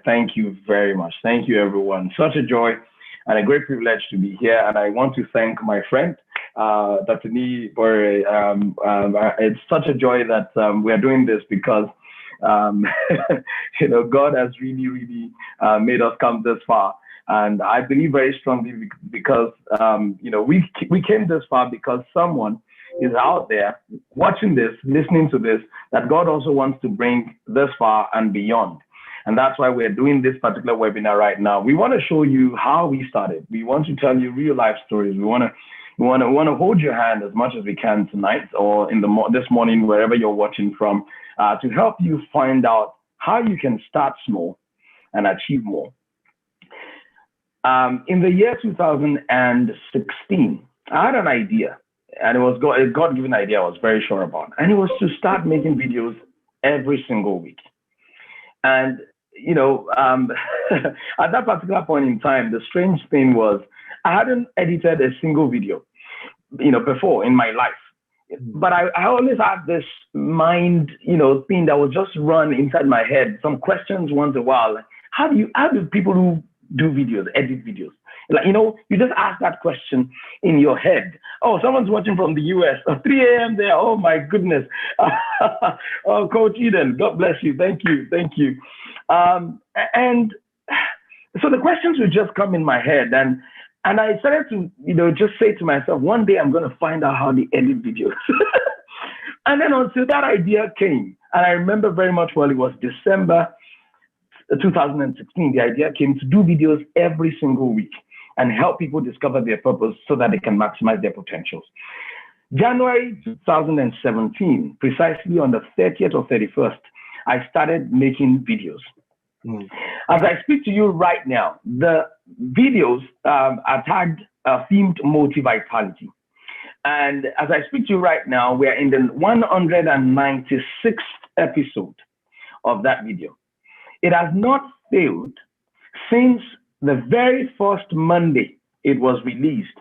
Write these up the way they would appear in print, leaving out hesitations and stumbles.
Thank you very much. Thank you, everyone. Such a joy and a great privilege to be here. And I want to thank my friend, Dr. Nee, for it's such a joy that we are doing this because um, God has really, really made us come this far. And I believe very strongly because we came this far because someone is out there watching this, listening to this, that God also wants to bring this far and beyond. And that's why we're doing this particular webinar right now. We want to show you how we started. We want to tell you real life stories. We want to hold your hand as much as we can tonight or in this morning, wherever you're watching from, to help you find out how you can start small and achieve more. In the year 2016, I had an idea, and it was a God-given idea I was very sure about, and it was to start making videos every single week. And, at that particular point in time, the strange thing was I hadn't edited a single video, before in my life. But I always had this mind, thing that would just run inside my head, some questions once in a while. How do people who do videos, edit videos? Like, you just ask that question in your head. Oh, someone's watching from the US, 3 a.m. there. Oh, my goodness. Oh, Coach Eden, God bless you. Thank you. Thank you. And so the questions would just come in my head. And I started to, just say to myself, one day I'm going to find out how to edit videos. And then until that idea came, and I remember very much well, it was December 2016, the idea came to do videos every single week and help people discover their purpose so that they can maximize their potentials. January 2017, precisely on the 30th or 31st, I started making videos. As I speak to you right now, the videos are tagged themed multi-vitality. And as I speak to you right now, we are in the 196th episode of that video. It has not failed since the very first Monday it was released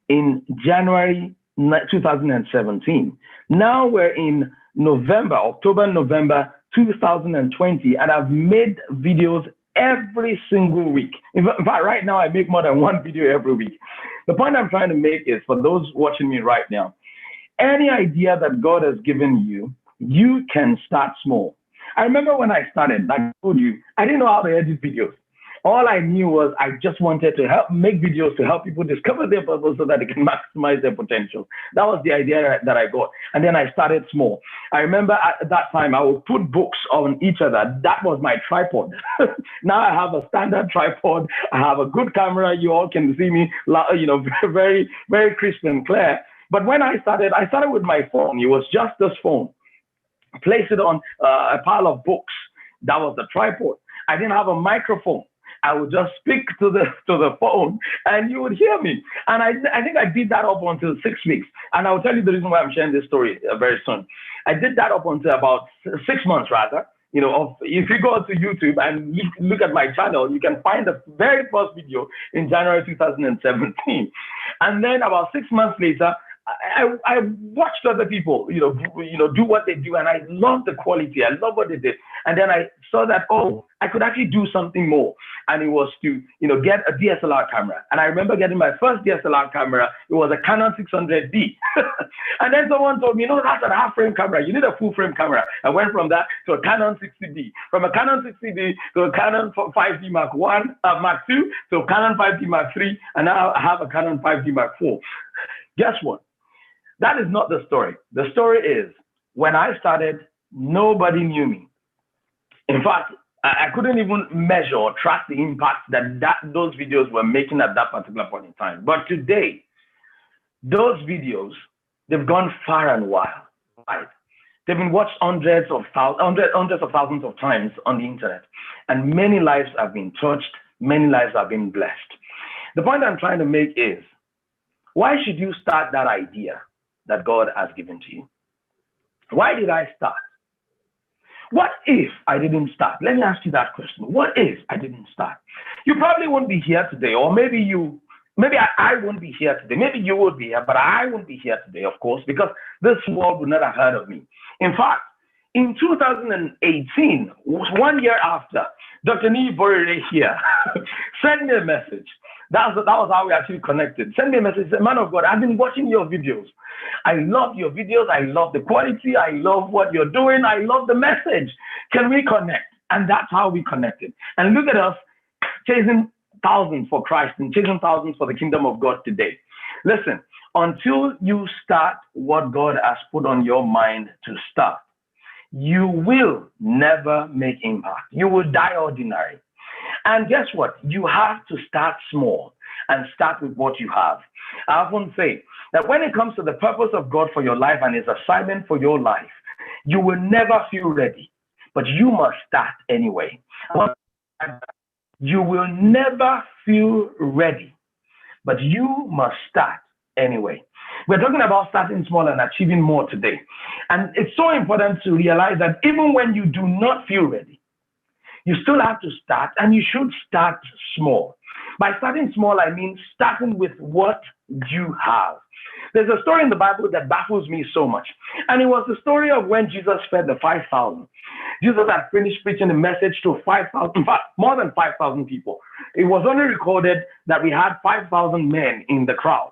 in January 2017. Now we're in October, November 2020, and I've made videos every single week. In fact, right now I make more than one video every week. The point I'm trying to make is for those watching me right now, any idea that God has given you, you can start small. I remember when I started, like I told you, I didn't know how to edit videos. All I knew was I just wanted to make videos to help people discover their purpose so that they can maximize their potential. That was the idea that I got. And then I started small. I remember at that time, I would put books on each other. That was my tripod. Now I have a standard tripod. I have a good camera. You all can see me, very, very crisp and clear. But when I started with my phone. It was just this phone. Place it on a pile of books. That was the tripod. I didn't have a microphone. I would just speak to the phone and you would hear me. And I think I did that up until 6 weeks. And I'll tell you the reason why I'm sharing this story very soon. I did that up until about 6 months rather. If you go to YouTube and look at my channel, you can find the very first video in January 2017. And then about 6 months later, I watched other people, do what they do, and I love the quality. I love what they did. And then I saw that, I could actually do something more. And it was to, get a DSLR camera. And I remember getting my first DSLR camera. It was a Canon 600D. And then someone told me, that's a half frame camera. You need a full frame camera. I went from that to a Canon 60D. From a Canon 60D to a Canon 5D Mark II to a Canon 5D Mark III. And now I have a Canon 5D Mark IV. Guess what? That is not the story. The story is when I started, nobody knew me. In fact, I couldn't even measure or track the impact that those videos were making at that particular point in time. But today, those videos, they've gone far and wide. They've been watched hundreds of thousands of times on the internet. And many lives have been touched. Many lives have been blessed. The point I'm trying to make is, why should you start that idea that God has given to you? Why did I start? What if I didn't start? Let me ask you that question. What if I didn't start? You probably won't be here today, or maybe I won't be here today. Maybe you would be here, but I won't be here today, of course, because this world would not have heard of me. In fact, In 2018, 1 year after, Dr. Nee Borere here sent me a message. That was how we actually connected. Send me a message. Said, man of God, I've been watching your videos. I love your videos. I love the quality. I love what you're doing. I love the message. Can we connect? And that's how we connected. And look at us chasing thousands for Christ and chasing thousands for the kingdom of God today. Listen, until you start what God has put on your mind to start, you will never make impact. You will die ordinary. And guess what? You have to start small and start with what you have. I often say that when it comes to the purpose of God for your life and his assignment for your life, you will never feel ready, but you must start anyway. You will never feel ready, but you must start anyway. We're talking about starting small and achieving more today. And it's so important to realize that even when you do not feel ready, you still have to start, and you should start small. By starting small, I mean starting with what you have. There's a story in the Bible that baffles me so much. And it was the story of when Jesus fed the 5,000. Jesus had finished preaching the message to 5,000, more than 5,000 people. It was only recorded that we had 5,000 men in the crowd.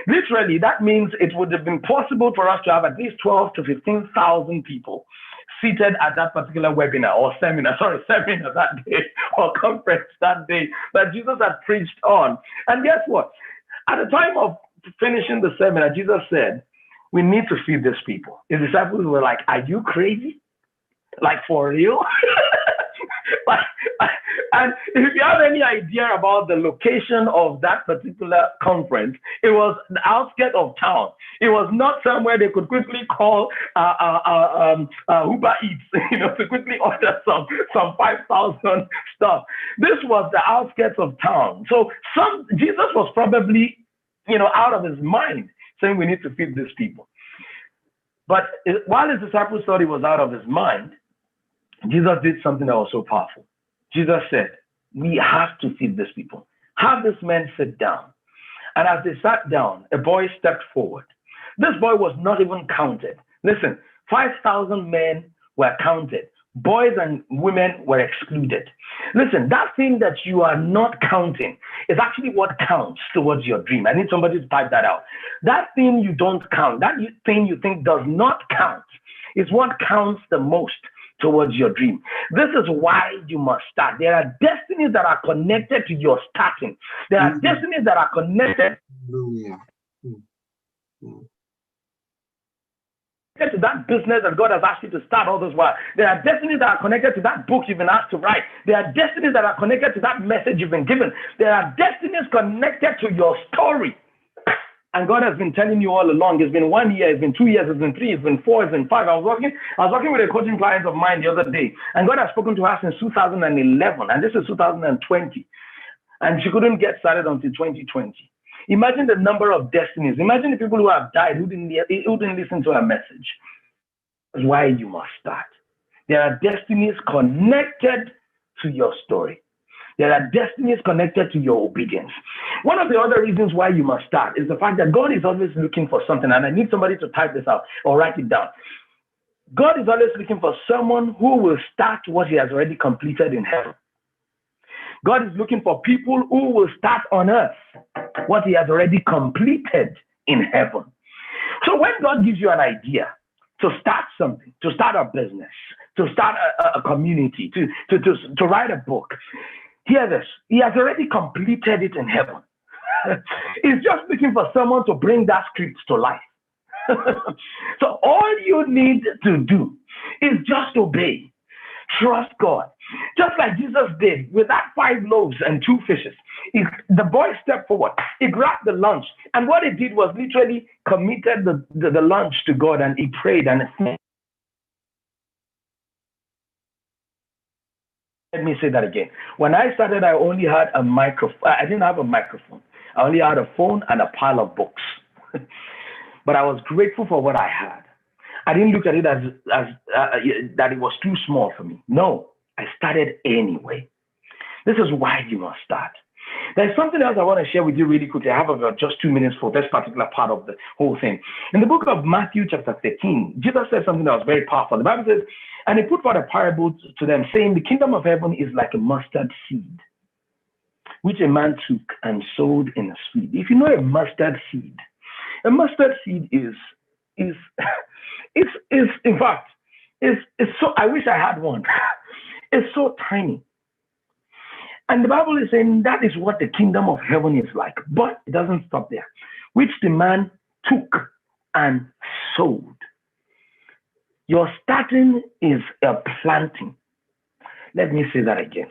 Literally, that means it would have been possible for us to have at least 12 to 15,000 people seated at that particular webinar or seminar that day, or conference that day that Jesus had preached on. And guess what? At the time of finishing the seminar, Jesus said, we need to feed these people. His disciples were like, are you crazy? Like, for real? And if you have any idea about the location of that particular conference, it was the outskirts of town. It was not somewhere they could quickly call Uber Eats, to quickly order some 5,000 stuff. This was the outskirts of town. So Jesus was probably, out of his mind, saying we need to feed these people. But while his disciples thought he was out of his mind, Jesus did something that was so powerful. Jesus said, we have to feed these people. Have this man sit down. And as they sat down, a boy stepped forward. This boy was not even counted. Listen, 5,000 men were counted. Boys and women were excluded. Listen, that thing that you are not counting is actually what counts towards your dream. I need somebody to type that out. That thing you don't count, that thing you think does not count, is what counts the most towards your dream. This is why you must start. There are destinies that are connected to your starting. There are destinies that are connected to that business that God has asked you to start all this while. There are destinies that are connected to that book you've been asked to write. There are destinies that are connected to that message you've been given. There are destinies connected to your story. And God has been telling you all along. It's been 1 year, it's been 2 years, it's been 3, it's been 4, it's been 5. I was working with a coaching client of mine the other day, and God has spoken to her since 2011, and this is 2020. And she couldn't get started until 2020. Imagine the number of destinies. Imagine the people who have died who didn't listen to her message. That's why you must start. There are destinies connected to your story. There are destinies connected to your obedience. One of the other reasons why you must start is the fact that God is always looking for something, and I need somebody to type this out or write it down. God is always looking for someone who will start what he has already completed in heaven. God is looking for people who will start on earth what he has already completed in heaven. So when God gives you an idea to start something, to start a business, to start a community, to write a book, hear this, he has already completed it in heaven. He's just looking for someone to bring that script to life. So all you need to do is just obey. Trust God. Just like Jesus did with that 5 loaves and 2 fishes. The boy stepped forward. He grabbed the lunch. And what he did was literally committed the lunch to God, and he prayed and let me say that again. When I started, I only had a microphone. I didn't have a microphone. I only had a phone and a pile of books. But I was grateful for what I had. I didn't look at it as that it was too small for me. No, I started anyway. This is why you must start. There's something else I want to share with you really quickly. I have about just 2 minutes for this particular part of the whole thing. In the book of Matthew, chapter 13, Jesus said something that was very powerful. The Bible says, and he put forth a parable to them, saying, the kingdom of heaven is like a mustard seed, which a man took and sowed in a field. If you know a mustard seed is is in fact is so. I wish I had one. It's so tiny. And the Bible is saying that is what the kingdom of heaven is like. But it doesn't stop there. Which the man took and sowed. Your starting is a planting. Let me say that again.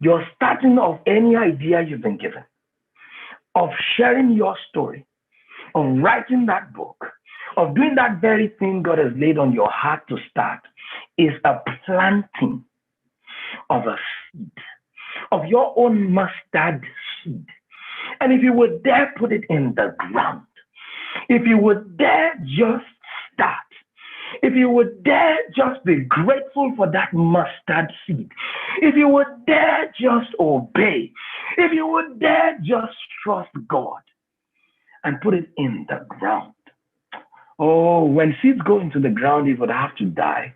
Your starting of any idea you've been given, of sharing your story, of writing that book, of doing that very thing God has laid on your heart to start, is a planting of a seed, of your own mustard seed. And if you would dare put it in the ground, if you would dare just start, if you would dare just be grateful for that mustard seed, if you would dare just obey, if you would dare just trust God and put it in the ground. Oh, when seeds go into the ground, it would have to die.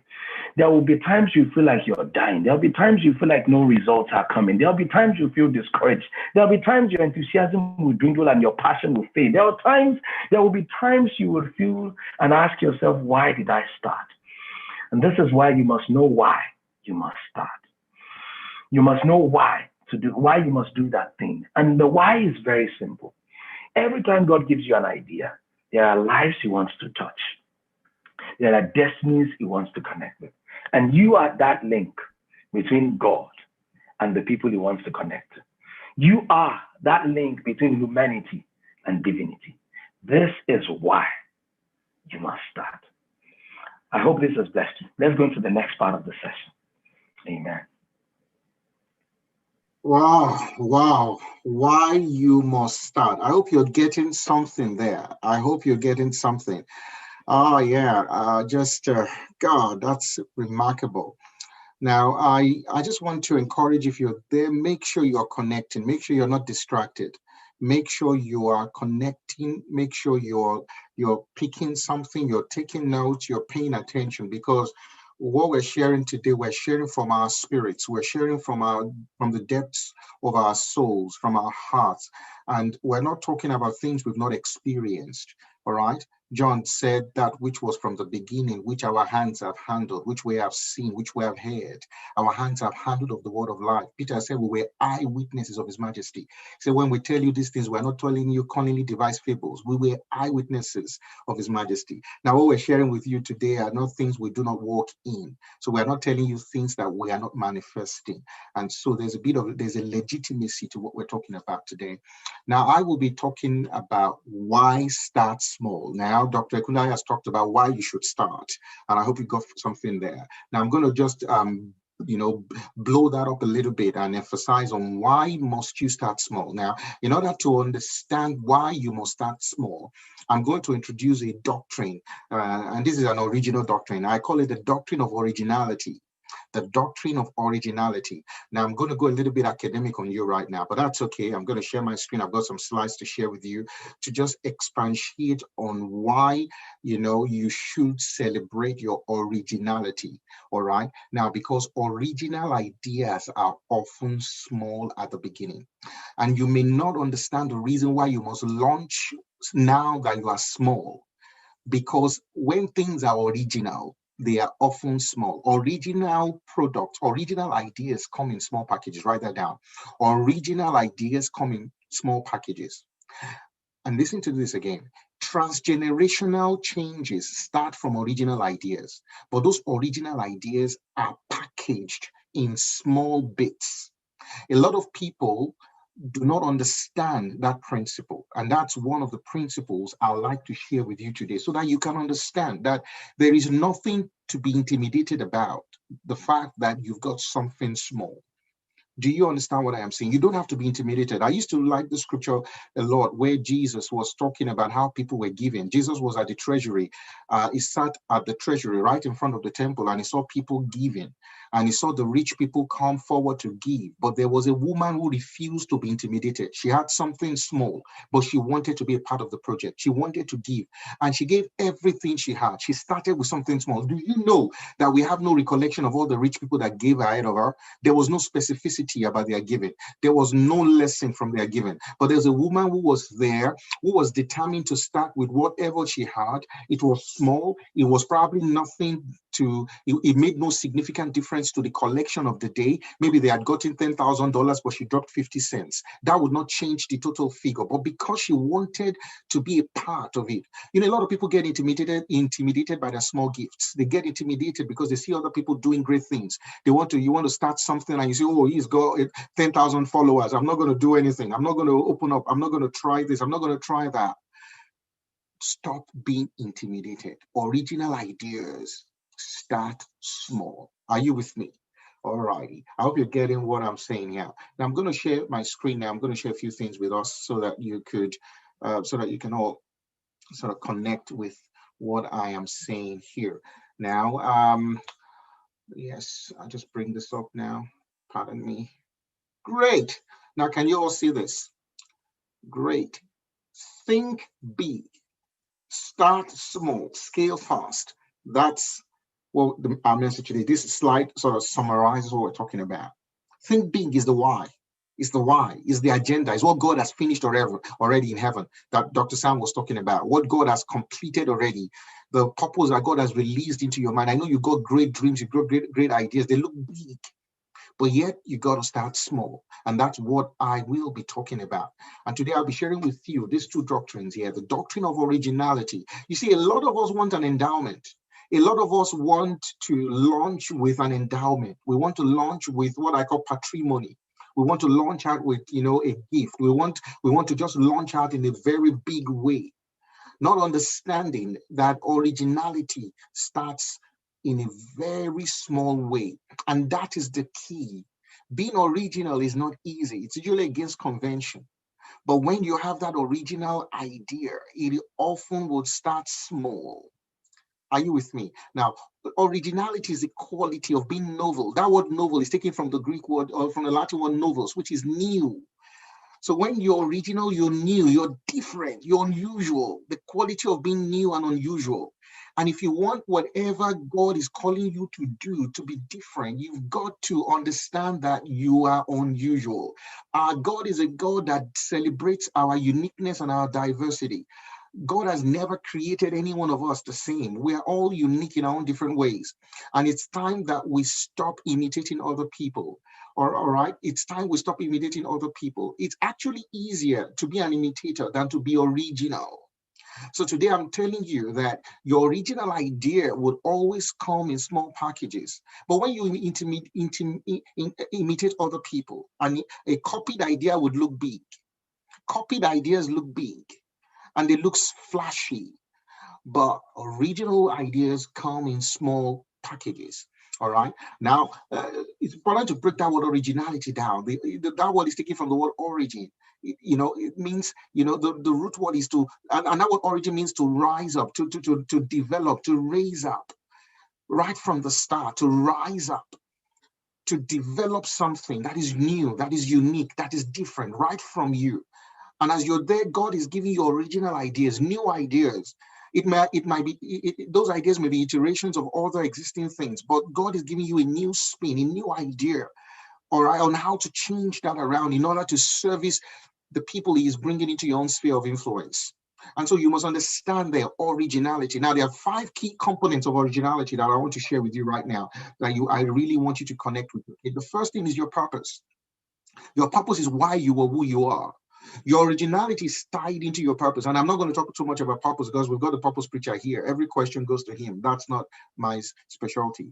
There will be times you feel like you're dying. There'll be times you feel like no results are coming. There'll be times you feel discouraged. There'll be times your enthusiasm will dwindle and your passion will fade. There will be times you will feel and ask yourself, why did I start? And this is why you must know why you must start. You must know why you must do that thing. And the why is very simple. Every time God gives you an idea, there are lives he wants to touch. There are destinies he wants to connect with. And you are that link between God and the people he wants to connect to. You are that link between humanity and divinity. This is why you must start. I hope this has blessed you. Let's go into the next part of the session. Amen. Wow. Why you must start. I hope you're getting something there. I hope you're getting something. Oh, yeah. God, that's remarkable. Now, I just want to encourage, if you're there, make sure you're connecting. Make sure you're not distracted. Make sure you are connecting. Make sure you're picking something, you're taking notes, you're paying attention, because what we're sharing today, we're sharing from our spirits, we're sharing from the depths of our souls, from our hearts, and we're not talking about things we've not experienced. All right. John said that which was from the beginning, which our hands have handled, which we have seen, which we have heard. Our hands have handled of the word of life. Peter said we were eyewitnesses of his majesty. So when we tell you these things, we're not telling you cunningly devised fables. We were eyewitnesses of his majesty. Now, what we're sharing with you today are not things we do not walk in. So we're not telling you things that we are not manifesting. And so there's a legitimacy to what we're talking about today. Now, I will be talking about why start small. Now, Dr. Ekundayo has talked about why you should start, and I hope you got something there. Now, I'm going to just blow that up a little bit and emphasize on why must you start small. Now, in order to understand why you must start small, I'm going to introduce a doctrine, and this is an original doctrine. I call it the doctrine of originality. The doctrine of originality. Now, I'm going to go a little bit academic on you right now, but that's okay. I'm going to share my screen. I've got some slides to share with you to just expatiate on why, you should celebrate your originality. All right. Now, because original ideas are often small at the beginning, and you may not understand the reason why you must launch now that you are small, because when things are original, they are often small. Original products, original ideas come in small packages. Write that down. Original ideas come in small packages. And listen to this again. Transgenerational changes start from original ideas, but those original ideas are packaged in small bits. A lot of people do not understand that principle. And that's one of the principles I'd like to share with you today, so that you can understand that there is nothing to be intimidated about the fact that you've got something small. Do you understand what I am saying? You don't have to be intimidated. I used to like the scripture a lot where Jesus was talking about how people were giving. Jesus was at the treasury. He sat at the treasury right in front of the temple, and he saw people giving. And he saw the rich people come forward to give. But there was a woman who refused to be intimidated. She had something small, but she wanted to be a part of the project. She wanted to give. And she gave everything she had. She started with something small. Do you know that we have no recollection of all the rich people that gave ahead of her? There was no specificity about their giving. There was no lesson from their giving. But there's a woman who was there, who was determined to start with whatever she had. It was small. It was probably nothing it made no significant difference to the collection of the day. Maybe they had gotten $10,000, but she dropped 50 cents. That would not change the total figure. But because she wanted to be a part of it, a lot of people get intimidated by their small gifts. They get intimidated because they see other people doing great things. You want to start something and you say, oh, he's got 10,000 followers. I'm not going to do anything. I'm not going to open up. I'm not going to try this. I'm not going to try that. Stop being intimidated. Original ideas start small. Are you with me? All righty. I hope you're getting what I'm saying here. Now I'm going to share my screen now. I'm going to share a few things with us so that you can all sort of connect with what I am saying here. Now, yes, I'll just bring this up now. Pardon me. Great. Now, can you all see this? Great. Think big. Start small. Scale fast. That's our message today. This slide sort of summarizes what we're talking about. Think big is the why. Is the why, is the agenda, is what God has finished already in heaven that Dr. Sam was talking about, what God has completed already, the purpose that God has released into your mind. I know you got great dreams, you got great ideas, they look big, but yet you got to start small. And that's what I will be talking about. And today I'll be sharing with you these two doctrines here, the doctrine of originality. You see, a lot of us want an endowment. A lot of us want to launch with an endowment. We want to launch with what I call patrimony. We want to launch out with, a gift. We want to just launch out in a very big way, not understanding that originality starts in a very small way. And that is the key. Being original is not easy. It's usually against convention. But when you have that original idea, it often will start small. Are you with me? Now, originality is the quality of being novel. That word novel is taken from the Greek word or from the Latin word novus, which is new. So when you're original, you're new, you're different, you're unusual. The quality of being new and unusual. And if you want whatever God is calling you to do to be different, you've got to understand that you are unusual. Our God is a God that celebrates our uniqueness and our diversity. God has never created any one of us the same. We are all unique in our own different ways. And it's time that we stop imitating other people. All right? It's time we stop imitating other people. It's actually easier to be an imitator than to be original. So today I'm telling you that your original idea would always come in small packages. But when you imitate other people, and a copied idea would look big. Copied ideas look big. And it looks flashy, but original ideas come in small packages. All right. Now, it's important to break that word originality down. That word is taken from the word origin. It means, the root word is to, and that word origin means to rise up, to develop, to raise up, right from the start, to rise up, to develop something that is new, that is unique, that is different, right from you. And as you're there, God is giving you original ideas, new ideas. It might be those ideas may be iterations of other existing things, but God is giving you a new spin, a new idea, all right, on how to change that around in order to service the people He is bringing into your own sphere of influence. And so you must understand their originality. Now, there are 5 key components of originality that I want to share with you right now that I really want you to connect with. Okay? The first thing is your purpose. Your purpose is why you are who you are. Your originality is tied into your purpose. And I'm not going to talk too much about purpose because we've got the purpose preacher here. Every question goes to him. That's not my specialty.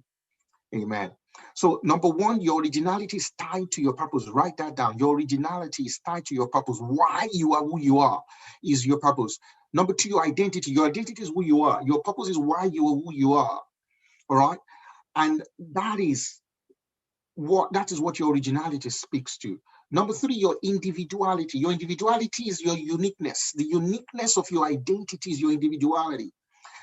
Amen. So number 1, your originality is tied to your purpose. Write that down. Your originality is tied to your purpose. Why you are who you are is your purpose. Number 2, your identity. Your identity is who you are. Your purpose is why you are who you are. All right. And that is that is what your originality speaks to. Number three, your individuality. Your individuality is your uniqueness. The uniqueness of your identity is your individuality.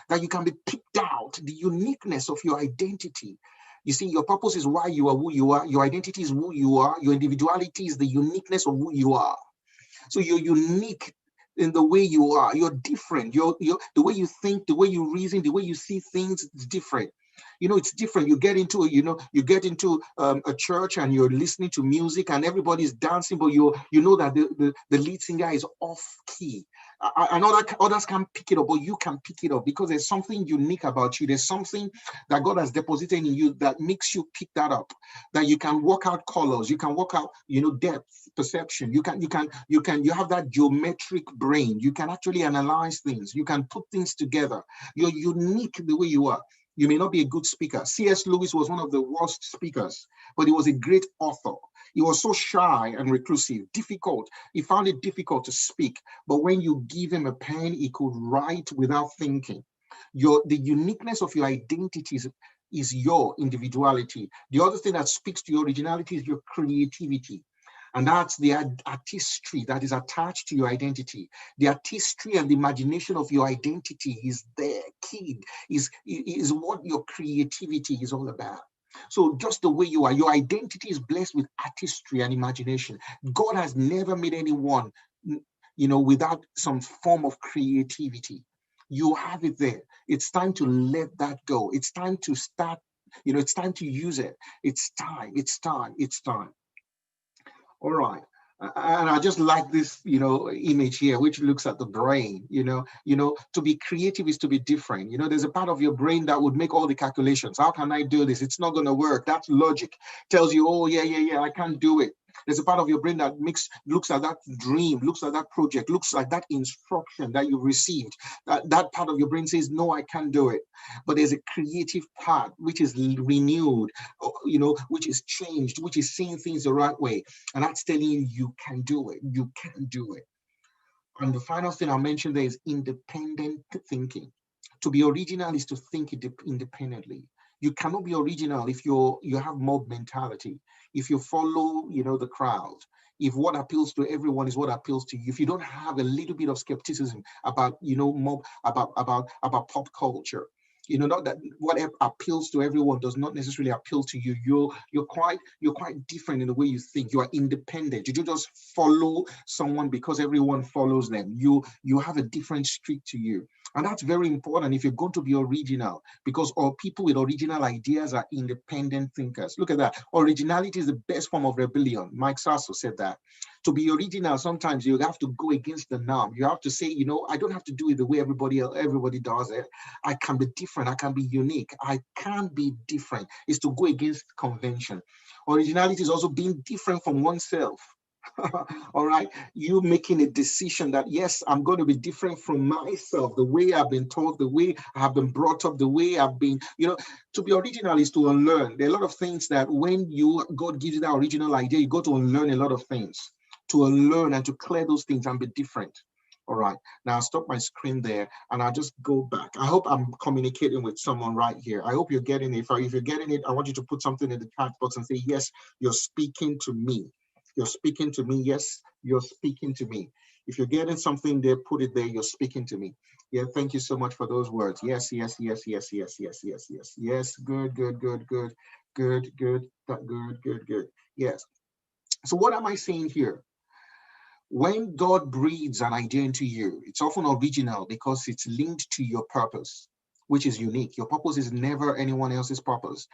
That you can be picked out, the uniqueness of your identity. You see, your purpose is why you are who you are. Your identity is who you are. Your individuality is the uniqueness of who you are. So you're unique in the way you are. You're different. You're the way you think, the way you reason, the way you see things is different. You know, it's different. You get into a church and you're listening to music and everybody's dancing, but you know that the lead singer is off key. I know that others can pick it up, but you can pick it up because there's something unique about you. There's something that God has deposited in you that makes you pick that up. That you can work out colors, you can work out, depth, perception. You have that geometric brain. You can actually analyze things. You can put things together. You're unique the way you are. You may not be a good speaker. C.S. Lewis was one of the worst speakers, but he was a great author. He was so shy and reclusive, difficult. He found it difficult to speak. But when you give him a pen, he could write without thinking. The uniqueness of your identity is your individuality. The other thing that speaks to your originality is your creativity. And that's the artistry that is attached to your identity. The artistry and the imagination of your identity is there, key, is what your creativity is all about. So just the way you are, your identity is blessed with artistry and imagination. God has never made anyone, without some form of creativity. You have it there. It's time to let that go. It's time to start, it's time to use it. It's time. All right. And I just like this, image here, which looks at the brain, to be creative is to be different. There's a part of your brain that would make all the calculations. How can I do this? It's not going to work. That's logic. Tells you, oh, yeah, I can't do it. There's a part of your brain that looks at that dream, looks at that project, looks at that instruction that you received. That part of your brain says, no, I can't do it. But there's a creative part which is renewed, which is changed, which is seeing things the right way. And that's telling you can do it. You can do it. And the final thing I'll mention there is independent thinking. To be original is to think independently. You cannot be original if you have mob mentality. If you follow, the crowd. If what appeals to everyone is what appeals to you. If you don't have a little bit of skepticism about, mob, about pop culture. Not that what appeals to everyone does not necessarily appeal to you. You're quite different in the way you think. You are independent. You don't just follow someone because everyone follows them. You have a different streak to you. And that's very important if you're going to be original, because all people with original ideas are independent thinkers. Look at that. Originality is the best form of rebellion. Mike Sasso said that. To be original, sometimes you have to go against the norm. You have to say, I don't have to do it the way everybody does it. I can be different. I can be unique. I can be different. It's to go against convention. Originality is also being different from oneself. All right, you making a decision that, yes, I'm going to be different from myself, the way I've been taught, the way I have been brought up, the way I've been, to be original is to unlearn. There are a lot of things that when God gives you that original idea, you got to unlearn a lot of things, to unlearn and to clear those things and be different. All right, now I'll stop my screen there and I'll just go back. I hope I'm communicating with someone right here. I hope you're getting it. If you're getting it, I want you to put something in the chat box and say, yes, you're speaking to me. You're speaking to me. Yes, you're speaking to me. If you're getting something there, put it there. You're speaking to me. Yeah, thank you so much for those words. Yes. Yes. Good. Yes. So what am I saying here? When God breathes an idea into you, it's often original because it's linked to your purpose, which is unique. Your purpose is never anyone else's purpose.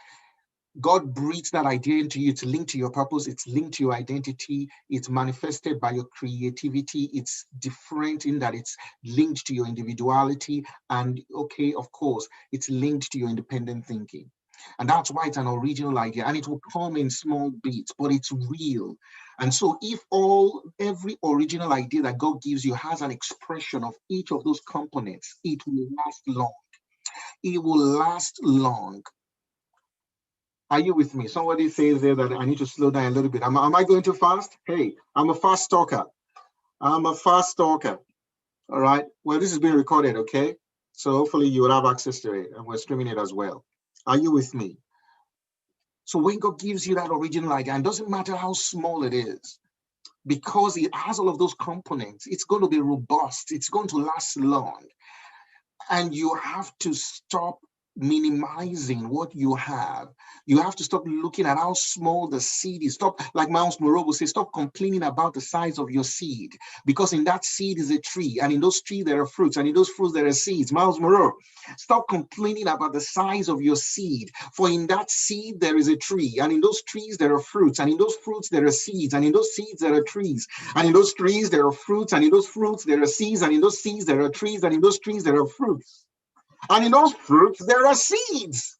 God breathes that idea into you. It's linked to your purpose. It's linked to your identity. It's manifested by your creativity. It's different in that it's linked to your individuality. And okay, of course, it's linked to your independent thinking. And that's why it's an original idea. And it will come in small bits, but it's real. And so if every original idea that God gives you has an expression of each of those components, it will last long. It will last long. Are you with me? Somebody says there that I need to slow down a little bit. Am I going too fast? Hey, I'm a fast talker. All right. Well, this is being recorded, okay? So hopefully you will have access to it, and we're streaming it as well. Are you with me? So when God gives you that original idea, and it doesn't matter how small it is, because it has all of those components, it's going to be robust, it's going to last long. And you have to stop minimizing what you have. You have to stop looking at how small the seed is. Stop, like Miles Monroe will say, stop complaining about the size of your seed, because in that seed is a tree, and in those trees there are fruits, and in those fruits there are seeds. Miles Monroe, stop complaining about the size of your seed, for in that seed there is a tree, and in those trees there are fruits, and in those fruits there are seeds, and in those seeds there are trees, and in those trees there are fruits, and in those fruits there are seeds, and in those seeds there are trees, and in those trees there are fruits. And in those fruits, there are seeds.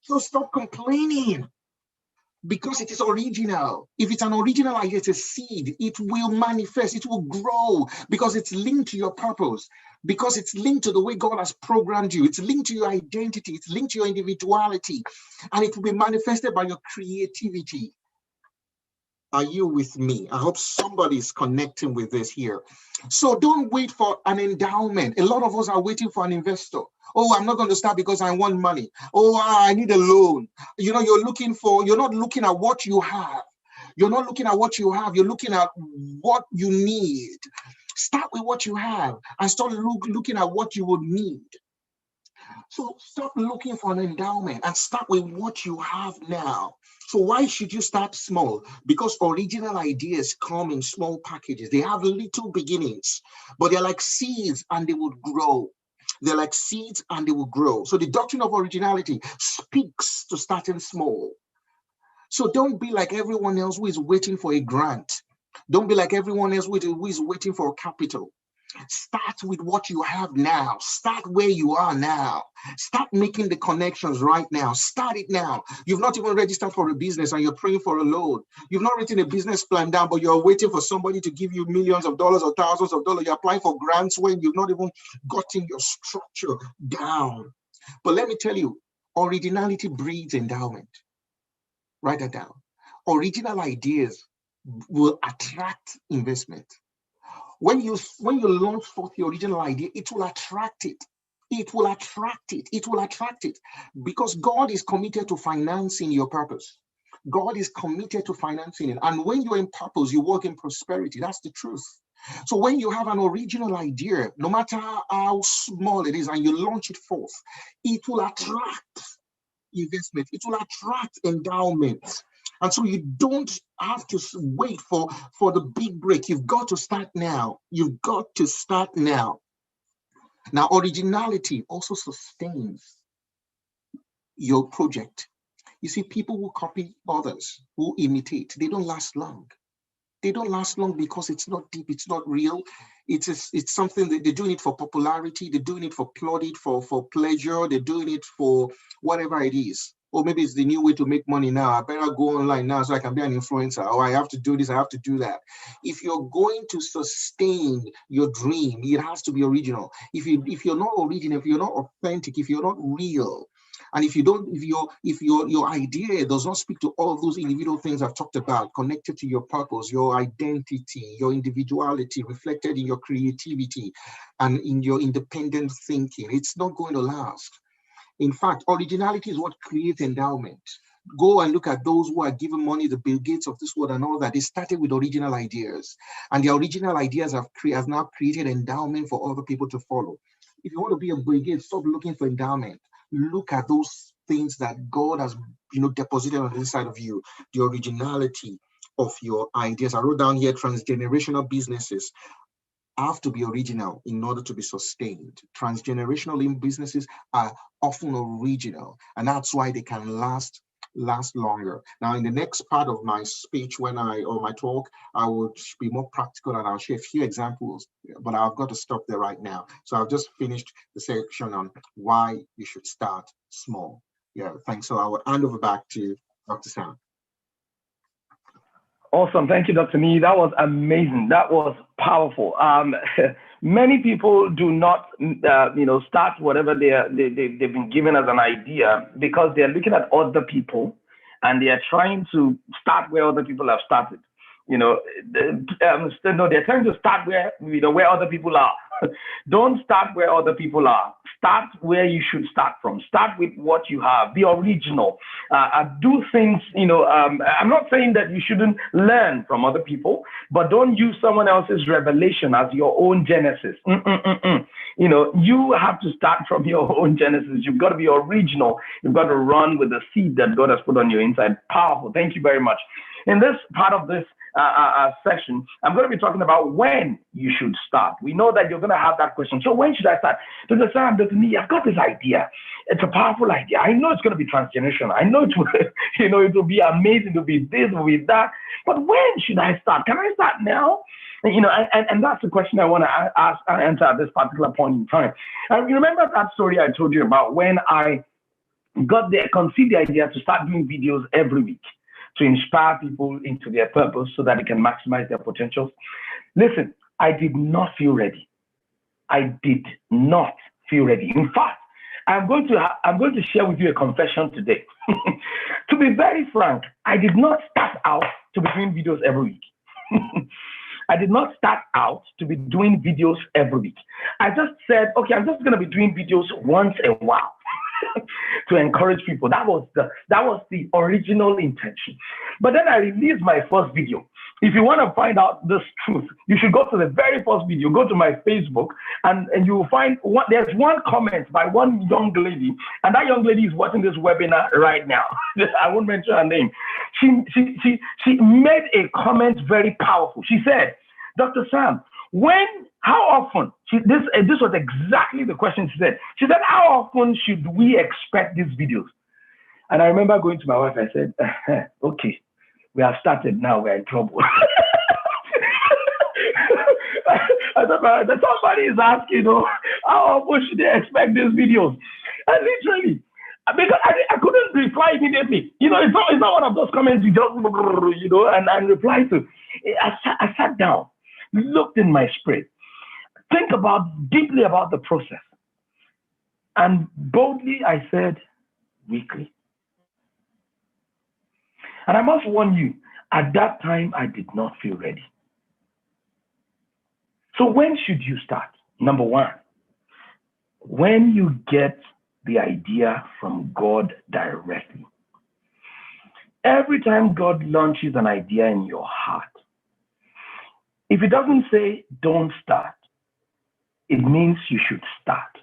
So stop complaining, because it is original. If it's an original idea, it's a seed, it will manifest, it will grow, because it's linked to your purpose, because it's linked to the way God has programmed you. It's linked to your identity. It's linked to your individuality, and it will be manifested by your creativity. Are you with me? I hope somebody is connecting with this here. So don't wait for an endowment. A lot of us are waiting for an investor. Oh, I'm not going to start because I want money. Oh, I need a loan. You know, you're not looking at what you have. You're not looking at what you have. You're looking at what you need. Start with what you have and start looking at what you would need. So stop looking for an endowment and start with what you have now. So why should you start small? Because original ideas come in small packages. They have little beginnings, but they're like seeds and they would grow. They're like seeds and they will grow. So the doctrine of originality speaks to starting small. So don't be like everyone else who is waiting for a grant. Don't be like everyone else who is waiting for capital. Start with what you have now. Start where you are now. Start making the connections right now. Start it now. You've not even registered for a business and you're praying for a loan. You've not written a business plan down, but you're waiting for somebody to give you millions of dollars or thousands of dollars. You're applying for grants when you've not even gotten your structure down. But let me tell you, originality breeds endowment. Write that down. Original ideas will attract investment. When you launch forth the original idea, it will attract it. It will attract it. It will attract it, because God is committed to financing your purpose. God is committed to financing it. And when you're in purpose, you work in prosperity. That's the truth. So when you have an original idea, no matter how small it is, and you launch it forth, it will attract investment. It will attract endowment. And so you don't have to wait for the big break. You've got to start now. You've got to start now. Now, originality also sustains your project. You see, people who copy others, who imitate, they don't last long. They don't last long because it's not deep, it's not real. It's something that they're doing it for popularity, they're doing it for plaudit, for pleasure, they're doing it for whatever it is. Or maybe it's the new way to make money now. I better go online now so I can be an influencer. Or I have to do this, I have to do that. If you're going to sustain your dream, it has to be original. If you're not original, if you're not authentic, if you're not real, and if your idea does not speak to all of those individual things I've talked about, connected to your purpose, your identity, your individuality, reflected in your creativity and in your independent thinking, it's not going to last. In fact, originality is what creates endowment. Go and look at those who are given money, the Bill Gates of this world and all that. They started with original ideas, and the original ideas have now created endowment for other people to follow. If you want to be a Bill Gates, stop looking for endowment. Look at those things that God has, deposited on the inside of you, the originality of your ideas. I wrote down here, transgenerational businesses have to be original in order to be sustained. Transgenerational businesses are often original, and that's why they can last longer. Now, in the next part of my speech, or my talk, I will be more practical and I'll share a few examples, but I've got to stop there right now. So I've just finished the section on why you should start small. Yeah, thanks. So I will hand over back to Dr. Sam. Awesome. Thank you, Dr. Nee. That was amazing. That was powerful. Many people do not, start whatever they've been given as an idea because they're looking at other people and they are trying to start where other people have started. No, they're trying to start where other people are. Don't start where other people are. Start where you should start from. Start with what you have. Be original. Do things. I'm not saying that you shouldn't learn from other people, but don't use someone else's revelation as your own genesis. You have to start from your own genesis. You've got to be original. You've got to run with the seed that God has put on your inside. Powerful. Thank you very much. In this part of this session, I'm going to be talking about when you should start. We know that you're going to have that question. So when should I start? Dr. Sam, Dr. Nee, I've got this idea. It's a powerful idea. I know it's going to be transgenerational. I know it will, it will be amazing. It will be this, it will be that. But when should I start? Can I start now? And that's the question I want to answer at this particular point in time. You remember that story I told you about when I conceived the idea to start doing videos every week to inspire people into their purpose so that they can maximize their potentials? Listen, I did not feel ready. I did not feel ready. In fact, I'm going to share with you a confession today. To be very frank, I did not start out to be doing videos every week. I did not start out to be doing videos every week. I just said, okay, I'm just going to be doing videos once in a while to encourage people. That was the original intention. But then I released my first video. If you want to find out this truth, you should go to the very first video. Go to my Facebook, and you will find there's one comment by one young lady, and that young lady is watching this webinar right now. I won't mention her name. She made a comment very powerful. She said, Dr. Sam, how often, this was exactly the question she said. She said, how often should we expect these videos? And I remember going to my wife, I said, okay, we have started now, we're in trouble. I thought, somebody is asking, how often should they expect these videos? And literally, because I couldn't reply immediately. It's not one of those comments you just, and reply to. I sat down, looked in my spirit, think deeply about the process. And boldly I said, weekly. And I must warn you, at that time, I did not feel ready. So when should you start? Number one, when you get the idea from God directly. Every time God launches an idea in your heart, if it doesn't say don't start, it means you should start.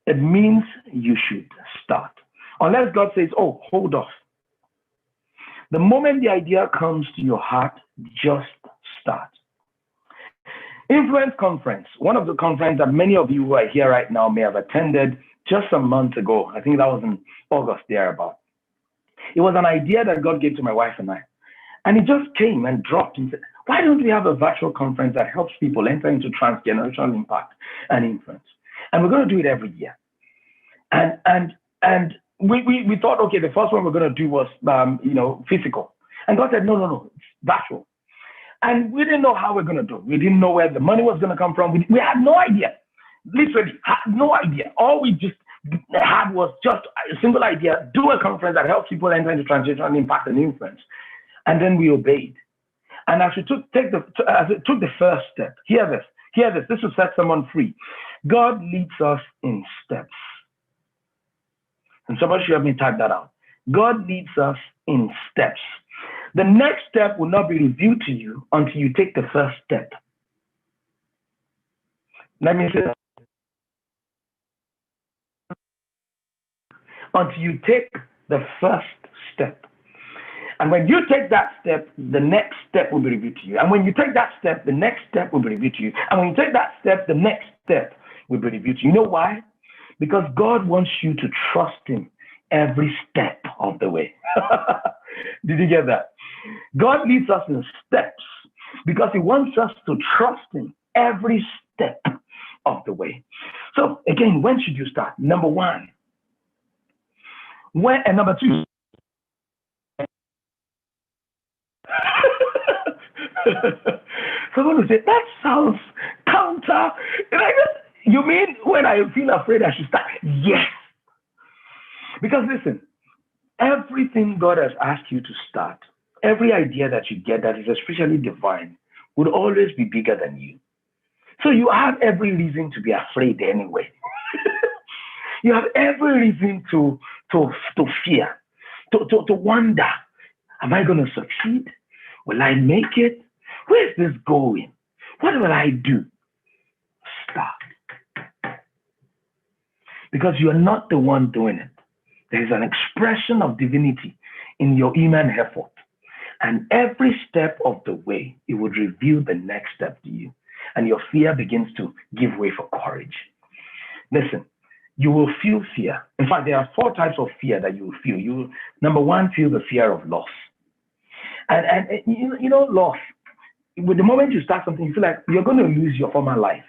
It means you should start. Unless God says, oh, hold off. The moment the idea comes to your heart, just start. Influence Conference, one of the conferences that many of you who are here right now may have attended just a month ago. I think that was in August thereabout. It was an idea that God gave to my wife and I. And it just came and dropped and said, why don't we have a virtual conference that helps people enter into transgenerational impact and influence? And we're going to do it every year. And we thought, okay, the first one we're going to do was, physical. And God said, no, it's virtual. And we didn't know how we're going to do it. We didn't know where the money was going to come from. We had no idea. Literally, had no idea. All we just had was just a single idea: do a conference that helps people enter into transgenerational impact and influence. And then we obeyed. And as we took the first step, hear this. This will set someone free. God leads us in steps. And somebody should have me type that out. God leads us in steps. The next step will not be revealed to you until you take the first step. Let me say that. Until you take the first step. And when you take that step, the next step will be revealed to you. And when you take that step, the next step will be revealed to you. And when you take that step, the next step will be revealed to you. You know why? Because God wants you to trust him every step of the way. Did you get that? God leads us in steps because he wants us to trust him every step of the way. So again, when should you start? Number one. When, and number two. Someone will say, that sounds counter. You mean when I feel afraid I should start? Yes. Because listen, everything God has asked you to start Every idea that you get that is especially divine would always be bigger than you. So you have every reason to be afraid anyway. You have every reason to fear, to wonder, am I going to succeed? Will I make it? Where is this going? What will I do? Start. Because you are not the one doing it. There is an expression of divinity in your iman effort. And every step of the way, it would reveal the next step to you. And your fear begins to give way for courage. Listen, you will feel fear. In fact, there are 4 types of fear that you will feel. You will, number 1, feel the fear of loss. And loss. With the moment you start something, you feel like you're going to lose your former life.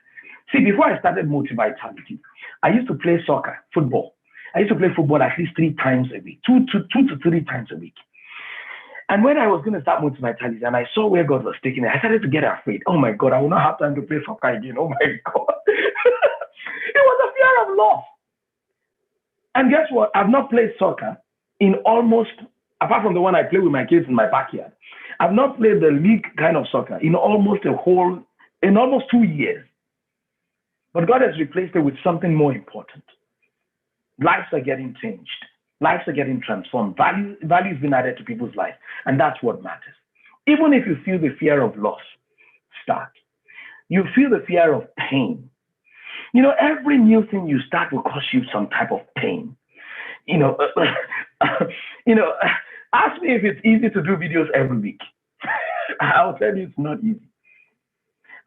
See, before I started Multivitality, I used to play soccer, football. I used to play football at least 3 times a week, two to 3 times a week. And when I was going to start Multivitality and I saw where God was taking it, I started to get afraid. Oh my God, I will not have time to play soccer again. Oh my God. It was a fear of loss. And guess what? I've not played soccer in almost, apart from the one I play with my kids in my backyard, I've not played the league kind of soccer in almost 2 years. But God has replaced it with something more important. Lives are getting changed. Lives are getting transformed. Value is being added to people's lives. And that's what matters. Even if you feel the fear of loss, start. You feel the fear of pain. Every new thing you start will cause you some type of pain. Ask me if it's easy to do videos every week. I'll tell you it's not easy.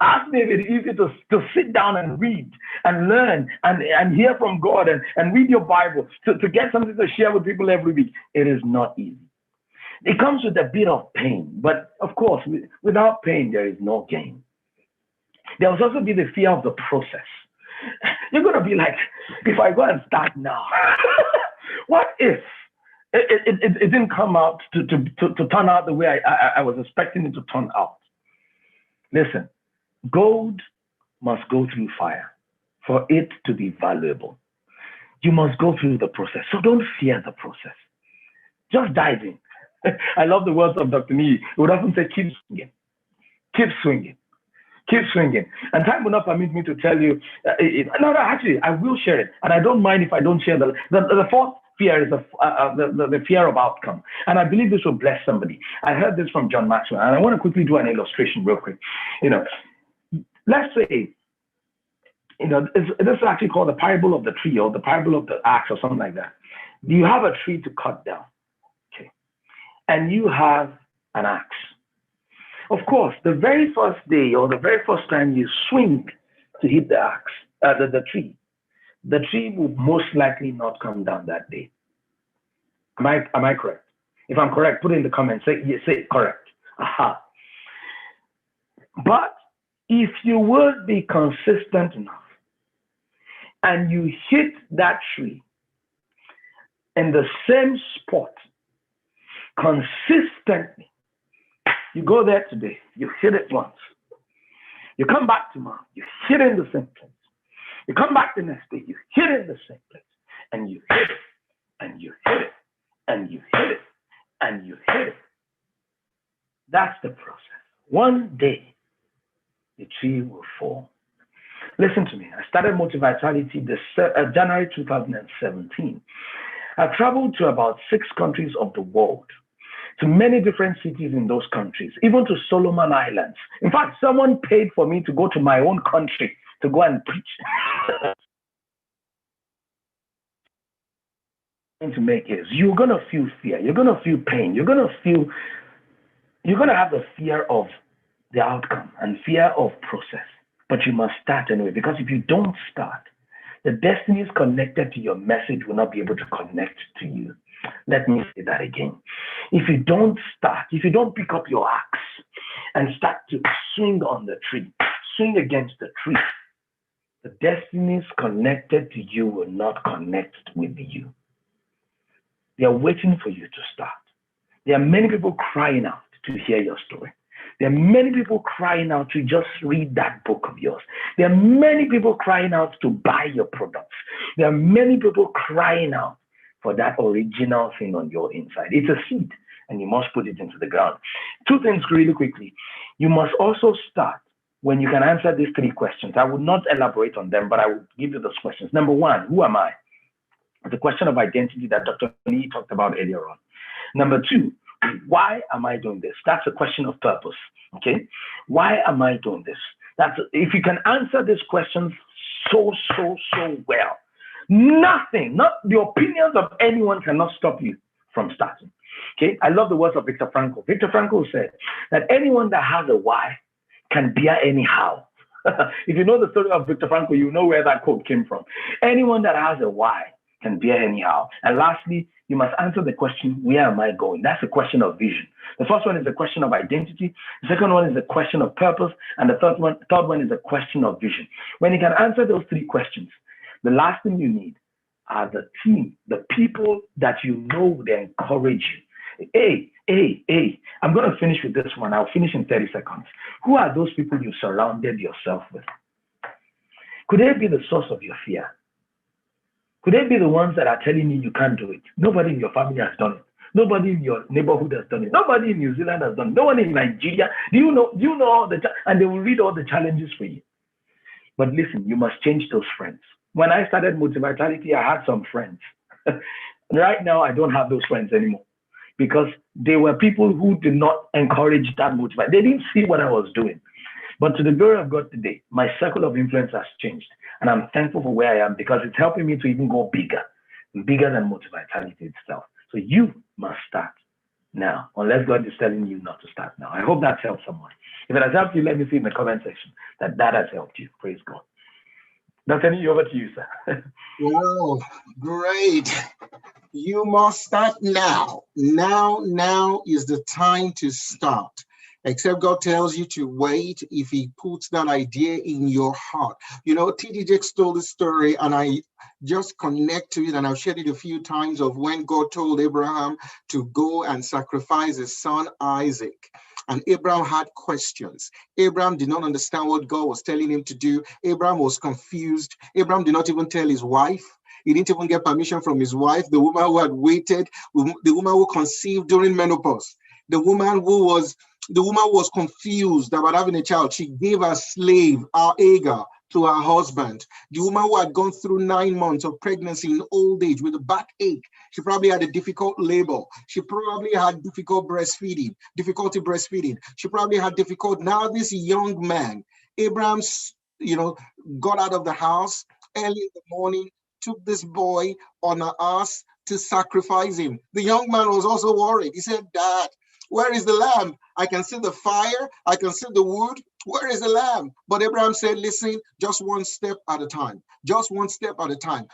Ask me if it's easy to sit down and read and learn and hear from God and read your Bible to get something to share with people every week. It is not easy. It comes with a bit of pain, but of course, without pain, there is no gain. There will also be the fear of the process. You're going to be like, if I go and start now, what if it didn't come out to turn out the way I was expecting it to turn out? Listen, gold must go through fire for it to be valuable. You must go through the process. So don't fear the process. Just dive in. I love the words of Dr. Nee. He would often say, keep swinging. Keep swinging. Keep swinging. And time will not permit me to tell you. Actually, I will share it. And I don't mind if I don't share the 4th fear is the fear of outcome. And I believe this will bless somebody. I heard this from John Maxwell. And I want to quickly do an illustration real quick. Let's say, this is actually called the parable of the tree or the parable of the axe or something like that. You have a tree to cut down. Okay. And you have an axe. Of course, the very first day or the very first time you swing to hit the axe, the tree will most likely not come down that day. Am I correct? If I'm correct, put it in the comments. Say correct. Aha. But if you will be consistent enough and you hit that tree in the same spot consistently, you go there today, you hit it once. You come back tomorrow, you hit it in the same place. You come back the next day, you hit it in the same place. And you hit it, and you hit it, and you hit it, and you hit it. That's the process. One day, the tree will fall. Listen to me. I started Multivitality January 2017. I've traveled to about 6 countries of the world, to many different cities in those countries, even to Solomon Islands. In fact, someone paid for me to go to my own country to go and preach. To make is you're going to feel fear, you're going to feel pain, you're going to have the fear of the outcome and fear of process, but you must start anyway, because if you don't start, the destinies connected to your message will not be able to connect to you. Let me say that again. If you don't start, if you don't pick up your axe and start to swing on the tree, swing against the tree, the destinies connected to you will not connect with you. They are waiting for you to start. There are many people crying out to hear your story. There are many people crying out to just read that book of yours. There are many people crying out to buy your products. There are many people crying out for that original thing on your inside. It's a seed. and you must put it into the ground. Two things really quickly. You must also start when you can answer these three questions. I would not elaborate on them, but I will give you those questions. Number one, who am I? The question of identity that Dr. Lee talked about earlier on. Number two, why am I doing this? That's a question of purpose. Okay, why am I doing this? That's if you can answer these questions so well, nothing, not the opinions of anyone cannot stop you from starting. Okay, I love the words of Viktor Frankl. Viktor Frankl said that anyone that has a why can bear anyhow. If you know the story of Viktor Frankl, you know where that quote came from. Anyone that has a why can bear anyhow. And lastly, you must answer the question, where am I going? That's a question of vision. The first one is a question of identity. The second one is a question of purpose. And the third one is a question of vision. When you can answer those three questions, the last thing you need are the team, the people that you know they encourage you. Hey, I'm going to finish with this one. I'll finish in 30 seconds. Who are those people you surrounded yourself with? Could they be the source of your fear? Could they be the ones that are telling you can't do it? Nobody in your family has done it. Nobody in your neighborhood has done it. Nobody in New Zealand has done it. No one in Nigeria. Do you know all the and they will read all the challenges for you. But listen, you must change those friends. When I started Multivitality, I had some friends. Right now, I don't have those friends anymore because they were people who did not encourage that motivation. They didn't see what I was doing. But to the glory of God today, my circle of influence has changed. And I'm thankful for where I am because it's helping me to even go bigger than Multivitality itself. So you must start now, unless God is telling you not to start now. I hope that's helped someone. If it has helped you, let me see in the comment section that has helped you. Praise God. Dr. Nee, over to you, sir. Wow, great. You must start now. Now is the time to start. Except God tells you to wait if he puts that idea in your heart. You know, T.D. Jakes told the story, and I just connect to it, and I've shared it a few times, of when God told Abraham to go and sacrifice his son Isaac. And Abraham had questions. Abraham did not understand what God was telling him to do. Abraham was confused. Abraham did not even tell his wife. He didn't even get permission from his wife, the woman who had waited, the woman who conceived during menopause, the woman was confused about having a child. She gave her slave, our Agar, to her husband. The woman who had gone through 9 months of pregnancy in old age with a backache. She probably had a difficult labor. She probably had difficulty breastfeeding. She probably had now this young man, Abraham, got out of the house early in the morning, took this boy on an ass to sacrifice him. The young man was also worried. He said, Dad, where is the lamb? I can see the fire. I can see the wood. Where is the lamb? But Abraham said, listen, just one step at a time. Just one step at a time.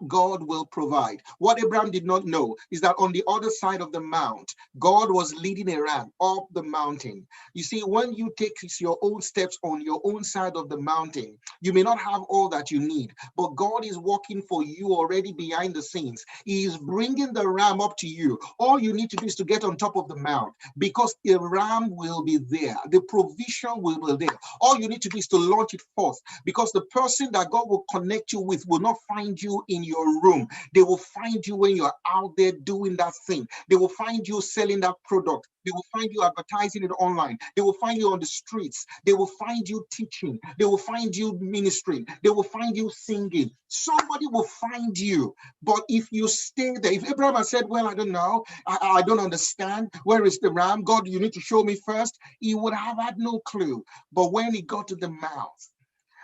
God will provide. What Abraham did not know is that on the other side of the mount, God was leading a ram up the mountain. You see, when you take your own steps on your own side of the mountain, you may not have all that you need, but God is working for you already behind the scenes. He is bringing the ram up to you. All you need to do is to get on top of the mount, because a ram will be there. The provision will be there. All you need to do is to launch it forth, because the person that God will connect you with will not find you in your room. They will find you when you're out there doing that thing. They will find you selling that product. They will find you advertising it online. They will find you on the streets. They will find you teaching. They will find you ministering. They will find you singing. Somebody will find you. But if you stay there, if Abraham had said, well, I don't know, I don't understand, where is the ram? God, you need to show me first. He would have had no clue. But when he got to the mouth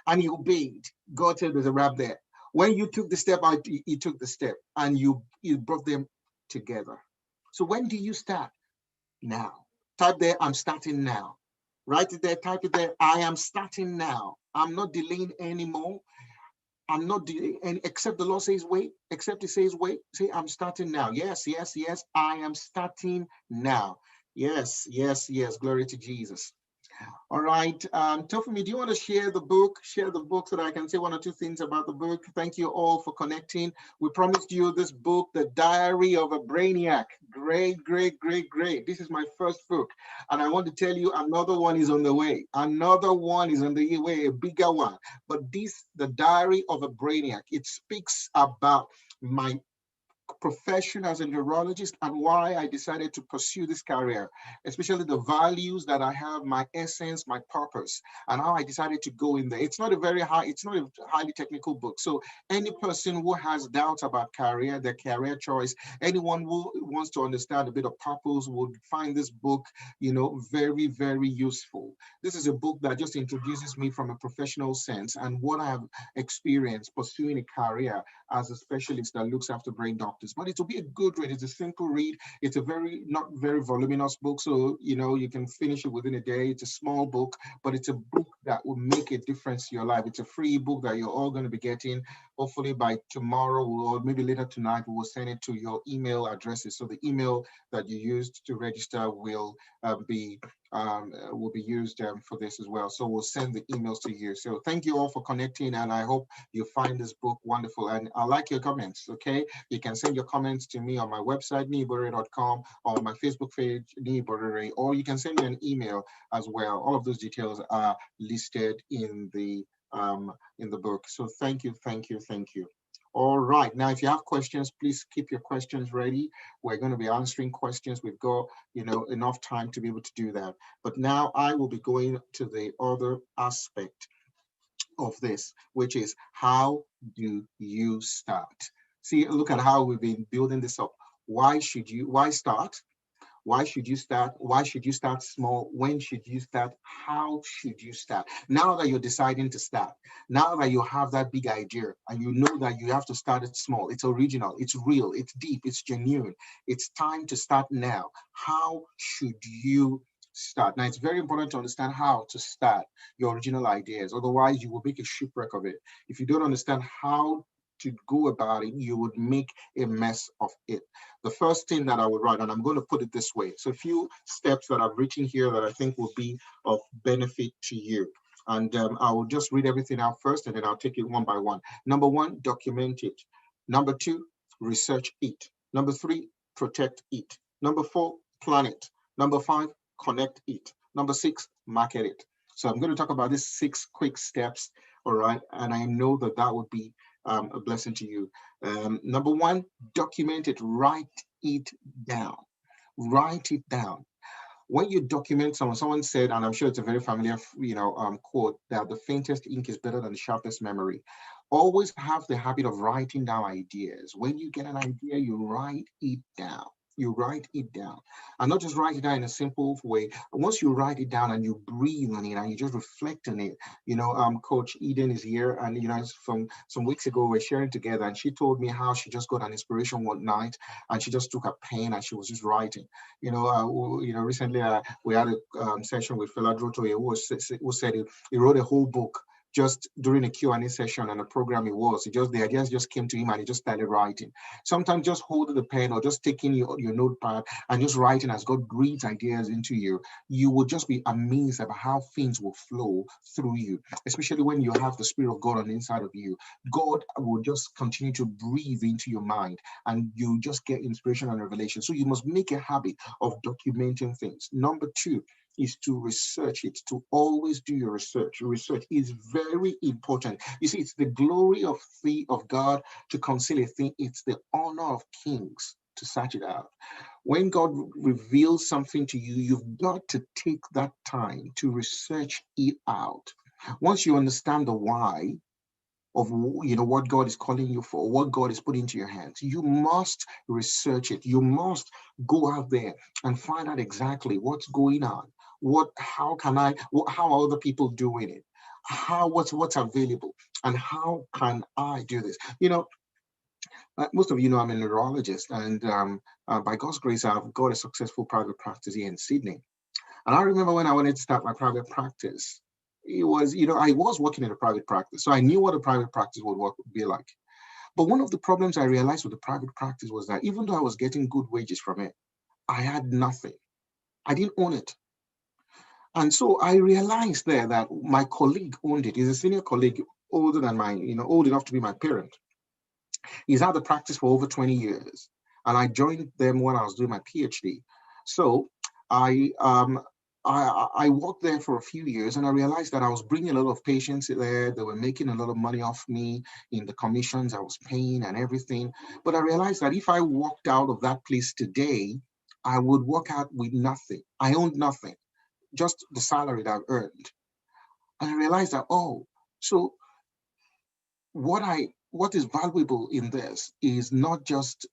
and he obeyed, God said there's a ram there. When you took the step, he took the step, and you brought them together. So when do you start? Now. Type there, I'm starting now. Write it there, type it there, I am starting now. I'm not delaying anymore. I'm not delaying, and except the Lord says wait, except he says wait, say I'm starting now. Yes, I am starting now. Yes, glory to Jesus. All right, Tofumi, do you want to share the book so that I can say one or two things about the book? Thank you all for connecting. We promised you this book, The Diary of a Brainiac. Great. This is my first book, and I want to tell you another one is on the way. Another one is on the way, a bigger one. But this, The Diary of a Brainiac, it speaks about my profession as a neurologist and why I decided to pursue this career, especially the values that I have, my essence, my purpose, and how I decided to go in there. It's not a highly technical book. So any person who has doubts about career, their career choice, anyone who wants to understand a bit of purpose would find this book, very, very useful. This is a book that just introduces me from a professional sense and what I have experienced pursuing a career as a specialist that looks after brain doctors. But it will be a good read. It's a simple read. It's a not very voluminous book, so you can finish it within a day. It's a small book, but it's a book that will make a difference to your life. It's a free book that you're all going to be getting. Hopefully by tomorrow or maybe later tonight, we will send it to your email addresses. So the email that you used to register will be used for this as well. So we'll send the emails to you. So thank you all for connecting, and I hope you find this book wonderful. And I like your comments, okay? You can send your comments to me on my website, niyiborere.com, or my Facebook page, Niyiborere, or you can send me an email as well. All of those details are listed in the book. So thank you, thank you, thank you. All right. Now, if you have questions, please keep your questions ready. We're going to be answering questions. We've got, enough time to be able to do that. But now I will be going to the other aspect of this, which is how do you start? See, look at how we've been building this up. Why start? Why should you start? Why should you start small? When should you start? How should you start? Now that you're deciding to start, now that you have that big idea and you know that you have to start it small, it's original, it's real, it's deep, it's genuine. It's time to start now. How should you start? Now, it's very important to understand how to start your original ideas. Otherwise, you will make a shipwreck of it. If you don't understand how to go about it, you would make a mess of it. The first thing that I would write, and I'm going to put it this way, so a few steps that I've written here that I think will be of benefit to you. And I will just read everything out first, and then I'll take it one by one. Number one, document it. Number two, research it. Number three, protect it. Number four, plan it. Number five, connect it. Number six, market it. So I'm going to talk about these 6 quick steps, all right? And I know that that would be a blessing to you. Number one, document it, write it down. Write it down. When you document someone said, and I'm sure it's a very familiar, quote, that the faintest ink is better than the sharpest memory. Always have the habit of writing down ideas. When you get an idea, you write it down. You write it down, and not just write it down in a simple way. Once you write it down and you breathe on it and you just reflect on it, Coach Eden is here, and from some weeks ago we're sharing together, and she told me how she just got an inspiration one night, and she just took a pen and she was just writing. Recently we had a session with Fela Drotoye who said he wrote a whole book just during a Q&A session and a program the ideas just came to him and he just started writing. Sometimes just holding the pen or just taking your notepad and just writing as God breathes ideas into you, you will just be amazed about how things will flow through you, especially when you have the Spirit of God on the inside of you. God will just continue to breathe into your mind and you just get inspiration and revelation. So you must make a habit of documenting things. Number two is to research it, to always do your research. Research is very important. You see, it's the glory of God to conceal a thing. It's the honor of kings to search it out. When God reveals something to you, you've got to take that time to research it out. Once you understand the why of what God is calling you for, what God is putting into your hands, you must research it. You must go out there and find out exactly what's going on. How are other people doing it? What's available, and how can I do this? Most of you know I'm a neurologist, and by God's grace, I've got a successful private practice here in Sydney. And I remember when I wanted to start my private practice, it was, I was working in a private practice, so I knew what a private practice would be like. But one of the problems I realized with the private practice was that even though I was getting good wages from it, I had nothing. I didn't own it. And so I realized there that my colleague owned it. He's a senior colleague, older than mine, old enough to be my parent. He's had the practice for over 20 years. And I joined them when I was doing my PhD. So I I worked there for a few years, and I realized that I was bringing a lot of patients there. They were making a lot of money off me in the commissions I was paying and everything. But I realized that if I walked out of that place today, I would walk out with nothing. I owned nothing, just the salary that I've earned. And I realized that, oh, so what is valuable in this is not just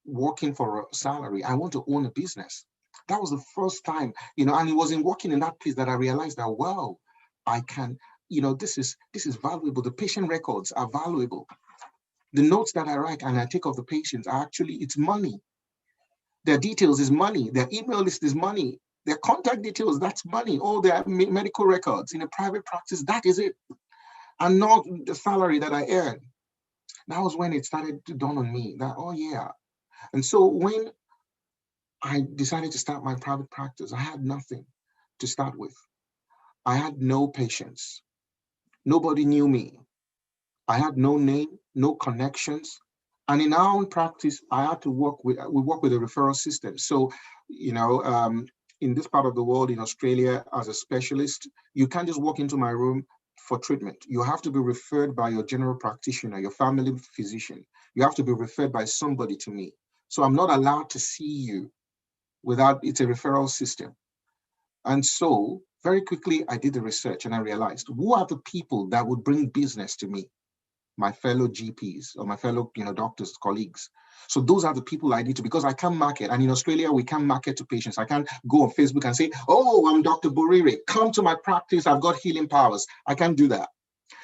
working for a salary. I want to own a business. That was the first time, and it was in working in that place that I realized that, wow, I can, this is valuable. The patient records are valuable. The notes that I write and I take of the patients are actually, it's money. Their details is money. Their email list is money. Their contact details, that's money. All their medical records in a private practice, that is it. And not the salary that I earn. That was when it started to dawn on me that, oh yeah. And so when I decided to start my private practice, I had nothing to start with. I had no patients. Nobody knew me. I had no name, no connections. And in our own practice, I had to we work with a referral system. So, in this part of the world, in Australia, as a specialist, you can't just walk into my room for treatment. You have to be referred by your general practitioner, your family physician. You have to be referred by somebody to me. So I'm not allowed to see you without, it's a referral system. And so very quickly, I did the research and I realized who are the people that would bring business to me? My fellow GPs or my fellow, doctors, colleagues. So those are the people I need to, because I can't market. And in Australia, we can't market to patients. I can't go on Facebook and say, oh, I'm Dr. Burire, come to my practice. I've got healing powers. I can't do that.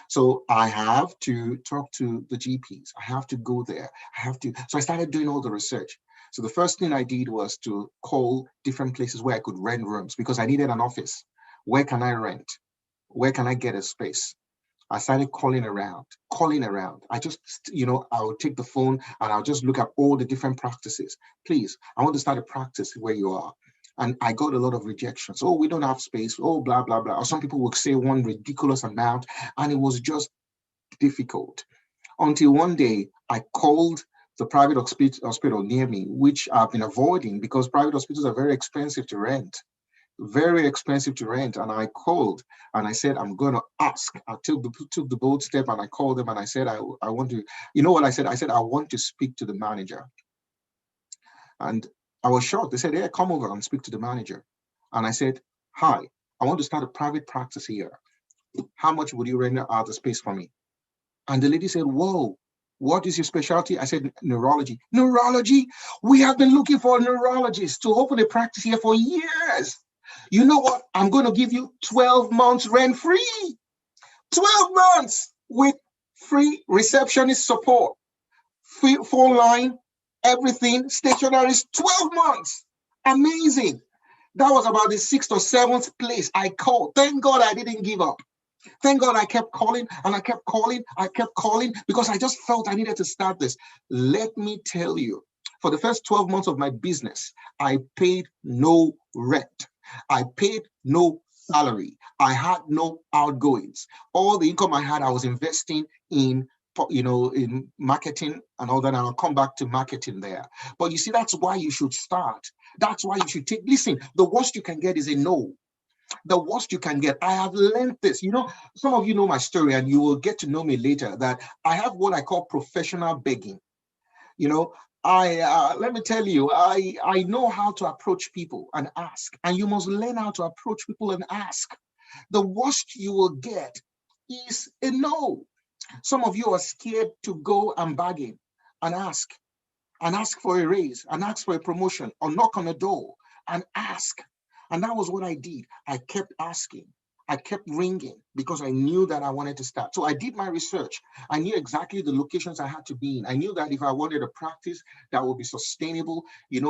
So I have to talk to the GPs. I have to go there. So I started doing all the research. So the first thing I did was to call different places where I could rent rooms because I needed an office. Where can I rent? Where can I get a space? I started calling around. I just, I would take the phone and I'll just look at all the different practices. Please, I want to start a practice where you are. And I got a lot of rejections. Oh, we don't have space. Oh, blah, blah, blah. Or some people would say one ridiculous amount. And it was just difficult. Until one day I called the private hospital near me, which I've been avoiding because private hospitals are very expensive to rent. And I called and I said, I'm going to ask. I took the bold step and I called them and I said, I want to, you know what I said? I said, I want to speak to the manager. And I was shocked. They said, yeah, come over and speak to the manager. And I said, hi, I want to start a private practice here. How much would you rent out the space for me? And the lady said, whoa, what is your specialty? I said, neurology. Neurology? We have been looking for a neurologist to open a practice here for years. You know what? I'm going to give you 12 months rent free. 12 months with free receptionist support, free phone line, everything, stationery, 12 months. Amazing. That was about the 6th or 7th place I called. Thank God I didn't give up. Thank God I kept calling and I kept calling because I just felt I needed to start this. Let me tell you, for the first 12 months of my business, I paid no rent. I paid no salary. I had no outgoings. All the income I had, I was investing in marketing and all that. And I'll come back to marketing there. But you see, that's why you should start. That's why you should listen, the worst you can get is a no. The worst you can get. I have learned this. Some of you know my story and you will get to know me later, that I have what I call professional begging. Let me tell you, I know how to approach people and ask, and you must learn how to approach people and ask. The worst you will get is a no. Some of you are scared to go and bargain and ask for a raise and ask for a promotion or knock on a door and ask. And that was what I did. I kept asking. I kept ringing because I knew that I wanted to start. So I did my research. I knew exactly the locations I had to be in. I knew that if I wanted a practice that would be sustainable,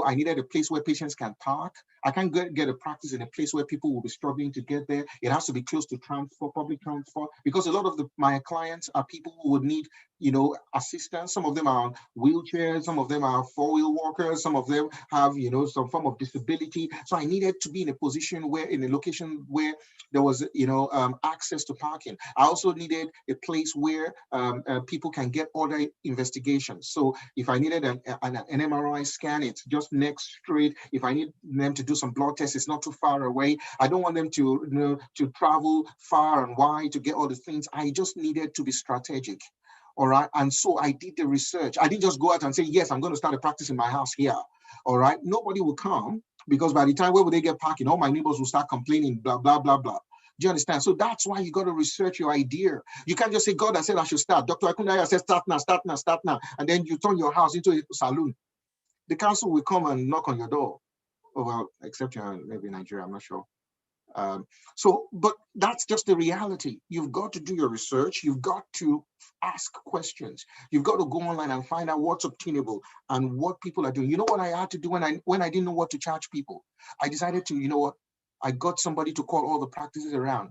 I needed a place where patients can park. I can't get a practice in a place where people will be struggling to get there. It has to be close to transport, public transport, because a lot of my clients are people who would need, assistance. Some of them are on wheelchairs. Some of them are four-wheel walkers. Some of them have, some form of disability. So I needed to be in a position in a location where there was, access access to parking. I also needed a place where people can get other investigations. So if I needed an MRI scan, it's just next street. If I need them to do some blood tests, it's not too far away. I don't want them to to travel far and wide to get all the things. I just needed to be strategic. All right. And so I did the research. I didn't just go out and say, yes, I'm going to start a practice in my house here. All right. Nobody will come, because by the time, where will they get parking? All my neighbors will start complaining, blah, blah, blah, blah. Do you understand? So that's why you got to research your idea. You can't just say, God, I said I should start. Dr. Akundaya said, start now, start now, start now. And then you turn your house into a saloon. The council will come and knock on your door. Oh, well, except you're maybe in Nigeria, I'm not sure. But that's just the reality. You've got to do your research. You've got to ask questions. You've got to go online and find out what's obtainable and what people are doing. You know what I had to do when I didn't know what to charge people? I decided to, you know what? I got somebody to call all the practices around.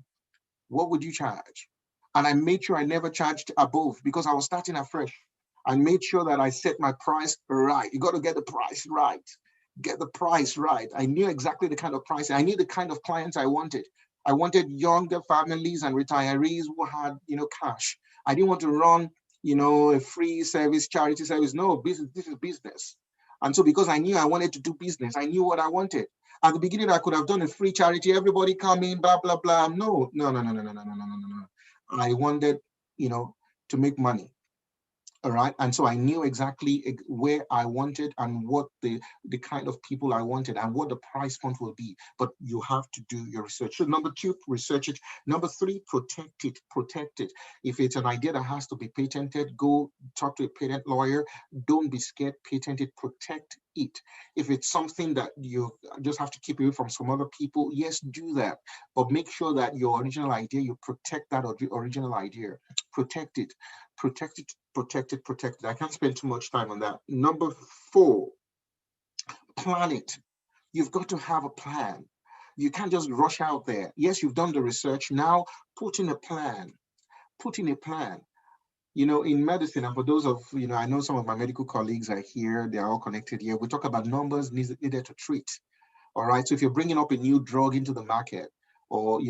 What would you charge? And I made sure I never charged above, because I was starting afresh. I made sure that I set my price right. You got to get the price right. Get the price right. I knew exactly the kind of price. I knew the kind of clients I wanted. I wanted younger families and retirees who had, cash. I didn't want to run, a free service, charity service. No, business. This is business. And so, because I knew I wanted to do business, I knew what I wanted. At the beginning, I could have done a free charity. Everybody come in, blah, blah, blah. No. I wanted, to make money. All right. And so I knew exactly where I wanted and what the kind of people I wanted and what the price point will be. But you have to do your research. So number 2, research it. Number 3, protect it. Protect it. If it's an idea that has to be patented, go talk to a patent lawyer. Don't be scared. Patent it. Protect it. If it's something that you just have to keep away from some other people, yes, do that. But make sure that your original idea, you protect that original idea. Protect it. Protect it, protect it, protect it. I can't spend too much time on that. Number 4, plan it. You've got to have a plan. You can't just rush out there. Yes, you've done the research. Now put in a plan. Put in a plan. In medicine, and for those of, I know some of my medical colleagues are here, they're all connected here. We talk about numbers needed to treat. All right. So if you're bringing up a new drug into the market, or,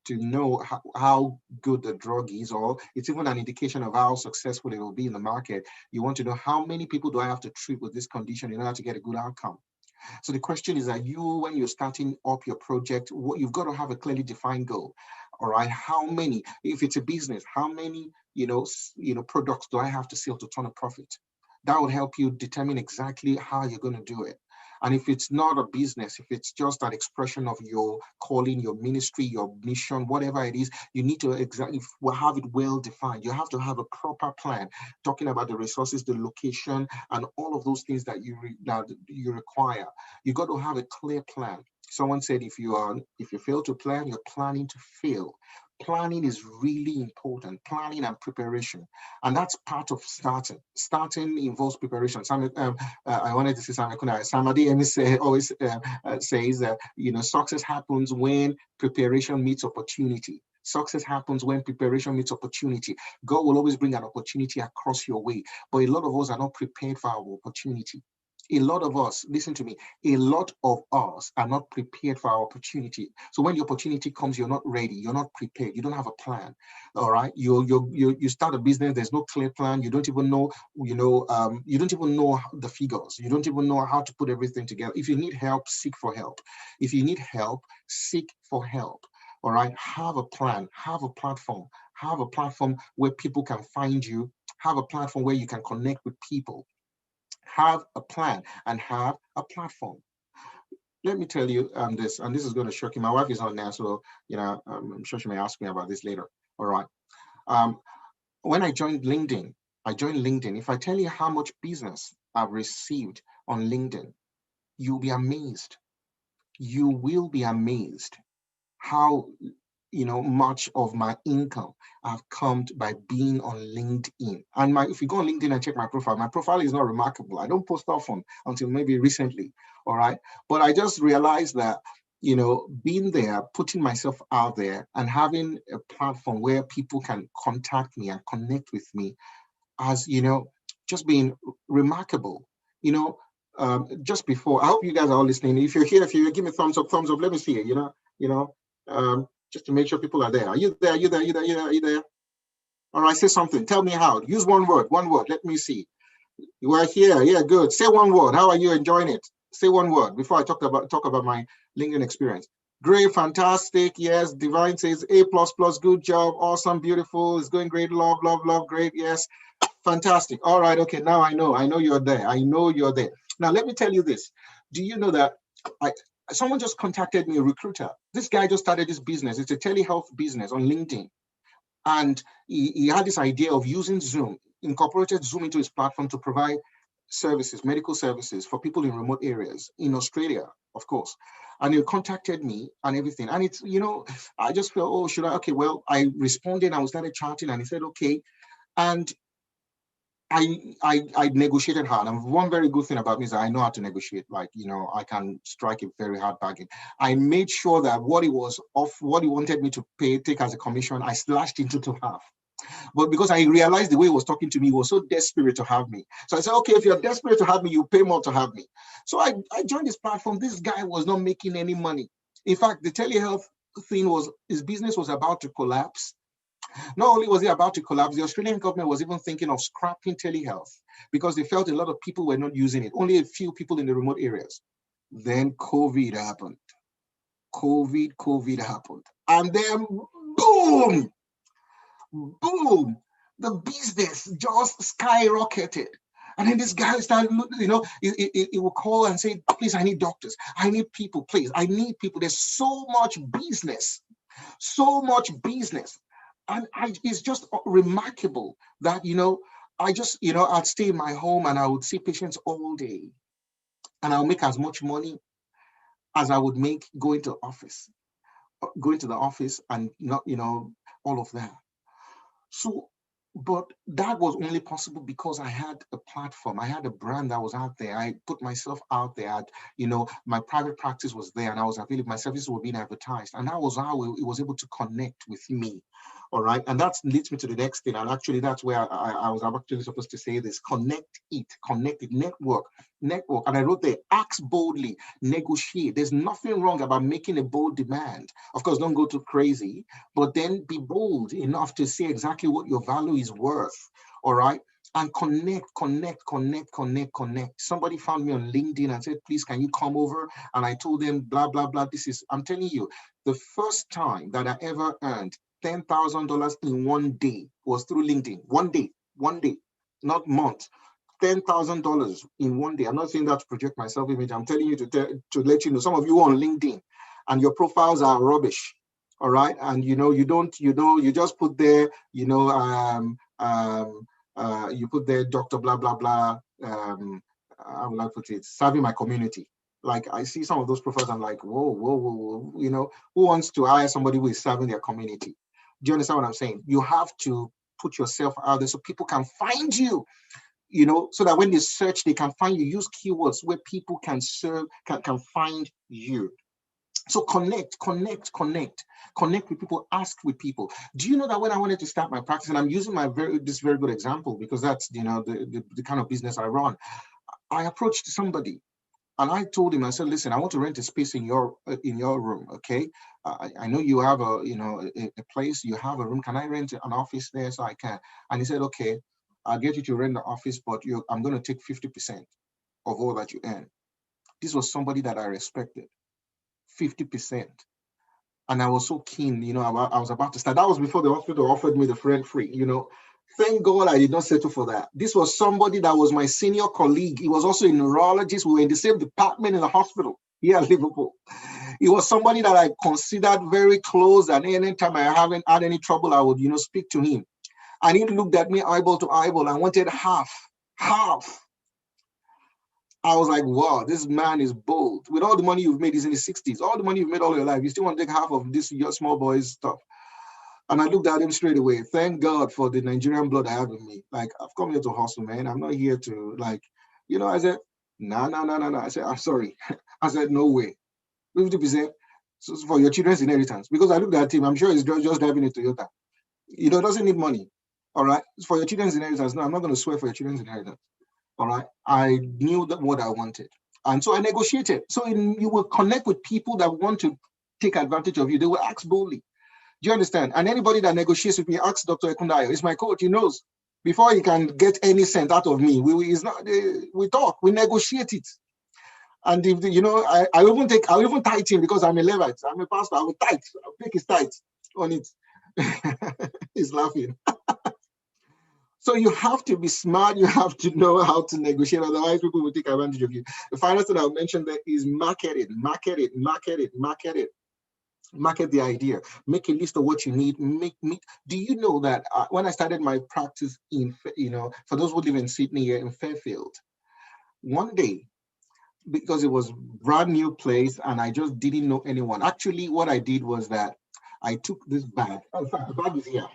to know how good the drug is, or it's even an indication of how successful it will be in the market, you want to know how many people do I have to treat with this condition in order to get a good outcome. So the question is that when you're starting up your project, you've got to have a clearly defined goal. All right. How many, if it's a business, how many, products do I have to sell to turn a profit? That would help you determine exactly how you're going to do it. And if it's not a business, if it's just an expression of your calling, your ministry, your mission, whatever it is, you need to have it well defined. You have to have a proper plan, talking about the resources, the location, and all of those things that you require. You got to have a clear plan. Someone said, if you fail to plan, you're planning to fail. Planning is really important, planning and preparation. And that's part of starting. Starting involves preparation. I wanted to say something. Somebody always says that, success happens when preparation meets opportunity. Success happens when preparation meets opportunity. God will always bring an opportunity across your way. But a lot of us are not prepared for our opportunity. A lot of us, listen to me, a lot of us are not prepared for our opportunity. So when the opportunity comes, you're not ready, you're not prepared, you don't have a plan. All right. You start a business, there's no clear plan, you don't even know, you don't even know the figures, you don't even know how to put everything together. If you need help, seek for help. If you need help, seek for help. All right. Have a plan, have a platform where people can find you, have a platform where you can connect with people. Have a plan and have a platform. Let me tell you this, and this is going to shock you. My wife is on now, so I'm sure she may ask me about this later. All right. When I joined LinkedIn, If I tell you how much business I've received on LinkedIn, you'll be amazed. You will be amazed how much of my income I've come by being on LinkedIn. And if you go on LinkedIn and check my profile is not remarkable. I don't post often until maybe recently. All right. But I just realized that, being there, putting myself out there and having a platform where people can contact me and connect with me has, just been remarkable. Just before, I hope you guys are all listening. If you're here, if you give me thumbs up, let me see it, just to make sure people are there. Are you there? Are you there? Are you there? Are you there? Are you there? All right, say something. Tell me how. Use one word. One word. Let me see. You are here. Yeah, good. Say one word. How are you enjoying it? Say one word before I talk about my LinkedIn experience. Great, fantastic. Yes, Divine says A++. Good job. Awesome, beautiful. It's going great. Love, love, love. Great. Yes, fantastic. All right. Okay. Now I know you're there. I know you're there. Now let me tell you this. Do you know that someone just contacted me, a recruiter. This guy just started this business. It's a telehealth business on LinkedIn. And he had this idea of using Zoom, incorporated Zoom into his platform to provide services, medical services for people in remote areas in Australia, of course. And he contacted me and everything. And it's, I just felt, oh, should I? Okay, well, I responded and we started chatting and he said, okay. And I negotiated hard. And one very good thing about me is that I know how to negotiate. Like, I can strike a very hard bargain. I made sure that what he wanted me to take as a commission, I slashed into half. But because I realized the way he was talking to me, he was so desperate to have me. So I said, okay, if you're desperate to have me, you pay more to have me. So I joined this platform. This guy was not making any money. In fact, the telehealth thing his business was about to collapse. Not only was it about to collapse, the Australian government was even thinking of scrapping telehealth because they felt a lot of people were not using it, only a few people in the remote areas. Then COVID happened. COVID happened. And then boom, the business just skyrocketed. And then this guy started, he will call and say, please, I need doctors. I need people, please. I need people. There's so much business. And it's just remarkable that, I'd stay in my home and I would see patients all day. And I'll make as much money as I would make going to the office and not, all of that. So, but that was only possible because I had a platform. I had a brand that was out there. I put myself out there. My private practice was there and I was available. My services were being advertised. And that was how it was able to connect with me. All right. And that leads me to the next thing. And actually, that's where I was actually supposed to say this. Connect it, network. And I wrote there, ask boldly, negotiate. There's nothing wrong about making a bold demand. Of course, don't go too crazy, but then be bold enough to say exactly what your value is worth. All right. And connect. Somebody found me on LinkedIn and said, please, can you come over? And I told them, blah, blah, blah. I'm telling you, the first time that I ever earned $10,000 in one day was through LinkedIn. One day, not month. $10,000 in one day. I'm not saying that to project my self-image. I'm telling you to let you know. Some of you on LinkedIn and your profiles are rubbish. All right. And you just put there, you put there Dr. blah, blah, blah. How would I put it? Serving my community. Like I see some of those profiles, I'm like, whoa. Who wants to hire somebody who is serving their community? Do you understand what I'm saying? You have to put yourself out there so people can find you, so that when they search, they can find you. Use keywords where people can can find you. So connect with people, ask with people. Do you know that when I wanted to start my practice, and I'm using this very good example because that's, the kind of business I run, I approached somebody. And I told him, I said, listen, I want to rent a space in your room, okay? I know you have a place, you have a room. Can I rent an office there so I can? And he said, okay, I'll get you to rent the office, but I'm going to take 50% of all that you earn. This was somebody that I respected, 50%. And I was so keen, I was about to start. That was before the hospital offered me the rent-free, Thank God I did not settle for that. This was somebody that was my senior colleague. He was also a neurologist. We were in the same department in the hospital here at Liverpool. He was somebody that I considered very close, and anytime I haven't had any trouble, I would, speak to him. And he looked at me eyeball to eyeball and wanted half. I was like, wow, this man is bold. With all the money you've made, he's in his 60s. All the money you've made all your life, you still want to take half of this your small boy's stuff. And I looked at him straight away. Thank God for the Nigerian blood I have in me. Like, I've come here to hustle, man. I'm not here to, I said, no. I said, I'm sorry. I said, no way. 50% for your children's inheritance. Because I looked at him, I'm sure he's just driving a Toyota. Doesn't need money. All right. For your children's inheritance. No, I'm not going to swear for your children's inheritance. All right. I knew what I wanted. And so I negotiated. So you will connect with people that want to take advantage of you. They will ask boldly. Do you understand? And anybody that negotiates with me, ask Dr. Ekundayo, he's my coach, he knows. Before he can get any cent out of me, we talk, we negotiate it. And if you know, I even tithe him because I'm a Levite. I'm a pastor. I will tithe. I'll take his tithe on it. He's laughing. So you have to be smart. You have to know how to negotiate. Otherwise, people will take advantage of you. The final thing I'll mention there is market it. Market the idea. Make a list of what you need. Do you know that when I started my practice in, for those who live in Sydney here in Fairfield, one day, because it was brand new place and I just didn't know anyone. Actually, what I did was that I took this bag. In fact, the bag is here.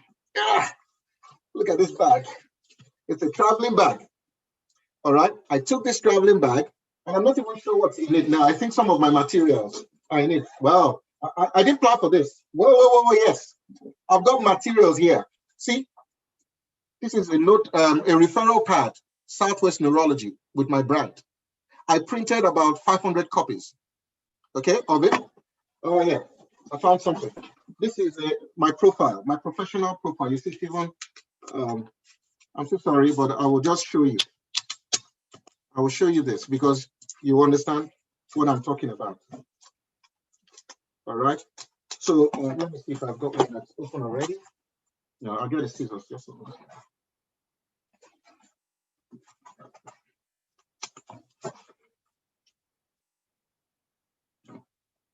Look at this bag. It's a traveling bag. All right. I took this traveling bag and I'm not even sure what's in it now. I think some of my materials are in it. Wow. I didn't plan for this. Whoa, yes. I've got materials here. See, this is a note, a referral pad, Southwest Neurology with my brand. I printed about 500 copies, okay, of it. Oh yeah, I found something. This is my profile, my professional profile. You see, Stephen, I'm so sorry, but I will just show you. I will show you this because you understand what I'm talking about. All right. So let me see if I've got one that's open already. No, I'll get the scissors just a moment.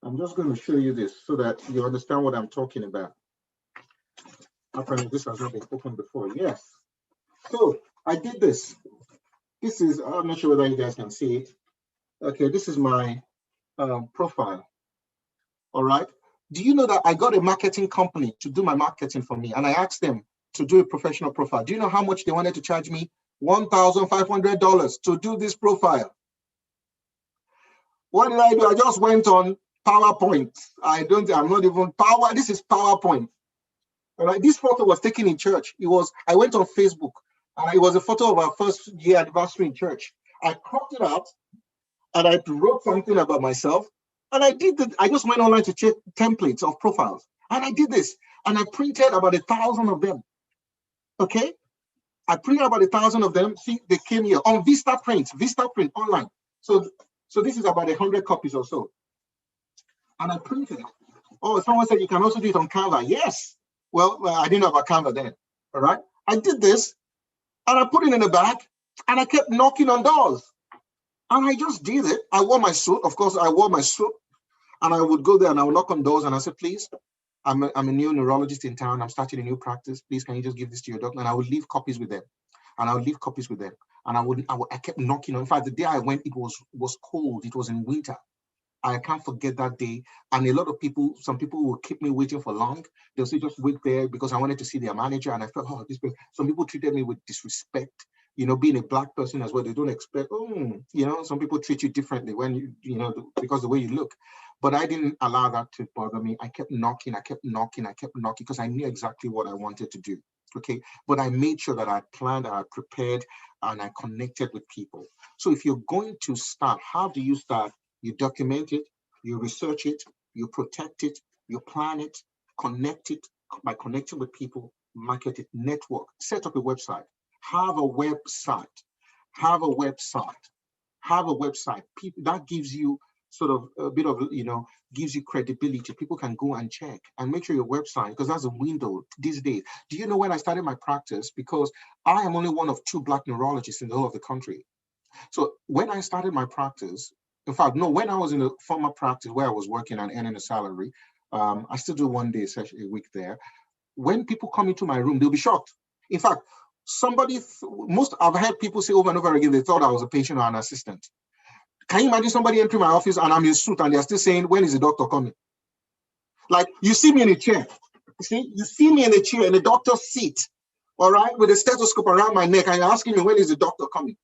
I'm just going to show you this so that you understand what I'm talking about. Apparently, this has not been opened before. Yes. So I did this. This is, I'm not sure whether you guys can see it. Okay, this is my profile. All right. Do you know that I got a marketing company to do my marketing for me? And I asked them to do a professional profile. Do you know how much they wanted to charge me? $1,500 to do this profile. What did I do? I just went on PowerPoint. I'm not even power. This is PowerPoint. All right. This photo was taken in church. I went on Facebook and it was a photo of our first year anniversary in church. I cropped it out and I wrote something about myself. And I did that. I just went online to check templates of profiles. And I did this. And I printed about 1,000 of them. Okay. I printed about 1,000 of them. See, they came here on Vistaprint online. So this is about 100 copies or so. And I printed it. Oh, someone said you can also do it on Canva. Yes. Well, I didn't know about Canva then. All right. I did this and I put it in a bag and I kept knocking on doors. And I just did it. I wore my suit. Of course, I wore my suit. And I would go there and I would knock on doors and I said, please, I'm a new neurologist in town. I'm starting a new practice. Please, can you just give this to your doctor? And I would leave copies with them. And I kept knocking on. In fact, the day I went, it was cold. It was in winter. I can't forget that day. And a lot of people, some people will keep me waiting for long. They'll say, just wait there because I wanted to see their manager. And I felt, oh, this person. Some people treated me with disrespect. You know, being a Black person as well, they don't expect, some people treat you differently when because the way you look. But I didn't allow that to bother me. I kept knocking because I knew exactly what I wanted to do. Okay. But I made sure that I planned, I prepared, and I connected with people. So if you're going to start, how do you start? You document it, you research it, you protect it, you plan it, connect it by connecting with people, market it, network, set up a website, have a website. People, that gives you sort of a bit of, gives you credibility. People can go and check and make sure your website, because that's a window these days. Do you know when I started my practice? Because I am only one of 2 Black neurologists in the whole of the country. So when I started my practice, in fact, no, when I was in a former practice where I was working and earning a salary, I still do 1 day session a week there. When people come into my room, they'll be shocked. In fact, I've heard people say over and over again, they thought I was a patient or an assistant. Can you imagine somebody entering my office and I'm in suit and they're still saying, when is the doctor coming? Like, you see me in a chair. You see me in a chair in a doctor's seat, all right, with a stethoscope around my neck, and you're asking me, when is the doctor coming?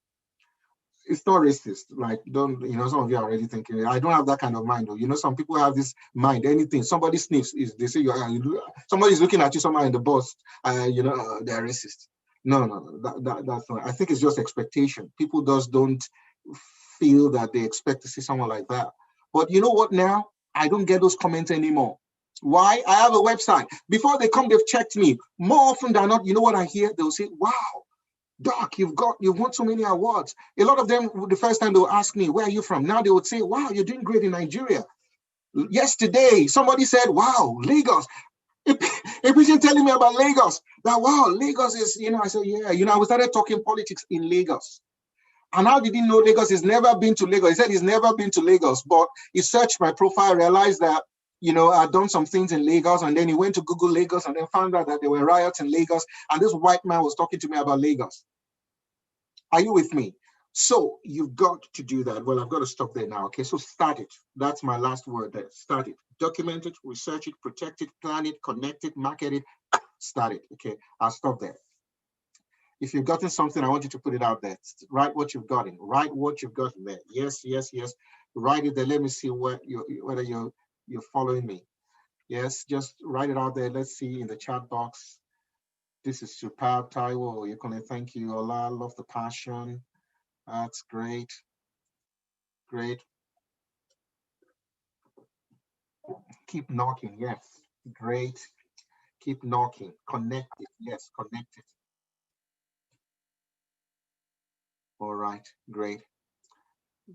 It's not racist. Like, some of you are already thinking, I don't have that kind of mind. Or, some people have this mind, anything. Somebody sniffs, they say, somebody's looking at you, somebody in the bus, they're racist. No, that's not. I think it's just expectation. People just don't feel that they expect to see someone like that. But you know what now? I don't get those comments anymore. Why? I have a website. Before they come, they've checked me. More often than not, you know what I hear? They'll say, wow, Doc, you've won so many awards. A lot of them, the first time they'll ask me, where are you from? Now they would say, wow, you're doing great in Nigeria. Yesterday, somebody said, wow, Lagos. A person telling me about Lagos, that, wow, Lagos is, I said, yeah, I started talking politics in Lagos. And how did he know Lagos? He's never been to Lagos. He said he's never been to Lagos, but he searched my profile, realized that, I'd done some things in Lagos, and then he went to Google Lagos and then found out that there were riots in Lagos, and this white man was talking to me about Lagos. Are you with me? So you've got to do that. Well, I've got to stop there now. Okay, so start it. That's my last word there. Start it. Document it, research it, protect it, plan it, connect it, market it, start it. Okay, I'll stop there. If you've gotten something, I want you to put it out there. Write what you've gotten. Write what you've gotten there. Yes, yes, yes. Write it there. Let me see whether you're following me. Yes, just write it out there. Let's see in the chat box. This is superb, Taiwo. You're gonna thank you. Ola, love the passion. That's great. Great. Keep knocking. Yes. Great. Keep knocking. Connect it. Yes, connect it. All right. Great.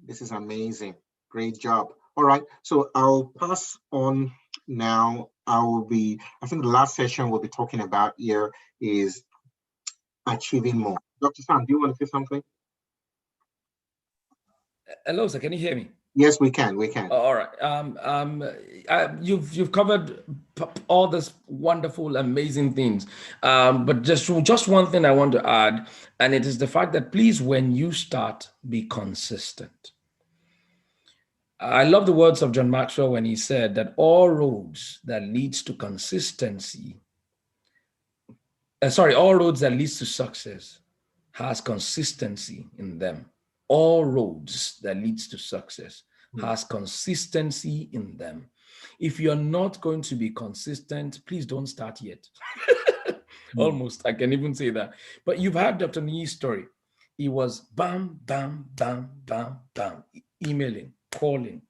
This is amazing. Great job. All right. So I'll pass on now. I think the last session we'll be talking about here is achieving more. Dr. Sam, do you want to say something? Hello, sir. Can you hear me? Yes, we can. We can. All right. You've covered all this wonderful, amazing things. But just one thing I want to add, and it is the fact that please, when you start, be consistent. I love the words of John Maxwell when he said that all roads that leads to consistency, all roads that leads to success has consistency in them. All roads that leads to success has consistency in them. If you're not going to be consistent, please don't start yet. Almost, I can even say that. But you've heard Dr. Niyi's story. He was bam, bam, bam, bam, bam, emailing, calling.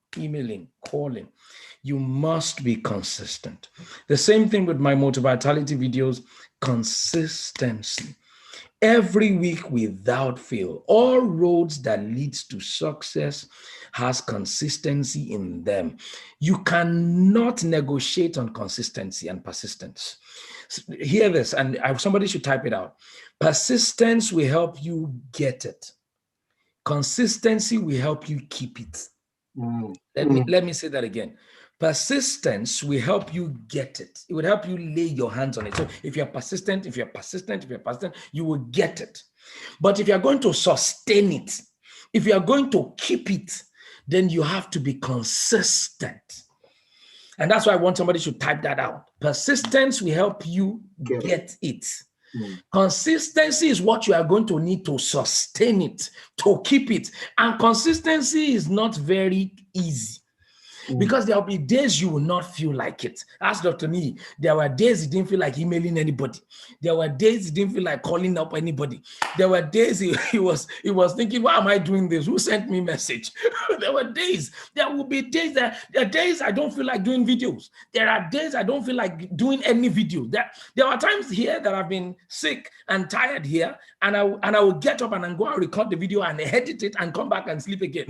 You must be consistent. The same thing with my Motor Vitality videos, consistency. Every week without fail, all roads that leads to success has consistency in them. You cannot negotiate on consistency and persistence. Hear this, and somebody should type it out. Persistence will help you get it. Consistency will help you keep it. Let me say that again. Persistence will help you get it. It would help you lay your hands on it. So if you're persistent, you will get it. But if you're going to sustain it, if you are going to keep it, then you have to be consistent. And that's why I want somebody to type that out. Persistence will help you get it. Consistency is what you are going to need to sustain it, to keep it. And consistency is not very easy. Because there will be days you will not feel like it. Ask Dr. Nee, there were days he didn't feel like emailing anybody. There were days he didn't feel like calling up anybody. There were days he was thinking, why am I doing this? Who sent me a message? There will be days there are days I don't feel like doing videos. There are days I don't feel like doing any video. There are times here that I've been sick and tired here, and I will get up and go and record the video and edit it and come back and sleep again.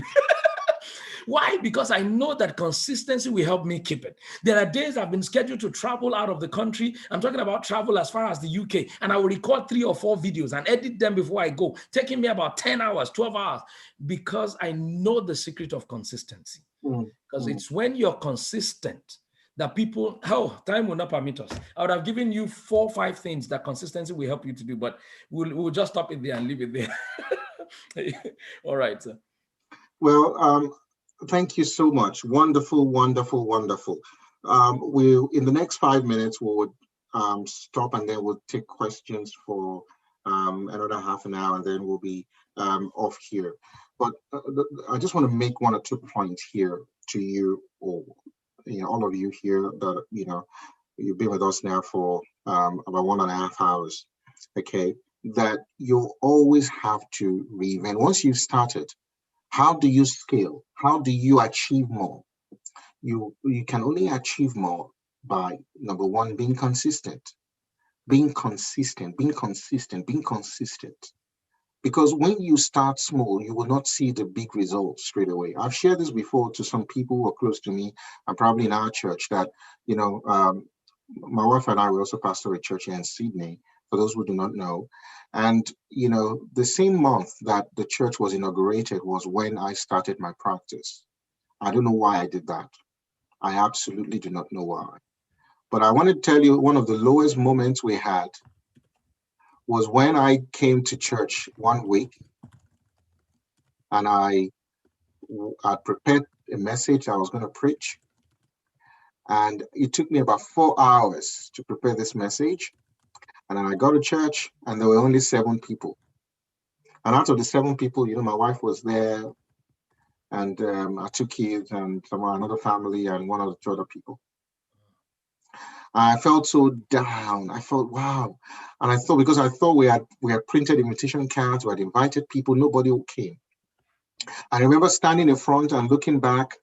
Why? Because I know that consistency will help me keep it. There are days I've been scheduled to travel out of the country. I'm talking about travel as far as the UK, and I will record 3 or 4 videos and edit them before I go, taking me about 10 hours, 12 hours, because I know the secret of consistency. Because it's when you're consistent that people, time will not permit us. I would have given you 4 or 5 things that consistency will help you to do, but we'll just stop it there and leave it there. All right, sir. Well, thank you so much. Wonderful, wonderful, wonderful. In the next 5 minutes, we would stop, and then we'll take questions for another half an hour, and then we'll be off here. But I just want to make 1 or 2 points here to you, or all of you here that you've been with us now for about 1.5 hours. Okay, that you always have to reinvent. Once you've started, how do you scale? How do you achieve more? You can only achieve more by, number one, being consistent, being consistent, being consistent, being consistent. Because when you start small, you will not see the big results straight away. I've shared this before to some people who are close to me and probably in our church that, my wife and I were also pastor a church here in Sydney, for those who do not know. And, the same month that the church was inaugurated was when I started my practice. I don't know why I did that. I absolutely do not know why. But I want to tell you, one of the lowest moments we had was when I came to church one week and I prepared a message I was going to preach. And it took me about 4 hours to prepare this message. And then I got to church and there were only 7 people. And out of the 7 people, my wife was there and our 2 kids and another family and one or two other people. I felt so down. I felt, wow. And I thought, because I thought we had printed invitation cards, we had invited people, nobody came. I remember standing in front and looking back,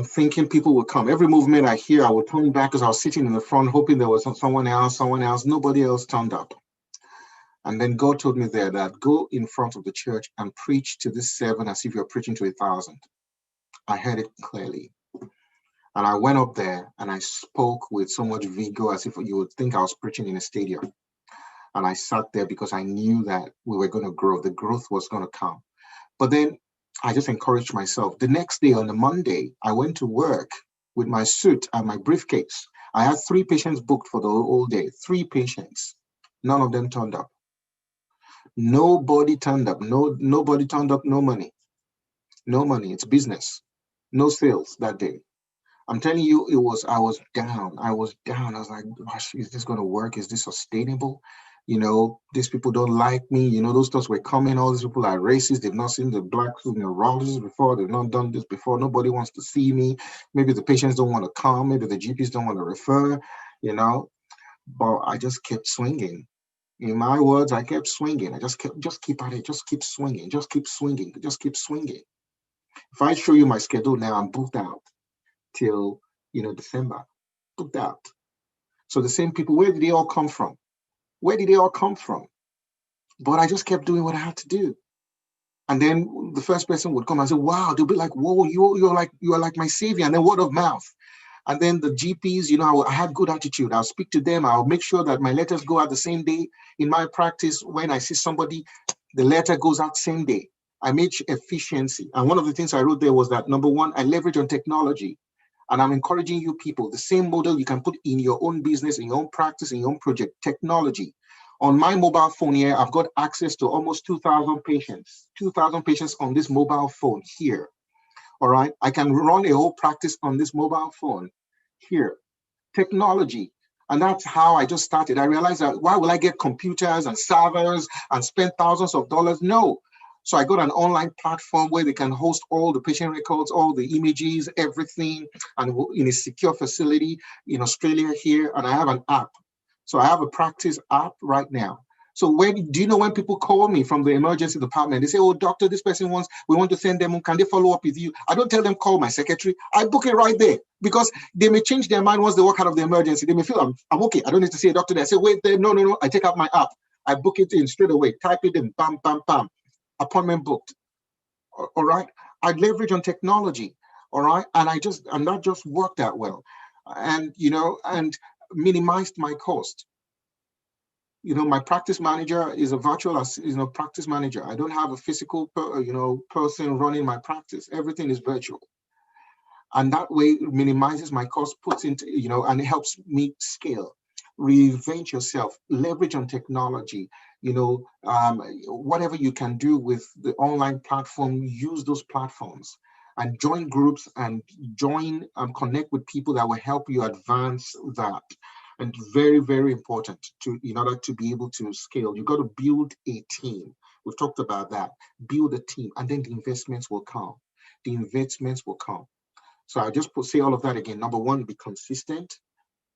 thinking people would come. Every movement I hear, I would turn back because I was sitting in the front, hoping there was someone else. Nobody else turned up. And then God told me there that go in front of the church and preach to this 7 as if you're preaching to 1,000. I heard it clearly. And I went up there and I spoke with so much vigor as if you would think I was preaching in a stadium. And I sat there because I knew that we were going to grow. The growth was going to come. But then I just encouraged myself. The next day, on a Monday, I went to work with my suit and my briefcase. I had 3 patients booked for the whole day. 3 patients. None of them turned up. Nobody turned up. Nobody turned up. No money. No money. It's business. No sales that day. I'm telling you, I was down. I was like, gosh, is this going to work? Is this sustainable? These people don't like me. Those thoughts were coming. All these people are racist. They've not seen the black neurologists before. They've not done this before. Nobody wants to see me. Maybe the patients don't want to come. Maybe the GPs don't want to refer, But I just kept swinging. In my words, I kept swinging. I just keep at it. Just keep swinging. Just keep swinging. Just keep swinging. If I show you my schedule now, I'm booked out till, December. Booked out. So the same people, where did they all come from? Where did they all come from? But I just kept doing what I had to do. And then the first person would come and say, wow, they'll be like, whoa, you are like my savior. And then word of mouth. And then the GPs, I had good attitude. I'll speak to them. I'll make sure that my letters go out the same day. In my practice, when I see somebody, the letter goes out same day. I made efficiency. And one of the things I wrote there was that, number one, I leverage on technology. And I'm encouraging you people, the same model you can put in your own business, in your own practice, in your own project, technology. On my mobile phone here, I've got access to almost 2,000 patients, 2,000 patients on this mobile phone here. All right. I can run a whole practice on this mobile phone here. Technology. And that's how I just started. I realized that why will I get computers and servers and spend thousands of dollars? No. So I got an online platform where they can host all the patient records, all the images, everything, and in a secure facility in Australia here. And I have an app. So I have a practice app right now. So do you know when people call me from the emergency department, they say, oh, doctor, this person we want to send them, can they follow up with you? I don't tell them, call my secretary. I book it right there because they may change their mind once they walk out of the emergency. They may feel I'm okay. I don't need to see a doctor there. I say, wait, no. I take out my app. I book it in straight away, type it in, bam, bam, bam. Appointment booked. All right. I leverage on technology. All right. And that just worked out well. And, and minimized my cost. My practice manager is a virtual, practice manager. I don't have a physical, person running my practice. Everything is virtual. And that way it minimizes my cost, puts into, and it helps me scale. Reinvent yourself, leverage on technology, whatever you can do with the online platform, use those platforms and join groups and connect with people that will help you advance that. And very, very important in order to be able to scale, you got to build a team. We've talked about that. Build a team, and then the investments will come. The investments will come. So I just say all of that again. Number one, be consistent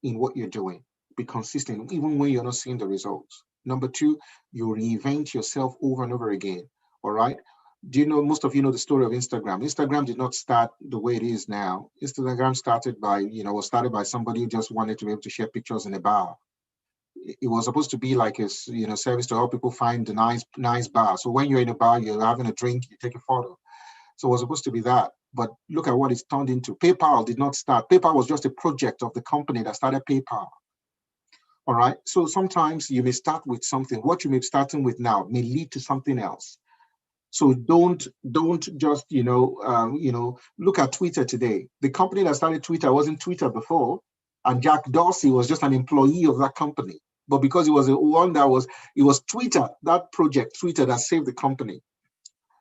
in what you're doing. Be consistent, even when you're not seeing the results. Number two, you reinvent yourself over and over again. All right. Do you know, most of you know the story of Instagram. Instagram did not start the way it is now. Instagram started by, was started by somebody who just wanted to be able to share pictures in a bar. It was supposed to be like a, service to help people find the nice bar. So when you're in a bar, you're having a drink, you take a photo. So it was supposed to be that. But look at what it's turned into. PayPal did not start. PayPal was just a project of the company that started PayPal. All right. So sometimes you may start with something. What you may be starting with now may lead to something else. So don't just look at Twitter today. The company that started Twitter wasn't Twitter before, and Jack Dorsey was just an employee of that company. But because it was the one it was Twitter, that project Twitter, that saved the company.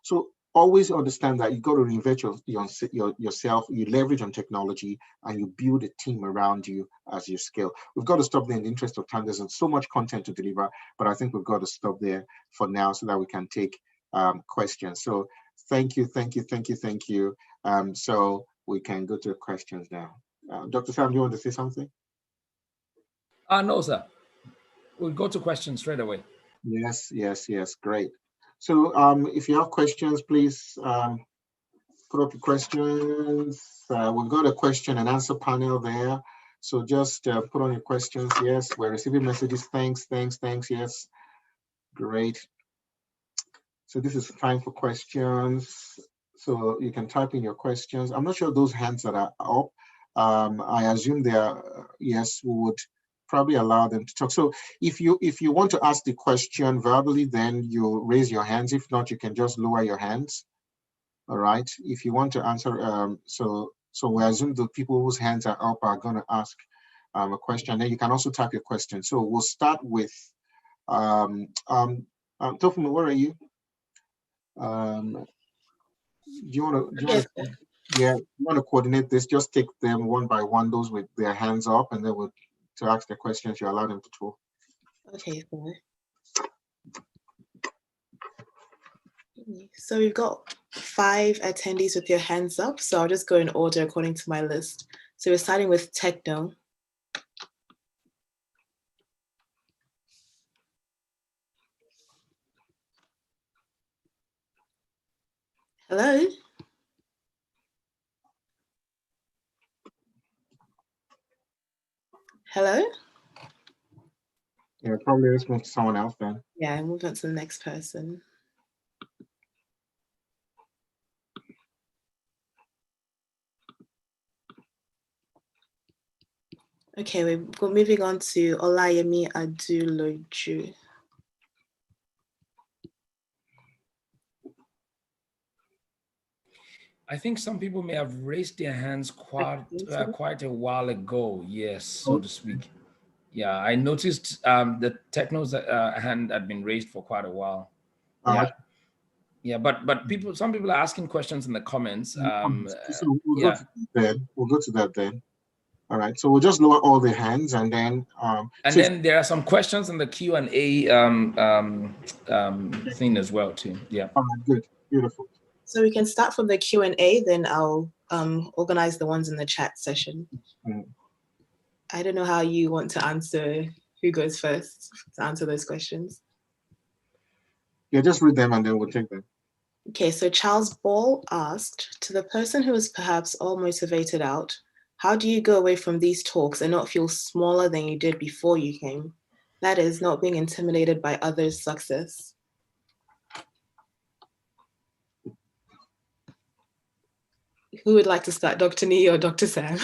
So always understand that you got to reinvent yourself. You leverage on technology, and you build a team around you as you scale. We've got to stop there in the interest of time. There's so much content to deliver, but I think we've got to stop there for now so that we can take questions. So thank you. So we can go to questions now. Dr. Sam, do you want to say something? No, sir. We'll go to questions straight away. Yes, great. So if you have questions, please put up your questions. We've got a question and answer panel there. So just put on your questions. Yes, we're receiving messages. Thanks. Yes, great. So this is time for questions. So you can type in your questions. I'm not sure those hands that are up. I assume they are, yes, we would probably allow them to talk. So if you want to ask the question verbally, then you raise your hands. If not, you can just lower your hands. All right. If you want to answer, so we assume the people whose hands are up are going to ask a question. Then you can also type your question. So we'll start with Tofumi, where are you? Do you want to coordinate this? Just take them one by one, those with their hands up, and then to ask their questions, you allow them to talk. Okay, fine. So we've got 5 attendees with your hands up. So I'll just go in order according to my list. So we're starting with Techno. Hello? Hello? Yeah, probably let's move to someone else then. Yeah, move on to the next person. Okay, we're moving on to Olayemi Aduloju. I think some people may have raised their hands quite a while ago, yes, so to speak. Yeah, I noticed the Techno's hand had been raised for quite a while. Yeah, but some people are asking questions in the comments. So we'll go to that then. All right, so we'll just lower all the hands, and then then there are some questions in the Q&A thing as well too. Yeah. All right, good, beautiful. So we can start from the Q&A, then I'll organize the ones in the chat session. I don't know how you want to answer, who goes first to answer those questions. Yeah, just read them and then we'll take them. Okay, so Charles Ball asked, to the person who is perhaps all motivated out, how do you go away from these talks and not feel smaller than you did before you came? That is, not being intimidated by others' success. Who would like to start, Dr. Nee or Dr. Sam?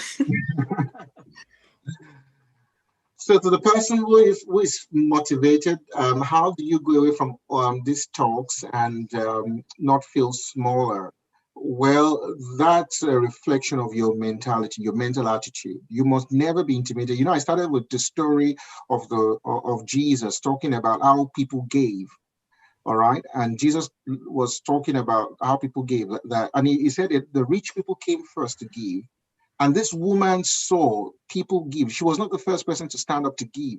So to the person who is motivated, how do you go away from these talks and not feel smaller? Well, that's a reflection of your mentality, your mental attitude. You must never be intimidated. You know, I started with the story of Jesus talking about how people gave. All right. And Jesus was talking about how people gave that. And he said that the rich people came first to give. And this woman saw people give. She was not the first person to stand up to give.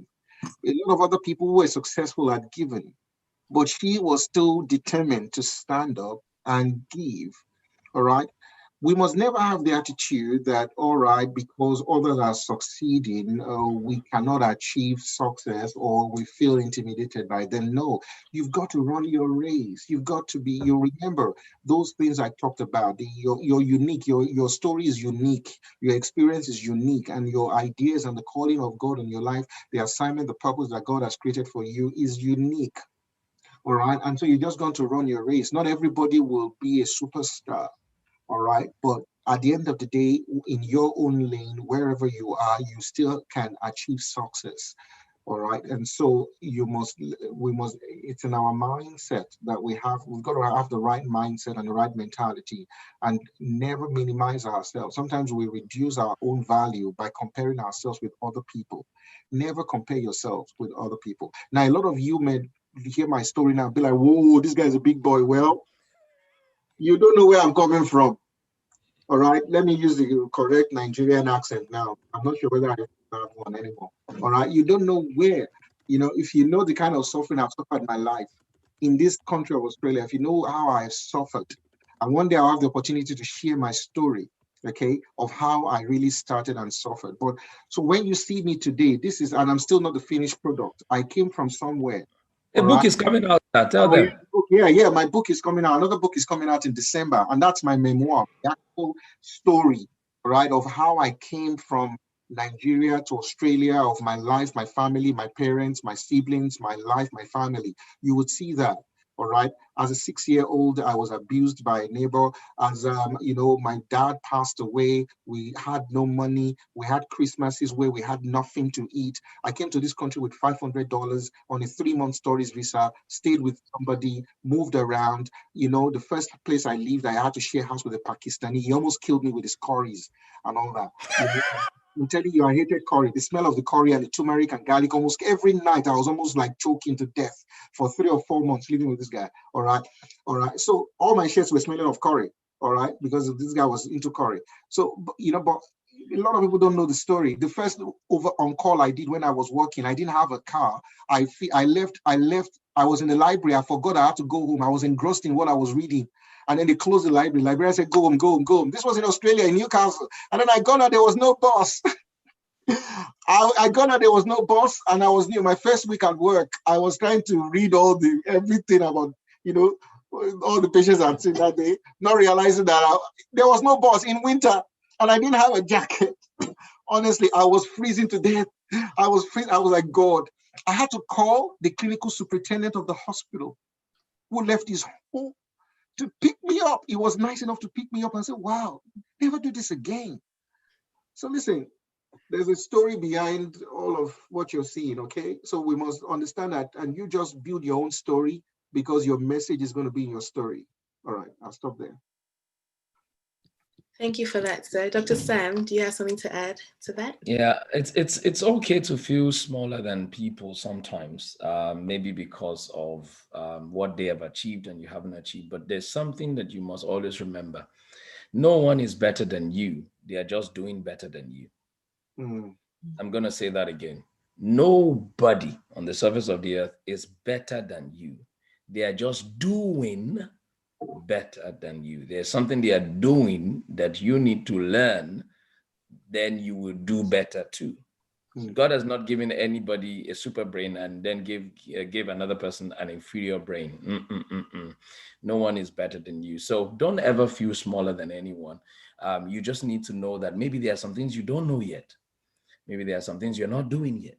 A lot of other people who were successful had given, but she was still determined to stand up and give. All right. We must never have the attitude that, all right, because others are succeeding, we cannot achieve success or we feel intimidated by them. No, you've got to run your race. You've got to be, you remember those things I talked about. You're unique, your story is unique, your experience is unique, and your ideas and the calling of God in your life, the assignment, the purpose that God has created for you is unique. All right. And so you're just going to run your race. Not everybody will be a superstar. All right. But at the end of the day, in your own lane, wherever you are, you still can achieve success. All right. And so it's in our mindset that we've got to have the right mindset and the right mentality and never minimize ourselves. Sometimes we reduce our own value by comparing ourselves with other people. Never compare yourselves with other people. Now, a lot of you may hear my story now, be like, whoa, this guy's a big boy. Well, you don't know where I'm coming from. All right, let me use the correct Nigerian accent now. I'm not sure whether I have one anymore. All right, you don't know where, if you know the kind of suffering I've suffered in my life in this country of Australia, if you know how I've suffered, and one day I'll have the opportunity to share my story, okay, of how I really started and suffered. But so when you see me today, and I'm still not the finished product. I came from somewhere. A book is coming out. Tell them. Yeah, my book is coming out. Another book is coming out in December, and that's my memoir, the actual story, right, of how I came from Nigeria to Australia, of my life, my family, my parents, my siblings, my life, my family. You would see that. All right. As a 6-year-old, I was abused by a neighbor. As my dad passed away. We had no money. We had Christmases where we had nothing to eat. I came to this country with $500 on a 3-month tourist visa, stayed with somebody, moved around. The first place I lived, I had to share house with a Pakistani. He almost killed me with his curries and all that. I'm telling you, I hated curry. The smell of the curry and the turmeric and garlic, almost every night, I was almost like choking to death for 3 or 4 months living with this guy. All right. So all my shirts were smelling of curry. All right, because this guy was into curry. So, but a lot of people don't know the story. The first over on call I did when I was working, I didn't have a car. I left. I was in the library. I forgot I had to go home. I was engrossed in what I was reading. And then they closed the library. The librarian said, go home, go home, go home. This was in Australia, in Newcastle. And then I got out, there was no bus. I got out, there was no bus. And I was my first week at work. I was trying to read everything about, all the patients I'd seen that day, not realizing that there was no bus in winter. And I didn't have a jacket. Honestly, I was freezing to death. I was freezing. I was like, God. I had to call the clinical superintendent of the hospital who left his home to pick me up. He was nice enough to pick me up and say, wow, never do this again. So listen, there's a story behind all of what you're seeing, okay? So we must understand that, and you just build your own story because your message is going to be in your story. All right, I'll stop there. Thank you for that, sir. Dr. Sam, do you have something to add to that? Yeah, it's okay to feel smaller than people sometimes, maybe because of what they have achieved and you haven't achieved. But there's something that you must always remember. No one is better than you. They are just doing better than you. I'm going to say that again. Nobody on the surface of the earth is better than you. They are just doing better than you. There's something they are doing that you need to learn, then you will do better too. God has not given anybody a super brain and then give another person an inferior brain. No one is better than you. So don't ever feel smaller than anyone. You just need to know that maybe there are some things you don't know yet. Maybe there are some things you're not doing yet.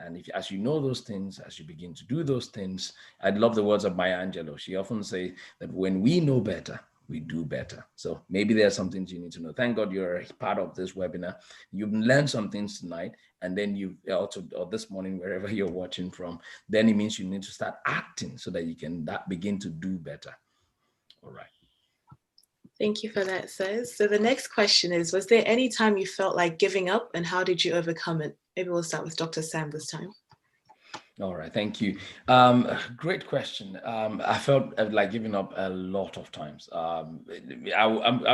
And as you know those things, as you begin to do those things, I'd love the words of Maya Angelou. She often say that when we know better, we do better. So maybe there are some things you need to know. Thank God you're a part of this webinar. You've learned some things tonight, and then you also, or this morning, wherever you're watching from, then it means you need to start acting so that you can begin to do better. All right. Thank you for that, sir. So the next question is, was there any time you felt like giving up, and how did you overcome it? Maybe we'll start with Dr. Sam this time. All right, thank you. Great question. I felt like giving up a lot of times. I'm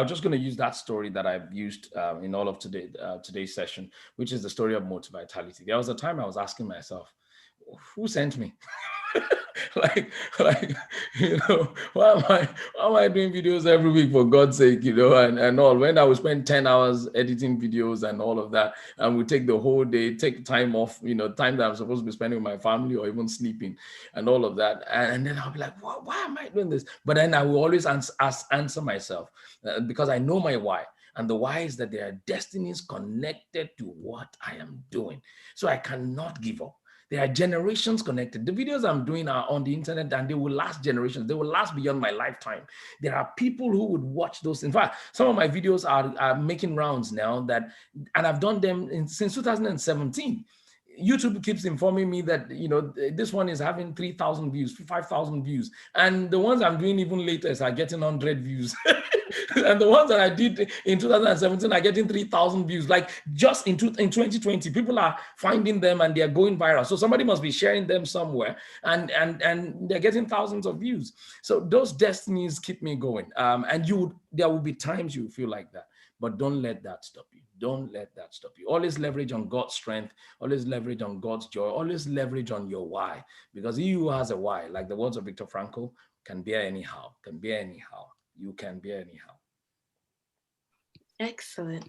just going to use that story that I've used in all of today's session, which is the story of Motivitality. There was a time I was asking myself, who sent me? like, like, why am I doing videos every week for God's sake, and all, when I would spend 10 hours editing videos and all of that, and we take the whole day, take time off, time that I'm supposed to be spending with my family or even sleeping and all of that. And then I'll be like, why am I doing this? But then I will always answer myself because I know my why. And the why is that there are destinies connected to what I am doing. So I cannot give up. There are generations connected. The videos I'm doing are on the internet and they will last generations. They will last beyond my lifetime. There are people who would watch those. In fact, some of my videos are making rounds now and I've done them since 2017. YouTube keeps informing me that, this one is having 3,000 views, 5,000 views. And the ones I'm doing even later are getting 100 views. And the ones that I did in 2017 are getting 3,000 views. Like just in 2020, people are finding them and they're going viral. So somebody must be sharing them somewhere and they're getting thousands of views. So those destinies keep me going. And there will be times you feel like that, but don't let that stop you. Don't let that stop you. Always leverage on God's strength. Always leverage on God's joy. Always leverage on your why, because he who has a why, like the words of Viktor Frankl, can bear anyhow, can bear anyhow. You can bear anyhow. Excellent.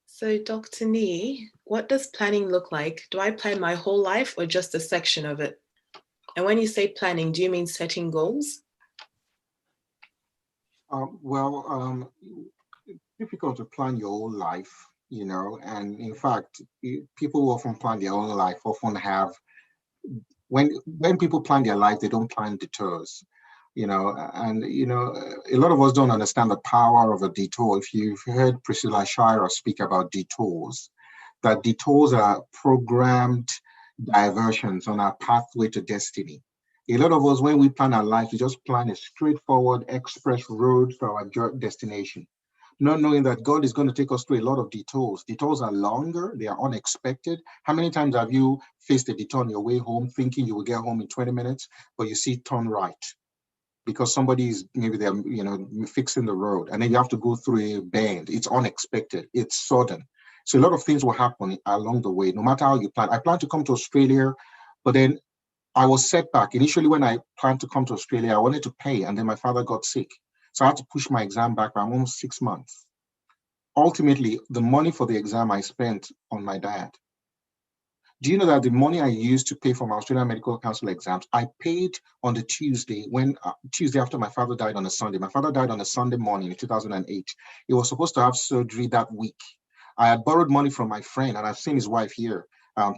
So Dr. Nee, what does planning look like? Do I plan my whole life or just a section of it? And when you say planning, do you mean setting goals? It's difficult to plan your whole life, and in fact, people who often plan their own life often have, when people plan their life, they don't plan detours, and a lot of us don't understand the power of a detour. If you've heard Priscilla Shirer speak about detours, that detours are programmed diversions on our pathway to destiny. A lot of us, when we plan our life, we just plan a straightforward express road to our destination, not knowing that God is going to take us through a lot of detours. Detours are longer, they are unexpected. How many times have you faced a detour on your way home thinking you will get home in 20 minutes, but you see turn right because somebody is, maybe they're, fixing the road, and then you have to go through a bend. It's unexpected, it's sudden. So a lot of things will happen along the way, no matter how you plan. I plan to come to Australia, but then I was set back. Initially, when I planned to come to Australia, I wanted to pay, and then my father got sick. So I had to push my exam back by almost 6 months. Ultimately, the money for the exam I spent on my dad. Do you know that the money I used to pay for my Australian Medical Council exams, I paid on the Tuesday after my father died on a Sunday. My father died on a Sunday morning in 2008. He was supposed to have surgery that week. I had borrowed money from my friend, and I've seen his wife here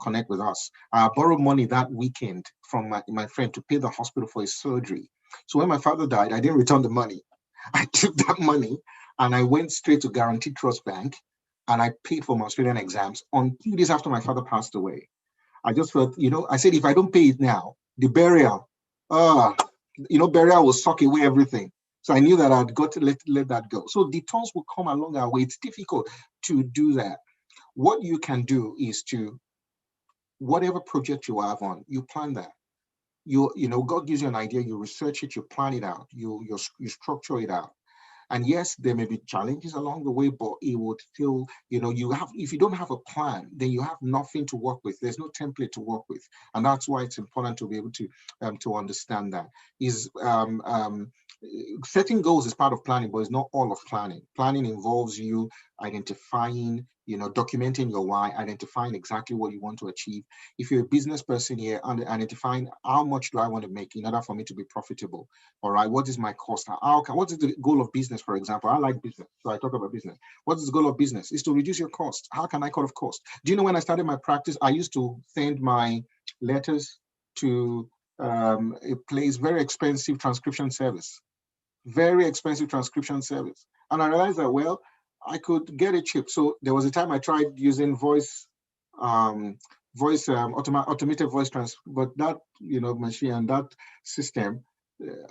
connect with us. I borrowed money that weekend from my friend to pay the hospital for his surgery. So when my father died, I didn't return the money. I took that money and I went straight to Guaranteed Trust Bank and I paid for my Australian exams on 2 days after my father passed away. I just felt, I said, if I don't pay it now, the burial, burial will suck away everything. So I knew that I'd got to let that go. So detours will come along our way. It's difficult to do that. What you can do is to, whatever project you have on, you plan that. God gives you an idea, you research it, you plan it out, you structure it out. And yes, there may be challenges along the way, but it would feel, if you don't have a plan, then you have nothing to work with. There's no template to work with. And that's why it's important to be able to understand that. Setting goals is part of planning, but it's not all of planning. Planning involves you identifying, documenting your why, identifying exactly what you want to achieve. If you're a business person here, identifying how much do I want to make in order for me to be profitable? All right, what is my cost? What is the goal of business, for example? I like business, so I talk about business. What is the goal of business? Is to reduce your cost. How can I cut off cost? Do you know when I started my practice, I used to send my letters to a place, very expensive transcription service. Very expensive transcription service. And I realized that, well, I could get it cheap. So there was a time I tried using automated voice transfer, but that, machine and that system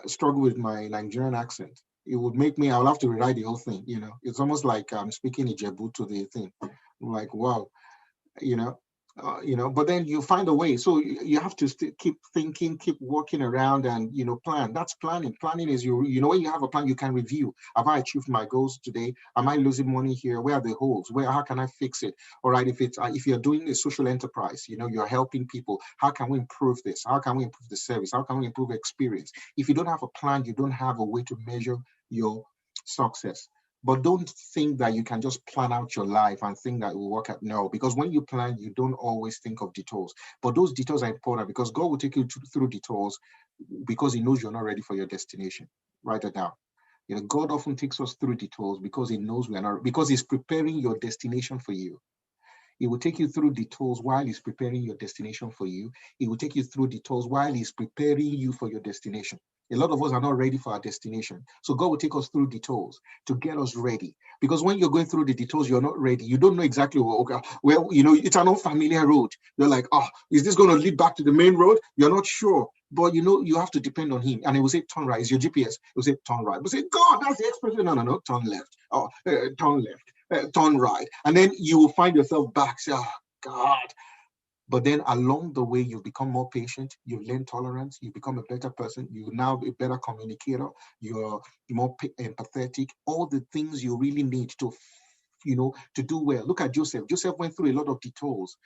struggled with my Nigerian accent. It would make me, I'll have to rewrite the whole thing, It's almost like I'm speaking Ijebu to the thing. I'm like, wow, but then you find a way. So you have to keep thinking, keep working around, and plan. That's planning. Planning is when you have a plan, you can review. Have I achieved my goals today? Am I losing money here? Where are the holes? How can I fix it? All right, if you're doing a social enterprise, you're helping people. How can we improve this? How can we improve the service? How can we improve experience? If you don't have a plan, you don't have a way to measure your success. But don't think that you can just plan out your life and think that it will work out. No, because when you plan, you don't always think of detours. But those detours are important because God will take you through detours because he knows you're not ready for your destination. Write it down. God often takes us through detours because he knows we are not, because he's preparing your destination for you. He will take you through detours while he's preparing your destination for you. He will take you through detours while he's preparing you for your destination. A lot of us are not ready for our destination. So God will take us through detours to get us ready. Because when you're going through the detours, you're not ready. You don't know exactly where it's an unfamiliar road. You're like, is this going to lead back to the main road? You're not sure. But you have to depend on him. And he will say, turn right. It's your GPS. It will say, turn right. But say, God, that's the expression. No, turn left. Turn left. Turn right. And then you will find yourself back. Say, God. But then along the way, you become more patient, you learn tolerance, you become a better person, you're now a better communicator, you're more empathetic, all the things you really need to do well. Look at Joseph. Joseph went through a lot of detours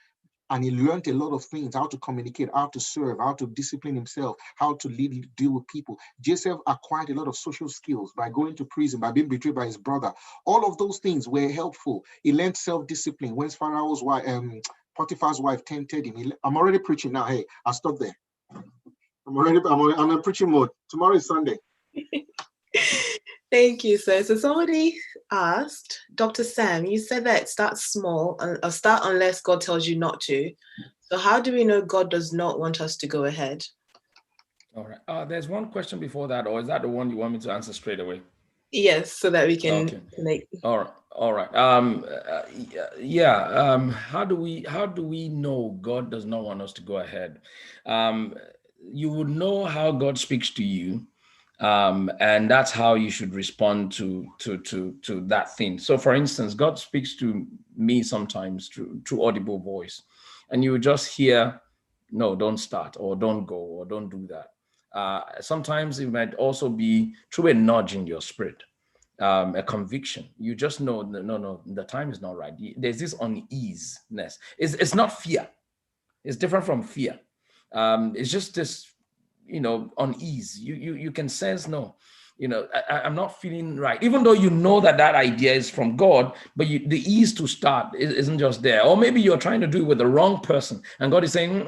and he learned a lot of things, how to communicate, how to serve, how to discipline himself, how to deal with people. Joseph acquired a lot of social skills by going to prison, by being betrayed by his brother. All of those things were helpful. He learned self-discipline. When Pharaoh's wife, Potiphar's wife tempted him. I'm already preaching now. Hey, I'll stop there. I'm in preaching mode. Tomorrow is Sunday. Thank you, sir. So somebody asked, Dr. Sam, you said that start small or start unless God tells you not to. So how do we know God does not want us to go ahead? All right. There's one question before that, or is that the one you want me to answer straight away? Yes, so that we can make. All right. How do we know God does not want us to go ahead? You would know how God speaks to you, and that's how you should respond to that thing. So, for instance, God speaks to me sometimes through audible voice, and you would just hear, "No, don't start," or "Don't go," or "Don't do that." Sometimes it might also be through a nudge in your spirit. A conviction. You just know, no, the time is not right. There's this uneasiness. It's not fear. It's different from fear. It's just this, unease. You can sense, no, I'm not feeling right. Even though you know that idea is from God, but the ease to start isn't just there. Or maybe you're trying to do it with the wrong person, and God is saying,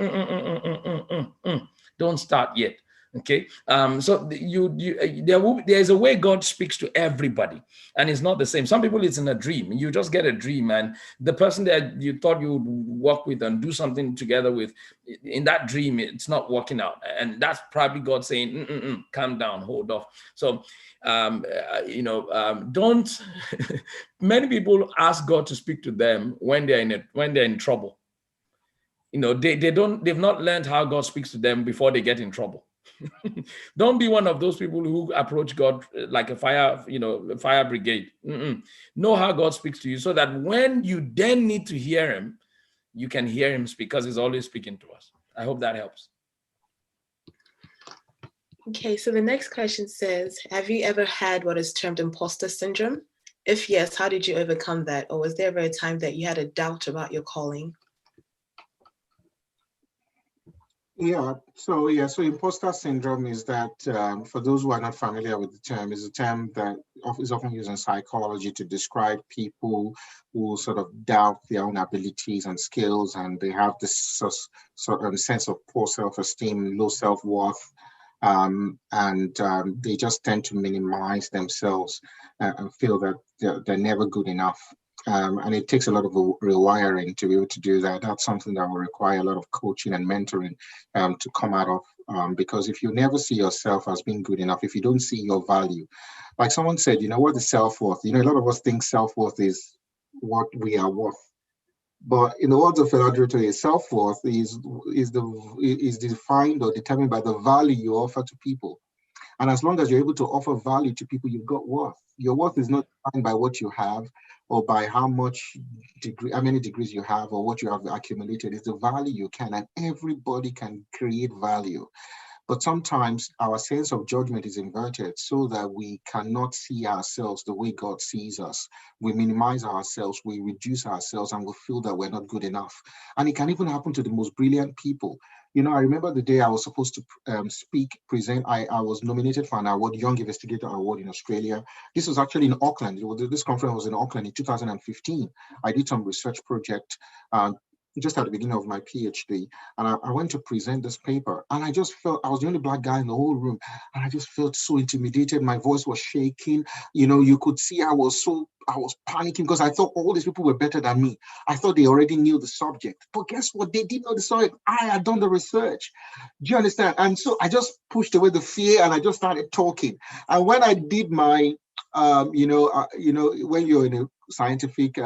don't start yet. Okay, so there's a way God speaks to everybody, and it's not the same. Some people, it's in a dream. You just get a dream, and the person that you thought you would work with and do something together with, in that dream, it's not working out, and that's probably God saying, calm down, hold off. So, don't. Many people ask God to speak to them when they're in trouble. They've not learned how God speaks to them before they get in trouble. Don't be one of those people who approach God like a fire brigade. Know how God speaks to you, so that when you then need to hear him, you can hear him speak, because he's always speaking to us. I hope that helps. Okay, so the next question says, have you ever had what is termed imposter syndrome? If yes, how did you overcome that? Or was there ever a time that you had a doubt about your calling? So imposter syndrome is that, for those who are not familiar with the term, is a term that is often used in psychology to describe people who sort of doubt their own abilities and skills, and they have this sort of sense of poor self-esteem, low self-worth, and they just tend to minimize themselves and feel that they're never good enough. And it takes a lot of rewiring to be able to do that. That's something that will require a lot of coaching and mentoring to come out of, because if you never see yourself as being good enough, if you don't see your value, like someone said, what is self-worth? A lot of us think self-worth is what we are worth. But in the words of Fela, self-worth is defined or determined by the value you offer to people. And as long as you're able to offer value to people, you've got worth. Your worth is not defined by what you have or by how many degrees you have or what you have accumulated. It's the value you can, and everybody can create value. But sometimes our sense of judgment is inverted so that we cannot see ourselves the way God sees us. We minimize ourselves, we reduce ourselves, and we feel that we're not good enough. And it can even happen to the most brilliant people. You know, I remember the day I was supposed to present. I was nominated for an award, Young Investigator Award in Australia. This was actually in Auckland. This conference was in Auckland in 2015. I did some research project just at the beginning of my PhD, and I went to present this paper, and I just felt I was the only Black guy in the whole room, and I just felt so intimidated. My voice was shaking. You know, you could see I was panicking because I thought all these people were better than me. I thought they already knew the subject, but guess what? They didn't know the subject. I had done the research. Do you understand? And so I just pushed away the fear, and I just started talking. And when I did my, when you're in a scientific,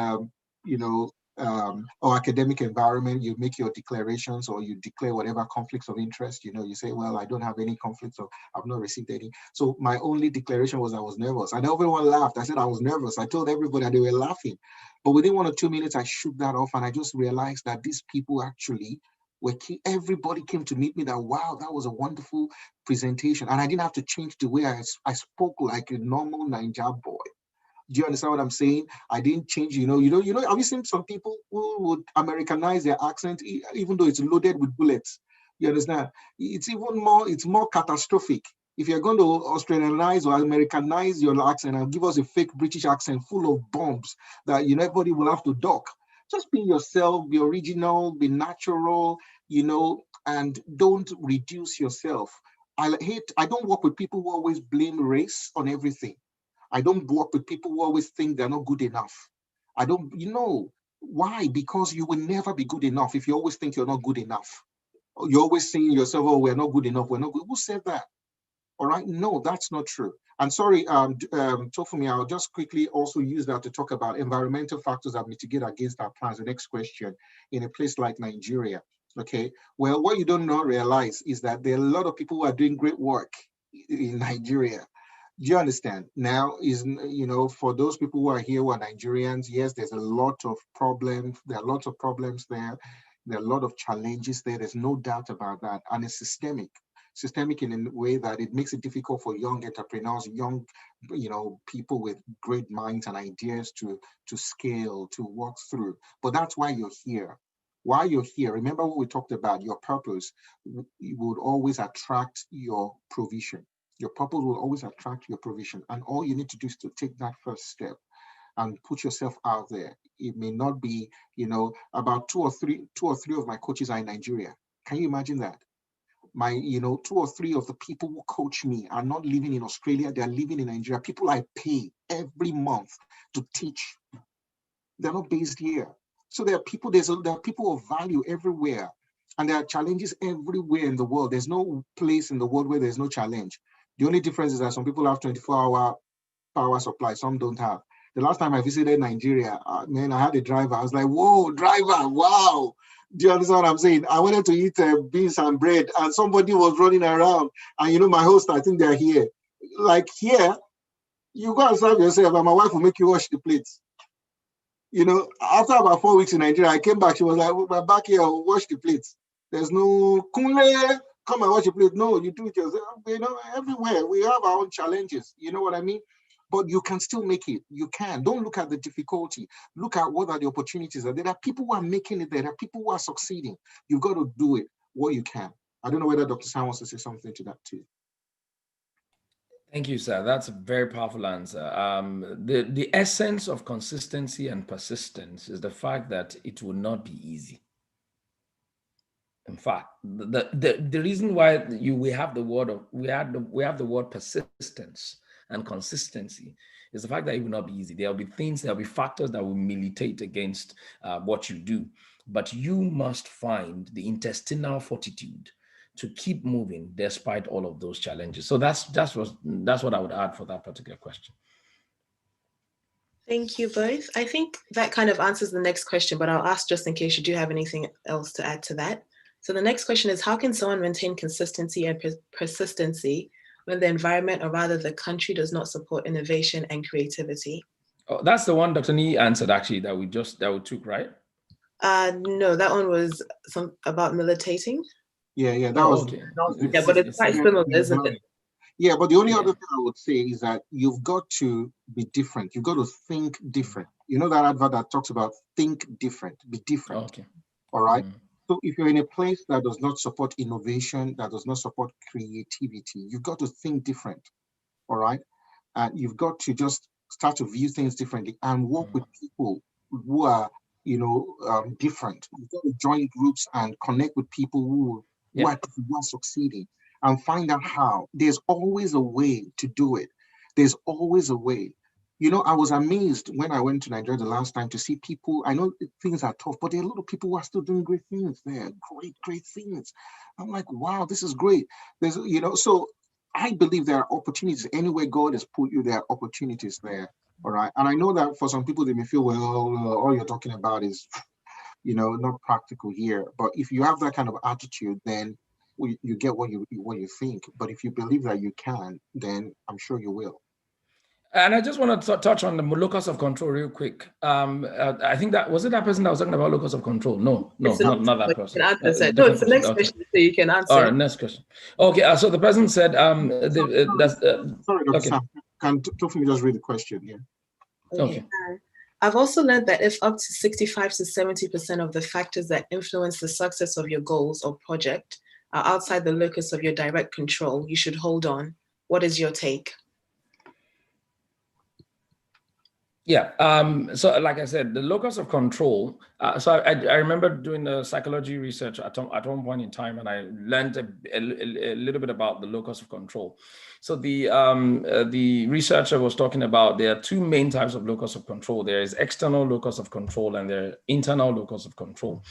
or academic environment, you make your declarations or you declare whatever conflicts of interest. You know, you say, well, I don't have any conflicts or I've not received any. So my only declaration was I was nervous. And everyone laughed. I said I was nervous. I told everybody, and they were laughing. But within 1 or 2 minutes, I shook that off, and I just realized that these people actually everybody came to meet me that, wow, that was a wonderful presentation. And I didn't have to change the way I spoke like a normal Naija boy. Do you understand what I'm saying? I didn't change, have you seen some people who would Americanize their accent, even though it's loaded with bullets? You understand? It's more catastrophic. If you're going to Australianize or Americanize your accent and give us a fake British accent full of bombs that, everybody will have to duck. Just be yourself, be original, be natural, and don't reduce yourself. I don't work with people who always blame race on everything. I don't work with people who always think they're not good enough. I don't, why? Because you will never be good enough if you always think you're not good enough. You're always saying to yourself, oh, we're not good enough, we're not good. Who said that? All right, no, that's not true. And sorry, Tofumi, I'll just quickly also use that to talk about environmental factors that mitigate against our plans. The next question, in a place like Nigeria, okay? Well, what you don't realize is that there are a lot of people who are doing great work in Nigeria. Do you understand? Now, for those people who are here who are Nigerians, yes, there's a lot of problems. There are lots of problems there. There are a lot of challenges there. There's no doubt about that. And it's systemic in a way that it makes it difficult for young entrepreneurs, young, people with great minds and ideas to scale, to walk through. But that's why you're here. While you're here, remember what we talked about, your purpose would always attract your provision. Your purpose will always attract your provision. And all you need to do is to take that first step and put yourself out there. It may not be, about two or three of my coaches are in Nigeria. Can you imagine that? My, 2 or 3 of the people who coach me are not living in Australia. They're living in Nigeria. People I pay every month to teach. They're not based here. So there are people of value everywhere. And there are challenges everywhere in the world. There's no place in the world where there's no challenge. The only difference is that some people have 24-hour power supply, some don't have. The last time I visited Nigeria, man, I had a driver. I was like, whoa, driver, wow. Do you understand what I'm saying? I wanted to eat beans and bread, and somebody was running around. And my host, I think they're here. Like here, you go and serve yourself, and my wife will make you wash the plates. After about 4 weeks in Nigeria, I came back. She was like, we're back here, wash the plates. There's no kunle. Come and watch a plate. No, you do it yourself. Everywhere we have our own challenges. You know what I mean? But you can still make it. You can. Don't look at the difficulty. Look at what are the opportunities. There are people who are making it. There are people who are succeeding. You've got to do it what you can. I don't know whether Dr. Sam wants to say something to that too. Thank you, sir. That's a very powerful answer. The essence of consistency and persistence is the fact that it will not be easy. In fact, the reason why we have the word persistence and consistency is the fact that it will not be easy. There'll be factors that will militate against what you do, but you must find the intestinal fortitude to keep moving despite all of those challenges. So that's what I would add for that particular question. Thank you both. I think that kind of answers the next question, but I'll ask just in case you do have anything else to add to that. So the next question is, how can someone maintain consistency and persistency when the environment, or rather the country, does not support innovation and creativity? Oh, that's the one Dr. Nee answered actually that we took, right? No, that one was about militating. Yeah, that Oh, was. okay. Yeah, but it's quite similar, isn't it? Yeah, but the only other thing I would say is that you've got to be different. You've got to think different. You know that advert that talks about think different, be different. Okay. All right. So if you're in a place that does not support innovation, that does not support creativity, you've got to think different. All right. And you've got to just start to view things differently and work with people who are, different. You've got to join groups and connect with people who are succeeding and find out how. There's always a way to do it. There's always a way. You know, I was amazed when I went to Nigeria the last time to see people. I know things are tough, but there are a lot of people who are still doing great things there. Great things. I'm like, wow, this is great. There's, so I believe there are opportunities. Anywhere God has put you, there are opportunities there. All right. And I know that for some people, they may feel, well, all you're talking about is, not practical here. But if you have that kind of attitude, then you get what you think. But if you believe that you can, then I'm sure you will. And I just want to touch on the locus of control real quick. I think that was it. That person that was talking about locus of control. No, not that person. No, it's the next question, so you can answer. All right, next question. Okay, so the person said, sorry, Dr. Sam, can Tofumi just read the question here? Okay. I've also learned that if up to 65 to 70% of the factors that influence the success of your goals or project are outside the locus of your direct control, you should hold on. What is your take? Yeah. So like I said, the locus of control. So I remember doing the psychology research at one point in time, and I learned a little bit about the locus of control. So the researcher was talking about there are two main types of locus of control. There is external locus of control and there are internal locus of control.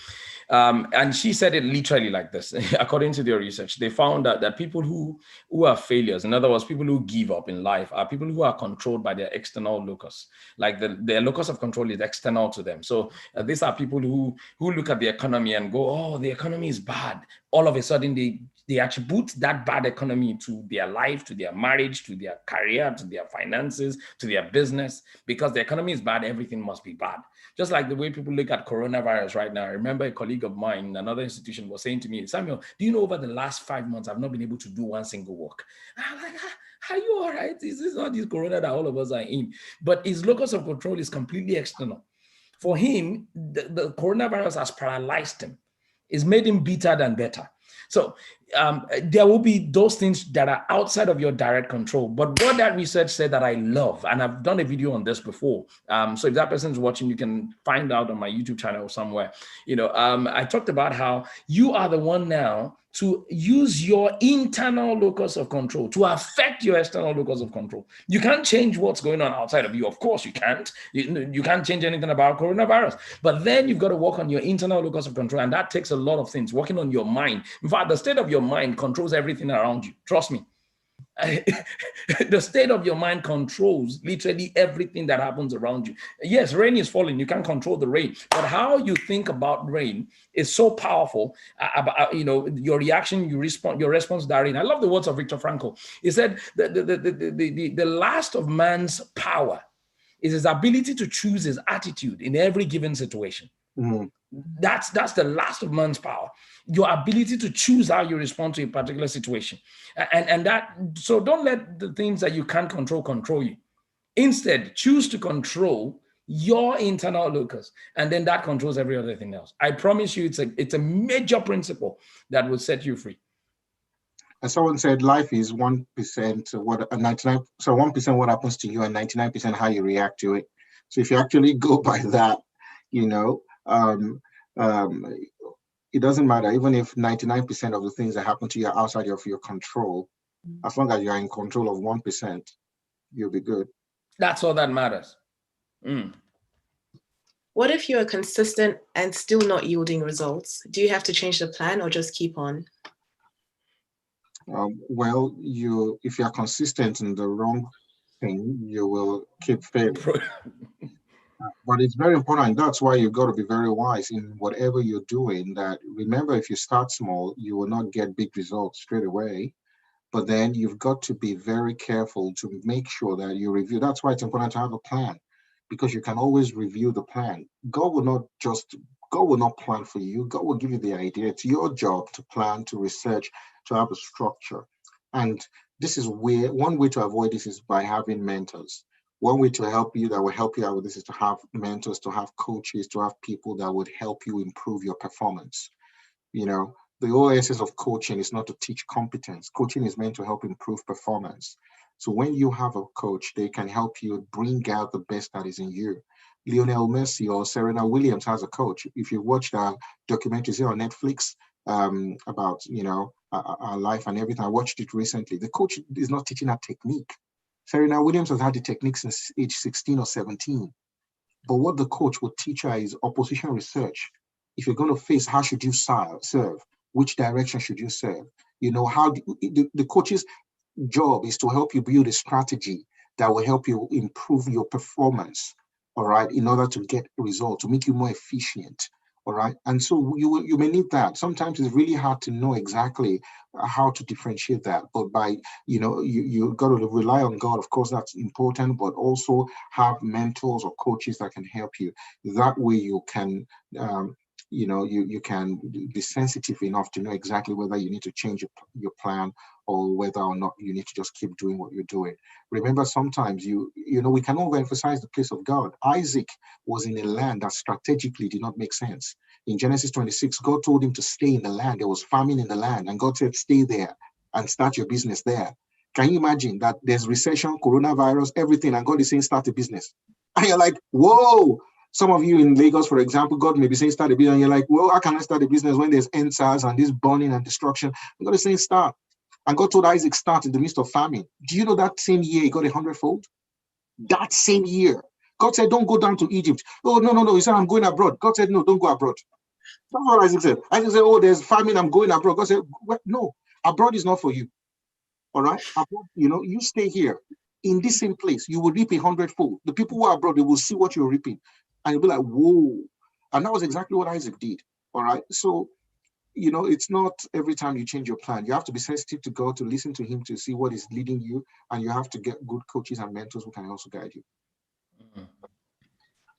And she said it literally like this. According to their research, they found that people who are failures, in other words, people who give up in life, are people who are controlled by their external locus. Like their locus of control is external to them. So these are people who look at the economy and go, oh, the economy is bad. All of a sudden, they attribute that bad economy to their life, to their marriage, to their career, to their finances, to their business. Because the economy is bad, everything must be bad. Just like the way people look at coronavirus right now. I remember a colleague of mine in another institution was saying to me, Samuel, do you know over the last 5 months, I've not been able to do one single work. I'm like, are you all right? This is not this corona that all of us are in. But his locus of control is completely external. For him, the coronavirus has paralyzed him. It's made him bitter than better. So there will be those things that are outside of your direct control. But what that research said that I love, and I've done a video on this before. So if that person's watching, you can find out on my YouTube channel somewhere. I talked about how you are the one now to use your internal locus of control to affect your external locus of control. You can't change what's going on outside of you. Of course you can't. You can't change anything about coronavirus. But then you've got to work on your internal locus of control. And that takes a lot of things, working on your mind. In fact, the state of your mind controls everything around you. Trust me. The state of your mind controls literally everything that happens around you. Yes, rain is falling. You can't control the rain, but how you think about rain is so powerful. Your reaction, your response to that rain. I love the words of Viktor Frankl. He said the last of man's power is his ability to choose his attitude in every given situation. Mm-hmm. That's the last of man's power. Your ability to choose how you respond to a particular situation. So don't let the things that you can't control you. Instead, choose to control your internal locus, and then that controls every other thing else. I promise you, it's a major principle that will set you free. And someone said life is 1% what 99. So 1% what happens to you, and 99% how you react to it. So if you actually go by that, it doesn't matter. Even if 99% of the things that happen to you are outside of your control, as long as you are in control of 1%, you'll be good. That's all that matters. What if you are consistent and still not yielding results? Do you have to change the plan or just keep on? Well, if you are consistent in the wrong thing, you will keep failing. But it's very important. That's why you've got to be very wise in whatever you're doing. That remember, if you start small, you will not get big results straight away. But then you've got to be very careful to make sure that you review. That's why it's important to have a plan, because you can always review the plan. God will not plan for you. God will give you the idea. It's your job to plan, to research, to have a structure. And this is where one way to avoid this is by having mentors. One way to help you that will help you out with this is to have mentors, to have coaches, to have people that would help you improve your performance. You know, the whole essence of coaching is not to teach competence. Coaching is meant to help improve performance. So when you have a coach, they can help you bring out the best that is in you. Lionel Messi or Serena Williams has a coach. If you watch the documentaries here on Netflix about, our life and everything, I watched it recently. The coach is not teaching her technique. Serena Williams has had the technique since age 16 or 17. But what the coach will teach her is opposition research. If you're going to face, how should you serve? Which direction should you serve? The coach's job is to help you build a strategy that will help you improve your performance, all right, in order to get results, to make you more efficient, all right? And so you may need that. Sometimes it's really hard to know exactly how to differentiate that, but by, you got to rely on God. Of course, that's important, but also have mentors or coaches that can help you. That way you can, you can be sensitive enough to know exactly whether you need to change your plan or whether or not you need to just keep doing what you're doing. Remember, sometimes we can overemphasize the place of God. Isaac was in a land that strategically did not make sense. In Genesis 26, God told him to stay in the land. There was famine in the land, and God said, stay there and start your business there. Can you imagine that there's recession, coronavirus, everything, and God is saying, start a business? And you're like, whoa. Some of you in Lagos, for example, God may be saying start a business, and you're like, well, how can I start a business when there's NSAS and this burning and destruction? And God is saying start. And God told Isaac, start in the midst of famine. Do you know that same year he got 100-fold? That same year. God said, don't go down to Egypt. Oh, no. He said, I'm going abroad. God said, no, don't go abroad. That's what Isaac said. Isaac said, oh, there's famine, I'm going abroad. God said, what? No, abroad is not for you. All right? Abroad, you stay here in this same place. You will reap 100-fold. The people who are abroad, they will see what you're reaping. And you'll be like, whoa. And that was exactly what Isaac did. All right. So, it's not every time you change your plan. You have to be sensitive to God, to listen to him, to see what is leading you. And you have to get good coaches and mentors who can also guide you.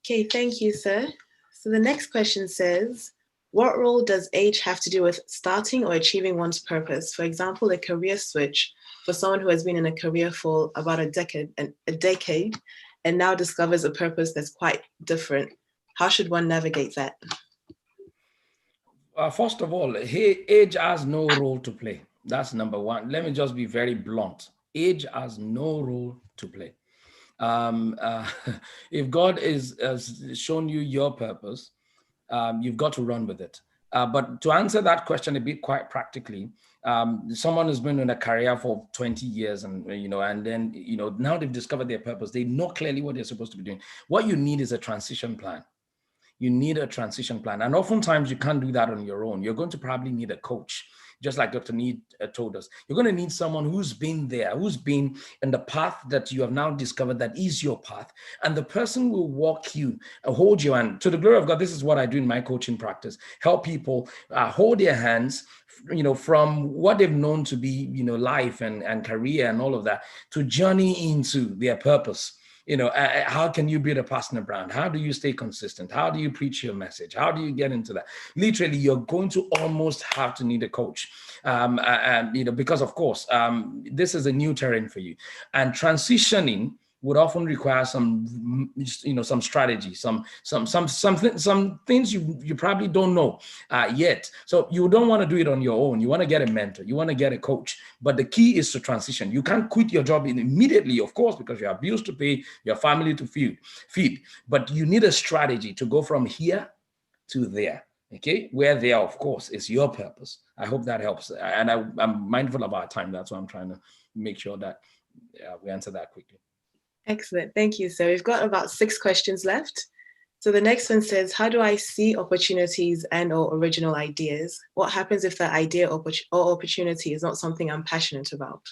Okay, thank you, sir. So the next question says, what role does age have to do with starting or achieving one's purpose? For example, a career switch for someone who has been in a career for about a decade and now discovers a purpose that's quite different. How should one navigate that? First of all, age has no role to play. That's number one. Let me just be very blunt. Age has no role to play. If God has shown you your purpose, you've got to run with it. But to answer that question a bit quite practically, someone has been in a career for 20 years and then now they've discovered their purpose. They know clearly what they're supposed to be doing. What you need is a transition plan. You need a transition plan. And oftentimes you can't do that on your own. You're going to probably need a coach, just like Dr. Need told us. You're going to need someone who's been there, who's been in the path that you have now discovered that is your path. And the person will walk you, hold you. And to the glory of God, this is what I do in my coaching practice. Help people hold their hands, from what they've known to be, life and career and all of that, to journey into their purpose. How can you build a personal brand? How do you stay consistent? How do you preach your message? How do you get into that? Literally, you're going to almost have to need a coach, because of course, this is a new terrain for you, and transitioning would often require some strategy, some things you probably don't know yet. So you don't want to do it on your own. You want to get a mentor. You want to get a coach. But the key is to transition. You can't quit your job immediately, of course, because you have bills to pay, your family to feed. But you need a strategy to go from here to there. Okay, where there, of course, is your purpose. I hope that helps. And I'm mindful of our time. That's why I'm trying to make sure that we answer that quickly. Excellent. Thank you. So we've got about 6 questions left. So the next one says, how do I see opportunities and or original ideas? What happens if the idea or opportunity is not something I'm passionate about?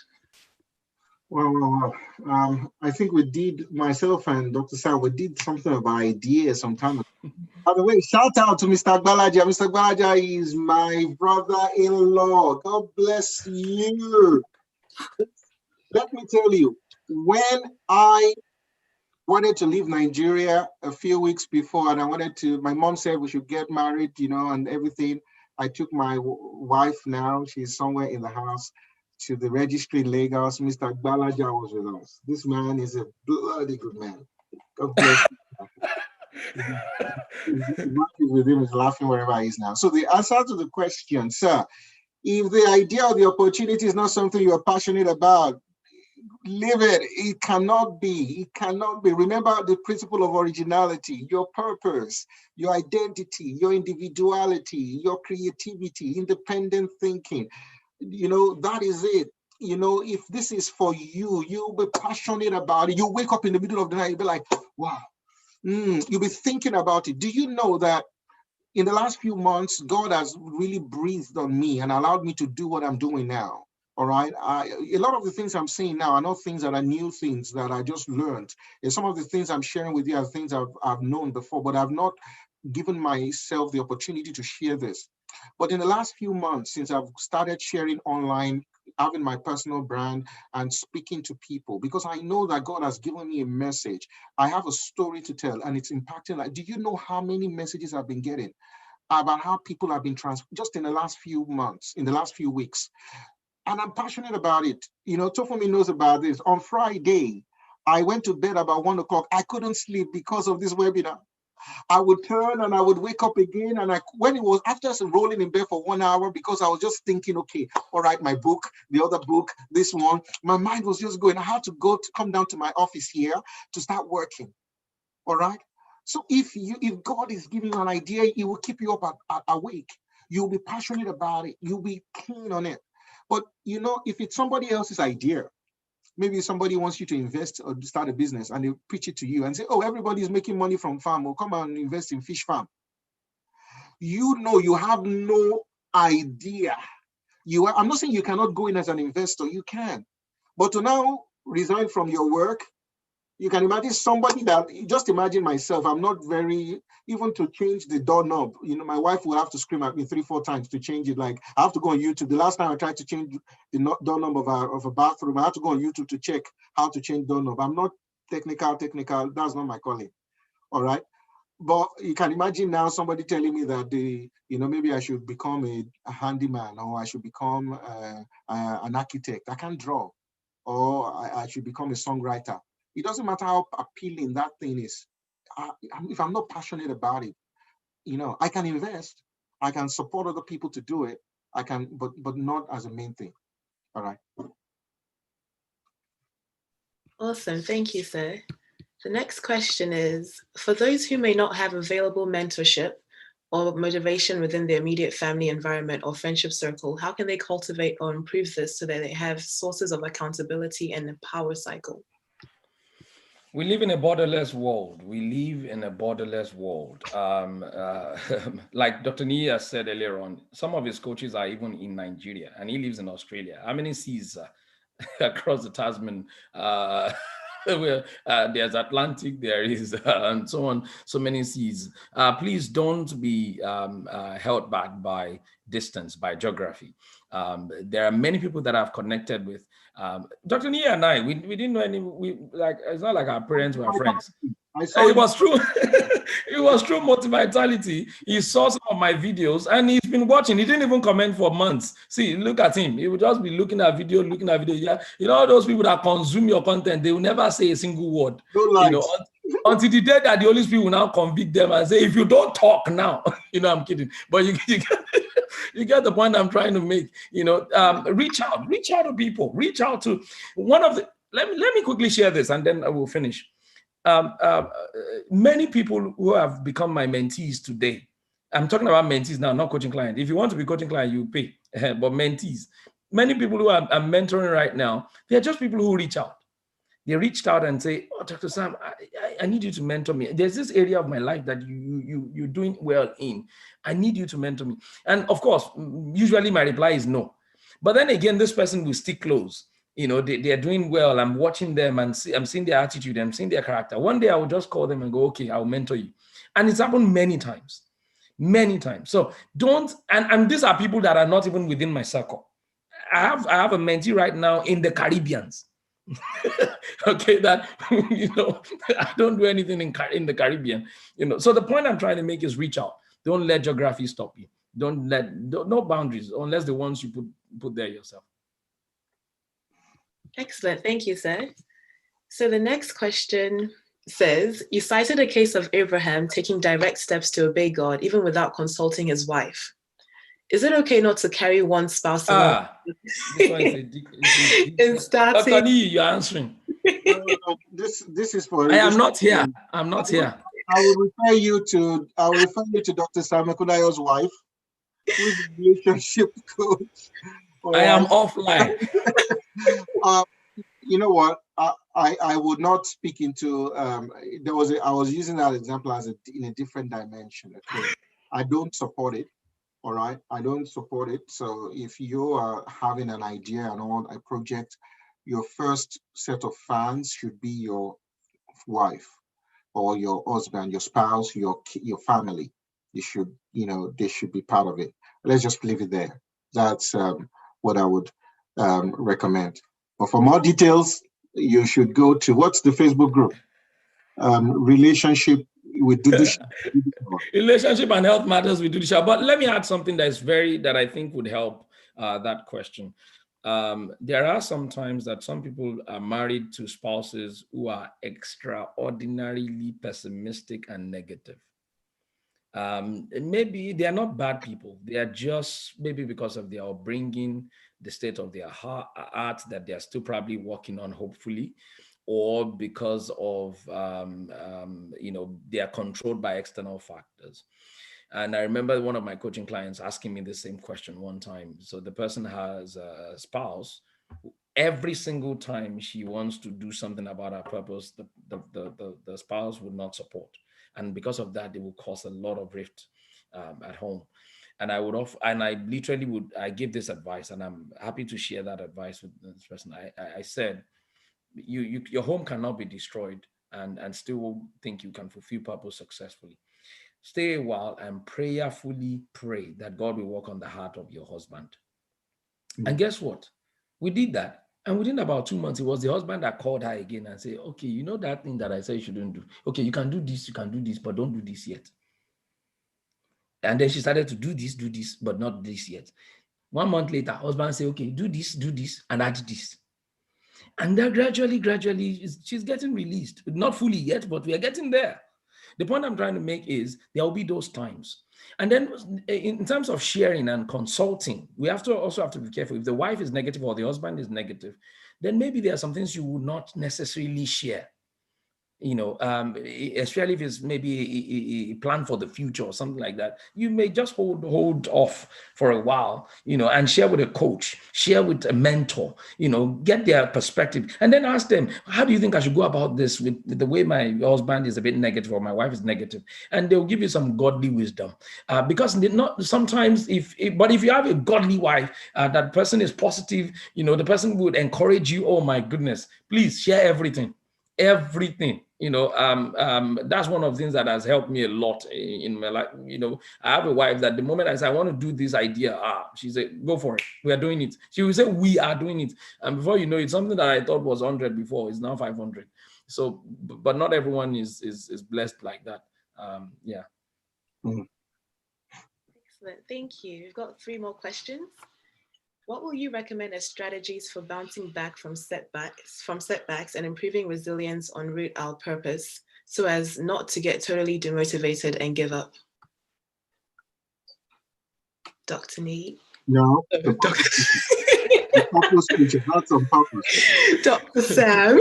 Well, I think we did, myself and Dr. Sal, we did something about ideas some time ago. By the way, shout out to Mr. Gbalaja. Mr. Gbalaja is my brother-in-law. God bless you. Let me tell you, when I wanted to leave Nigeria a few weeks before, and my mom said we should get married, and everything. I took my wife now, she's somewhere in the house, to the registry in Lagos. Mr. Gbalaja was with us. This man is a bloody good man. God bless him. With him is laughing wherever he is now. So the answer to the question, sir, if the idea of the opportunity is not something you are passionate about, leave it. It cannot be. It cannot be. Remember the principle of originality, your purpose, your identity, your individuality, your creativity, independent thinking. That is it. If this is for you, you'll be passionate about it. You wake up in the middle of the night, you'll be like, wow. You'll be thinking about it. Do you know that in the last few months, God has really breathed on me and allowed me to do what I'm doing now? All right. A lot of the things I'm saying now are not things that are new things that I just learned. And some of the things I'm sharing with you are things I've known before, but I've not given myself the opportunity to share this. But in the last few months, since I've started sharing online, having my personal brand and speaking to people, because I know that God has given me a message. I have a story to tell and it's impacting. Do you know how many messages I've been getting about how people have been just in the last few months, in the last few weeks? And I'm passionate about it. Tofomi knows about this. On Friday, I went to bed about 1 o'clock. I couldn't sleep because of this webinar. I would turn and I would wake up again. And when it was after rolling in bed for 1 hour, because I was just thinking, okay, all right, my book, the other book, this one, my mind was just going. I had to come down to my office here to start working. All right. So if God is giving you an idea, He will keep you up awake. You'll be passionate about it. You'll be keen on it. But if it's somebody else's idea, maybe somebody wants you to invest or start a business and they pitch it to you and say, oh, everybody's making money from farm, or come and invest in fish farm. You have no idea. I'm not saying you cannot go in as an investor, you can. But to now resign from your work, you can imagine somebody just imagine myself, I'm not very, even to change the doorknob, my wife will have to scream at me 3-4 times to change it. Like I have to go on YouTube. The last time I tried to change the doorknob of a bathroom, I had to go on YouTube to check how to change doorknob. I'm not technical, that's not my calling. All right. But you can imagine now somebody telling me that maybe I should become a handyman, or I should become an architect. I can't draw, or I should become a songwriter. It doesn't matter how appealing that thing is. If I'm not passionate about it, I can invest, I can support other people to do it. I can, but not as a main thing. All right. Awesome. Thank you, sir. The next question is, for those who may not have available mentorship or motivation within their immediate family environment or friendship circle, how can they cultivate or improve this so that they have sources of accountability and a power cycle? We live in a borderless world. Like Dr. Nia said earlier on, some of his coaches are even in Nigeria, and he lives in Australia. How many seas across the Tasman? There's Atlantic, there is, and so on, so many seas. Please don't be held back by distance, by geography. There are many people that I've connected with. Dr. Nia and I, we didn't know any, it's not like our parents were friends. It was true. It was true Multivitality. He saw some of my videos and he's been watching. He didn't even comment for months. See, look at him. He would just be looking at video. Yeah. All those people that consume your content, they will never say a single word. Until the day that the Holy Spirit will now convict them and say, if you don't talk now, I'm kidding. But you get the point I'm trying to make. Reach out to people. Reach out to one of the. Let me quickly share this, and then I will finish. Many people who have become my mentees today. I'm talking about mentees now, not coaching client. If you want to be coaching client, you pay. But mentees, many people who I'm mentoring right now, they're just people who reach out. They reached out and say, "Oh, Dr. Sam, I need you to mentor me. There's this area of my life that you're doing well in. I need you to mentor me." And of course, usually my reply is no. But then again, this person will stick close. They're doing well. I'm watching them and I'm seeing their attitude. I'm seeing their character. One day I will just call them and go, "Okay, I'll mentor you." And it's happened many times. So don't, and these are people that are not even within my circle. I have a mentee right now in the Caribbeans. Okay, that I don't do anything in the Caribbean. So the point I'm trying to make is reach out. Don't let geography stop you. No boundaries unless the ones you put there yourself. Excellent, thank you, sir. So the next question says, you cited a case of Abraham taking direct steps to obey God, even without consulting his wife. Is it okay not to carry one spouse along? This one is Dr. Nee, you're answering. No, this is for. I am not here. I'm not here. I will refer you to Dr. Samuel Kudayo's wife, who is a relationship coach. I am offline. You know what? I would not speak into. I was using that example in a different dimension. Okay, I don't support it. All right, I don't support it. So if you are having an idea and on a project, your first set of fans should be your wife or your husband, your spouse, your family. They should be part of it. Let's just leave it there. That's what I would recommend. But for more details, you should go to, what's the Facebook group? Relationship with Dudusha. Relationship and Health Matters with Dudusha. But let me add something that I think would help that question. There are some times that some people are married to spouses who are extraordinarily pessimistic and negative. Maybe they are not bad people. They are just, maybe because of their upbringing, the state of their heart that they are still probably working on, hopefully, or because of, they are controlled by external factors. And I remember one of my coaching clients asking me the same question one time. So the person has a spouse. Every single time she wants to do something about her purpose, the spouse would not support. And because of that, they will cause a lot of rift at home. And I give this advice, and I'm happy to share that advice with this person. I said, your home cannot be destroyed and still think you can fulfill purpose successfully. Stay a while and prayerfully pray that God will work on the heart of your husband. Mm-hmm. And guess what? We did that. And within about 2 months, it was the husband that called her again and said, okay, you know that thing that I said you shouldn't do. Okay, you can do this, but don't do this yet. And then she started to do this, but not this yet. 1 month later, husband said, okay, do this, and add this. And then gradually, she's getting released. Not fully yet, but we are getting there. The point I'm trying to make is there will be those times. And then in terms of sharing and consulting, we also have to be careful. If the wife is negative or the husband is negative, then maybe there are some things you would not necessarily share. Especially if it's maybe a plan for the future or something like that, you may just hold off for a while, and share with a coach, share with a mentor, get their perspective, and then ask them, how do you think I should go about this with the way my husband is a bit negative or my wife is negative? And they'll give you some godly wisdom, because not sometimes if you have a godly wife, that person is positive, the person would encourage you. Oh my goodness, please share everything. That's one of the things that has helped me a lot in my life. I have a wife that the moment I say I want to do this idea, she said, go for it. We are doing it. She will say, we are doing it. And before you know it, something that I thought was 100 before is now 500. So, but not everyone is blessed like that. Yeah. Mm-hmm. Excellent. Thank you. We've got 3 more questions. What will you recommend as strategies for bouncing back from setbacks and improving resilience en route our purpose so as not to get totally demotivated and give up? Dr. Nee? No. Dr. Sam?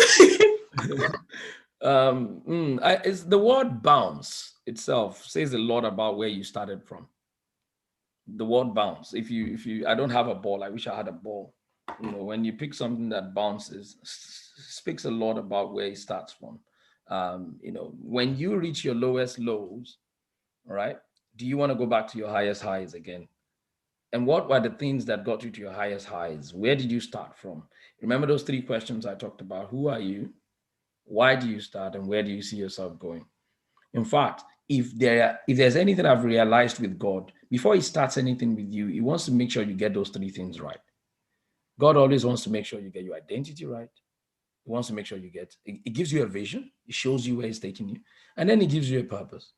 It's the word bounce itself says a lot about where you started from. The word bounce. If you, I don't have a ball. I wish I had a ball. When you pick something that bounces, speaks a lot about where it starts from. When you reach your lowest lows, all right, do you want to go back to your highest highs again? And what were the things that got you to your highest highs? Where did you start from? Remember those 3 questions I talked about. Who are you? Why do you start? And where do you see yourself going? In fact, if there's anything I've realized with God, before he starts anything with you, he wants to make sure you get those 3 things right. God always wants to make sure you get your identity right. He wants to make sure you get, it gives you a vision. It shows you where he's taking you. And then he gives you a purpose.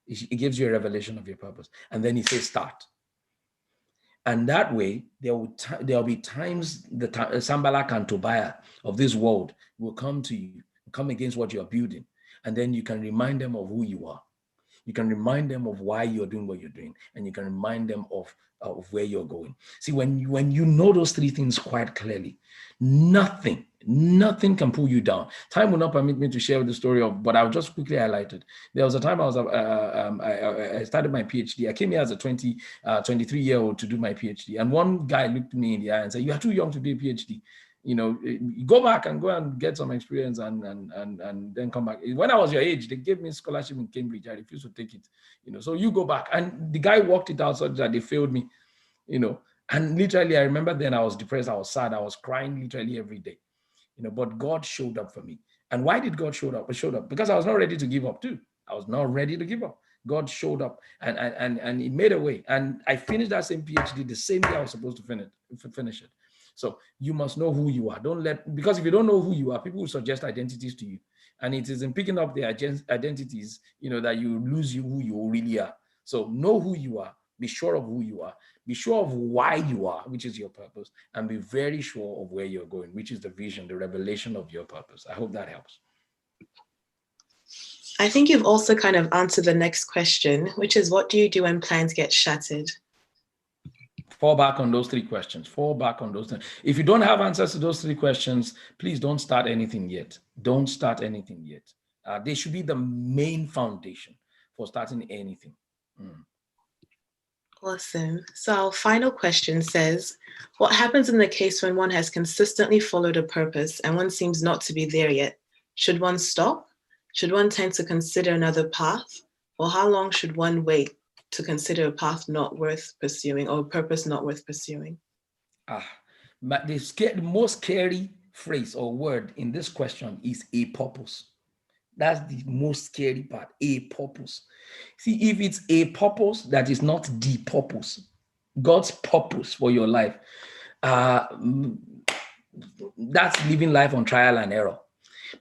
It gives you a revelation of your purpose. And then he says, start. And that way, there'll be times the Sanballat and Tobiah of this world will come to you, come against what you're building. And then you can remind them of who you are. You can remind them of why you're doing what you're doing. And you can remind them of where you're going. See, when you know those three things quite clearly, nothing can pull you down. Time will not permit me to share the story of, but I'll just quickly highlight it. There was a time I started my PhD. I came here as a 23-year-old to do my PhD. And one guy looked me in the eye and said, "You are too young to do a PhD. You know, go back and go and get some experience and then come back." When I was your age, they gave me a scholarship in Cambridge. I refused to take it, you know, so you go back. And the guy worked it out such that they failed me, you know, and literally, I remember then I was depressed, I was sad, I was crying literally every day, you know, but God showed up for me. And why did God show up? It showed up because I was not ready to give up too. I was not ready to give up. God showed up and he made a way. And I finished that same PhD the same day I was supposed to finish it. So you must know who you are. Because if you don't know who you are, people will suggest identities to you. And it is in picking up their identities, you know, that you lose who you really are. So know who you are, be sure of who you are, be sure of why you are, which is your purpose, and be very sure of where you're going, which is the vision, the revelation of your purpose. I hope that helps. I think you've also kind of answered the next question, which is, what do you do when plans get shattered? Fall back on those three questions. Fall back on those. If you don't have answers to those three questions, please don't start anything yet. Don't start anything yet. They should be the main foundation for starting anything. Awesome. So our final question says, what happens in the case when one has consistently followed a purpose and one seems not to be there yet? Should one stop? Should one tend to consider another path? Or how long should one wait to consider a path not worth pursuing or a purpose not worth pursuing? But the most scary phrase or word in this question is a purpose. That's the most scary part, a purpose. See, if it's a purpose that is not the purpose, God's purpose for your life, that's living life on trial and error.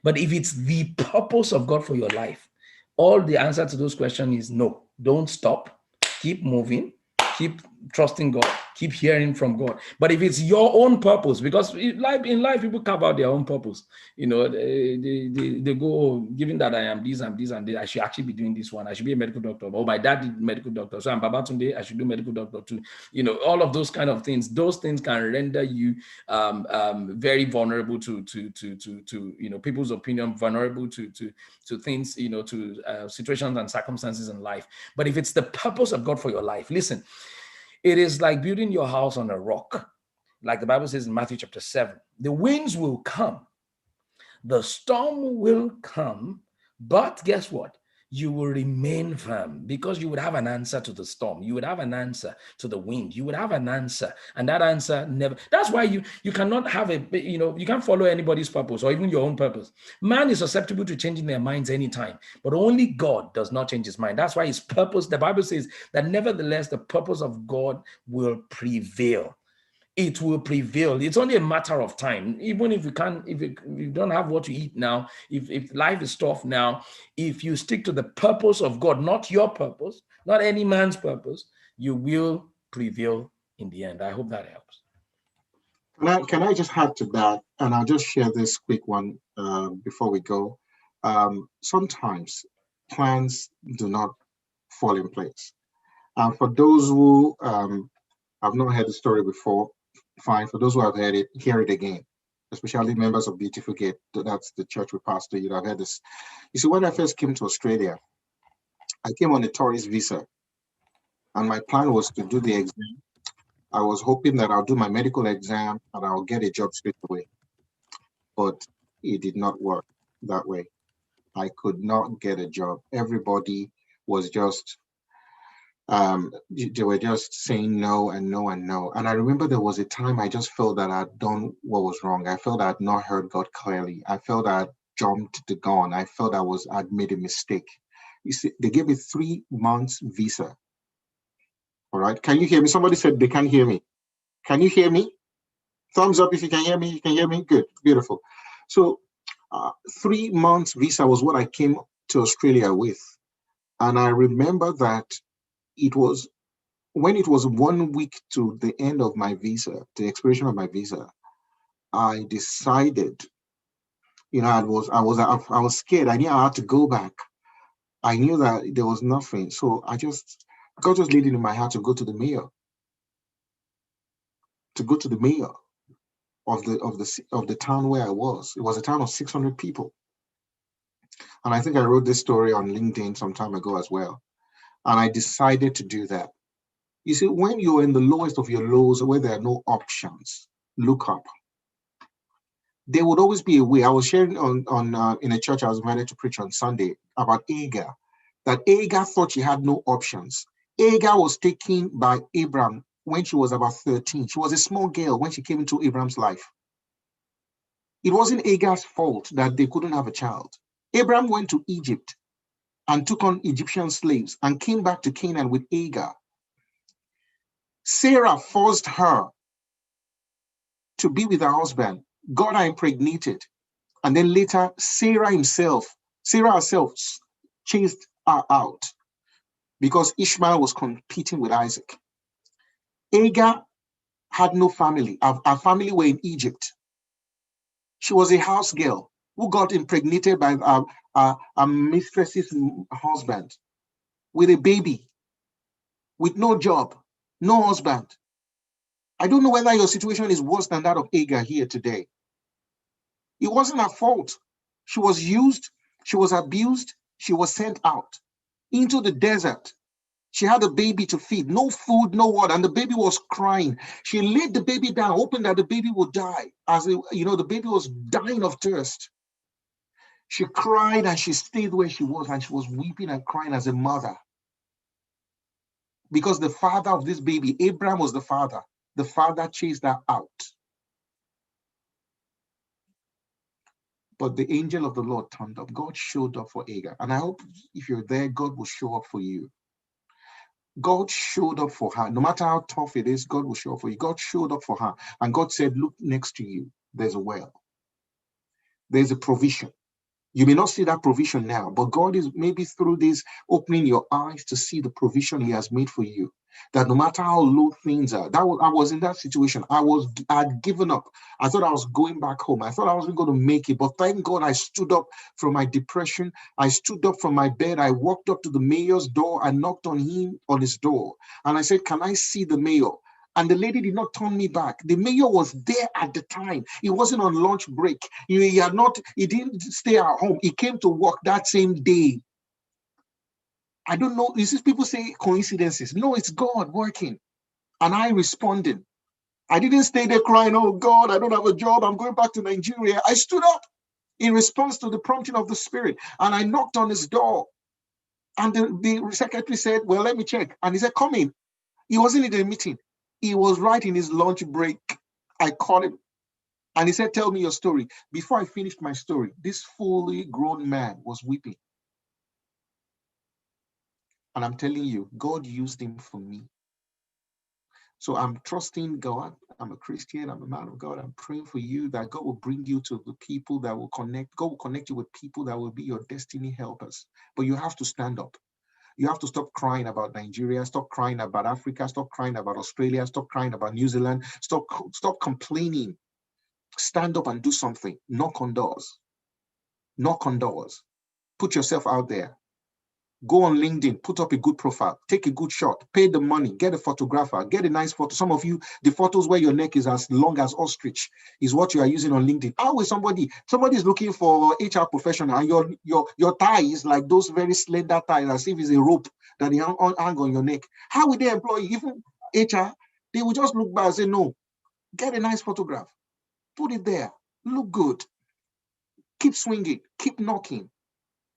But if it's the purpose of God for your life, all the answer to those questions is no. Don't stop. Keep moving. Keep trusting God. Keep hearing from God. But if it's your own purpose, because in life people carve out their own purpose. You know, they go, "Oh, given that I am this and this and this, I should actually be doing this one. I should be a medical doctor. Oh, my dad did medical doctor, so I'm Babatunde. I should do medical doctor too." You know, all of those kind of things. Those things can render you very vulnerable to you know, people's opinion, vulnerable to things, you know, to situations and circumstances in life. But if it's the purpose of God for your life, listen. It is like building your house on a rock. Like the Bible says in Matthew chapter 7, the winds will come, the storm will come, but guess what? You will remain firm because you would have an answer to the storm. You would have an answer to the wind. You would have an answer, and that answer never. That's why you cannot have you know, you can't follow anybody's purpose or even your own purpose. Man is susceptible to changing their minds anytime, but only God does not change his mind. That's why his purpose, the Bible says that nevertheless, the purpose of God will prevail. It will prevail. It's only a matter of time. Even if you don't have what to eat now, if life is tough now, if you stick to the purpose of God, not your purpose, not any man's purpose, you will prevail in the end. I hope that helps. Can I just add to that? And I'll just share this quick one before we go. Sometimes plans do not fall in place. For those who have not heard the story before, fine. For those who have heard it, hear it again, especially members of Beautiful Gate. That's the church we pastor. You'd have heard this. You see, when I first came to Australia, I came on a tourist visa, and my plan was to do the exam. I was hoping that I'll do my medical exam and I'll get a job straight away. But it did not work that way. I could not get a job. Everybody was just they were just saying no and no and no. And I remember there was a time I just felt that I'd done what was wrong. I felt I'd not heard God clearly. I felt I'd jumped the gun. I felt I'd made a mistake. You see, they gave me 3 months visa. All right. Can you hear me? Somebody said they can't hear me. Can you hear me? Thumbs up if you can hear me. You can hear me? Good. Beautiful. So 3 months visa was what I came to Australia with. And I remember that it was when it was 1 week to the end of my visa, the expiration of my visa, I decided, I was scared. I knew I had to go back. I knew that there was nothing. So God just laid it in my heart to go to the mayor, of the town where I was. It was a town of 600 people. And I think I wrote this story on LinkedIn some time ago as well. And I decided to do that. You see, when you're in the lowest of your lows, where there are no options, look up. There would always be a way. I was sharing in a church I was invited to preach on Sunday about Agar, that Agar thought she had no options. Agar was taken by Abraham when she was about 13. She was a small girl when she came into Abraham's life. It wasn't Agar's fault that they couldn't have a child. Abraham went to Egypt and took on Egyptian slaves and came back to Canaan with Agar. Sarah forced her to be with her husband, got her impregnated, and then later Sarah herself chased her out because Ishmael was competing with Isaac. Agar had no family. Her family were in Egypt. She was a house girl who got impregnated by her mistress's husband with a baby, with no job, no husband. I don't know whether your situation is worse than that of Agar here today. It wasn't her fault. She was used, she was abused, she was sent out into the desert. She had a baby to feed, no food, no water, and the baby was crying. She laid the baby down, hoping that the baby would die. The baby was dying of thirst. She cried and she stayed where she was, and she was weeping and crying as a mother. Because the father of this baby, Abraham, was the father. The father chased her out. But the angel of the Lord turned up. God showed up for Agar. And I hope if you're there, God will show up for you. God showed up for her. No matter how tough it is, God will show up for you. God showed up for her. And God said, look next to you. There's a well. There's a provision. You may not see that provision now, but God is maybe through this opening your eyes to see the provision he has made for you. That no matter how low things are, I was in that situation. I had given up. I thought I was going back home. I thought I wasn't going to make it, but thank God I stood up from my depression. I stood up from my bed. I walked up to the mayor's door. I knocked on his door. And I said, can I see the mayor? And the lady did not turn me back. The mayor was there at the time. He wasn't on lunch break. He didn't stay at home. He came to work that same day. I don't know. You see, people say coincidences. No, it's God working. And I responded. I didn't stay there crying, oh God, I don't have a job. I'm going back to Nigeria. I stood up in response to the prompting of the Spirit. And I knocked on his door. And the secretary said, well, let me check. And he said, come in. He wasn't in the meeting. He was right in his lunch break. I called him. And he said, tell me your story. Before I finished my story, this fully grown man was weeping. And I'm telling you, God used him for me. So I'm trusting God. I'm a Christian. I'm a man of God. I'm praying for you that God will bring you to the people that will connect. God will connect you with people that will be your destiny helpers. But you have to stand up. You have to stop crying about Nigeria. Stop crying about Africa. Stop crying about Australia. Stop crying about New Zealand. Stop complaining. Stand up and do something. Knock on doors. Knock on doors. Put yourself out there. Go on LinkedIn, put up a good profile, take a good shot, pay the money, get a photographer, get a nice photo. Some of you, the photos where your neck is as long as ostrich is what you are using on LinkedIn. How is somebody is looking for HR professional and your tie is like those very slender ties as if it's a rope that they hang on your neck. How will they employ you? Even HR, they will just look back and say, no, get a nice photograph, put it there, look good, keep swinging, keep knocking.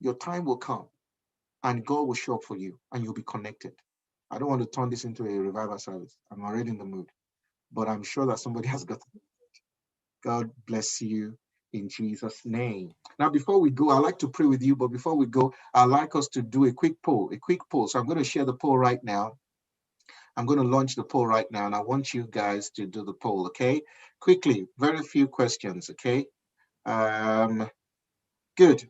Your time will come. And God will show up for you and you'll be connected. I don't want to turn this into a revival service. I'm already in the mood, but I'm sure that somebody has got it. God bless you in Jesus' name. Now, before we go, I'd like to pray with you, but before we go, I'd like us to do a quick poll. So I'm going to share the poll right now. I'm going to launch the poll right now, and I want you guys to do the poll, okay? Quickly, very few questions, okay? Good.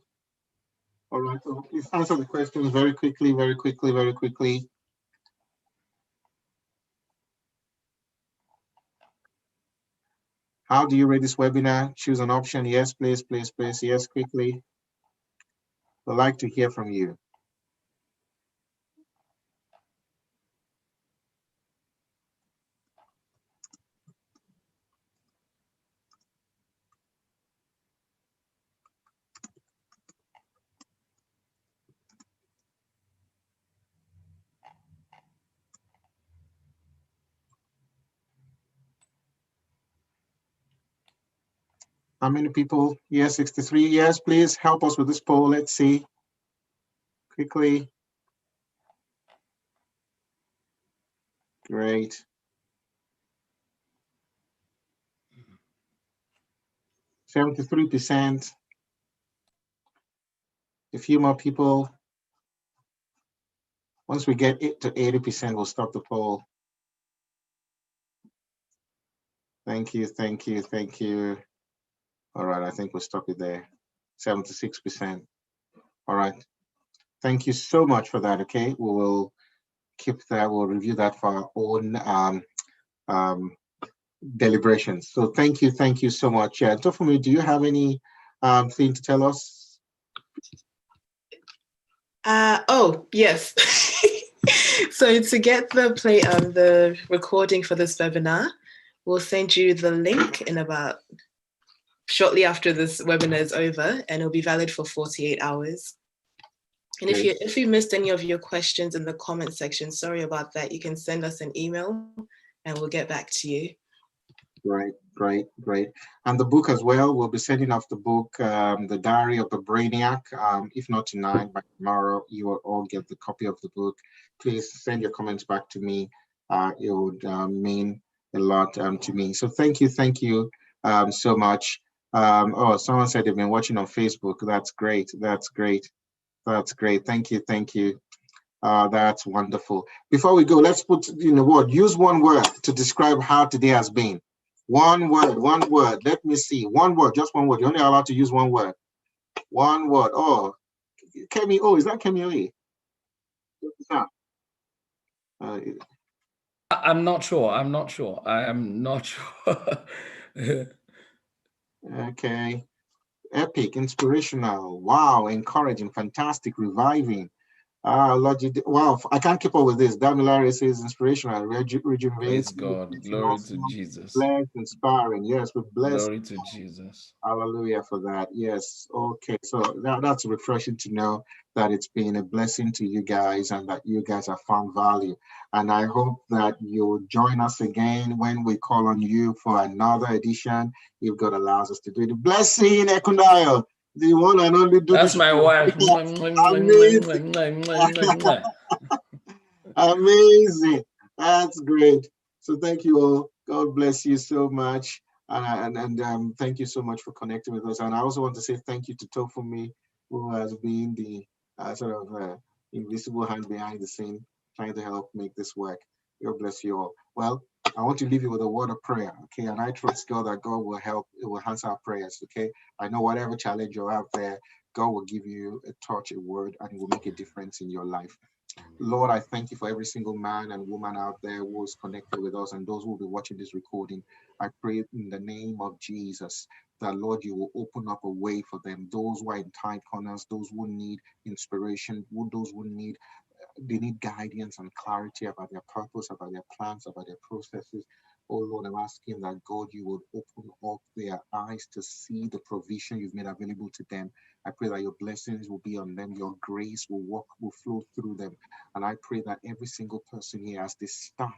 All right, so please answer the questions very quickly, very quickly, very quickly. How do you rate this webinar? Choose an option. Yes, please, please, please. Yes, quickly. I'd like to hear from you. How many people? Yes, 63. Yes, please help us with this poll. Let's see. Quickly. Great. 73%. A few more people. Once we get it to 80%, we'll stop the poll. Thank you, thank you, thank you. All right, I think we'll stop it there. 76%. All right. Thank you so much for that, okay? We will keep that, we'll review that for our own deliberations. So thank you so much. Yeah, Tofumi, do you have any thing to tell us? Oh, yes. So to get the recording for this webinar, we'll send you the link in about shortly after this webinar is over, and it'll be valid for 48 hours. And if you missed any of your questions in the comment section, sorry about that. You can send us an email and we'll get back to you. Great, great, great. And the book as well, we'll be sending off the book, The Diary of the Brainiac. If not tonight, by tomorrow, you will all get the copy of the book. Please send your comments back to me. It would mean a lot to me. So thank you so much. Oh, someone said they've been watching on Facebook. That's great, that's great, that's great. Thank you, thank you. That's wonderful. Before we go, let's put in a word. Use one word to describe how today has been. One word, one word. Let me see. One word, just one word. You're only allowed to use one word. One word. Oh, Kemi. Oh, is that Kemi? I'm not sure. I'm not sure. I am not sure. Okay. Epic, inspirational. Wow, encouraging, fantastic, reviving. Lord, wow, I can't keep up with this. Damilare says inspirational, rejuvenating. Praise God. Glory to Jesus. Blessed, inspiring. Yes, we're blessed. Glory to Jesus. Hallelujah for that. Yes. Okay. So that's refreshing to know that it's been a blessing to you guys and that you guys have found value. And I hope that you'll join us again when we call on you for another edition, if God allows us to do it. Blessing, Ekundayo. The one and only do That's this. my wife. Amazing. That's great. So thank you all. God bless you so much. And thank you so much for connecting with us. And I also want to say thank you to Tofumi, who has been the invisible hand behind the scene, trying to help make this work. God bless you all. Well, I want to leave you with a word of prayer, okay? And I trust God that God will help, it will answer our prayers, okay? I know whatever challenge you have there, God will give you a touch, a word, and it will make a difference in your life. Lord, I thank you for every single man and woman out there who is connected with us and those who will be watching this recording. I pray in the name of Jesus that, Lord, you will open up a way for them, those who are in tight corners, those who need inspiration, those who need they need guidance and clarity about their purpose, about their plans, about their processes. Oh Lord, I'm asking that God, you would open up their eyes to see the provision you've made available to them. I pray that your blessings will be on them, your grace will flow through them. And I pray that every single person here, as they start,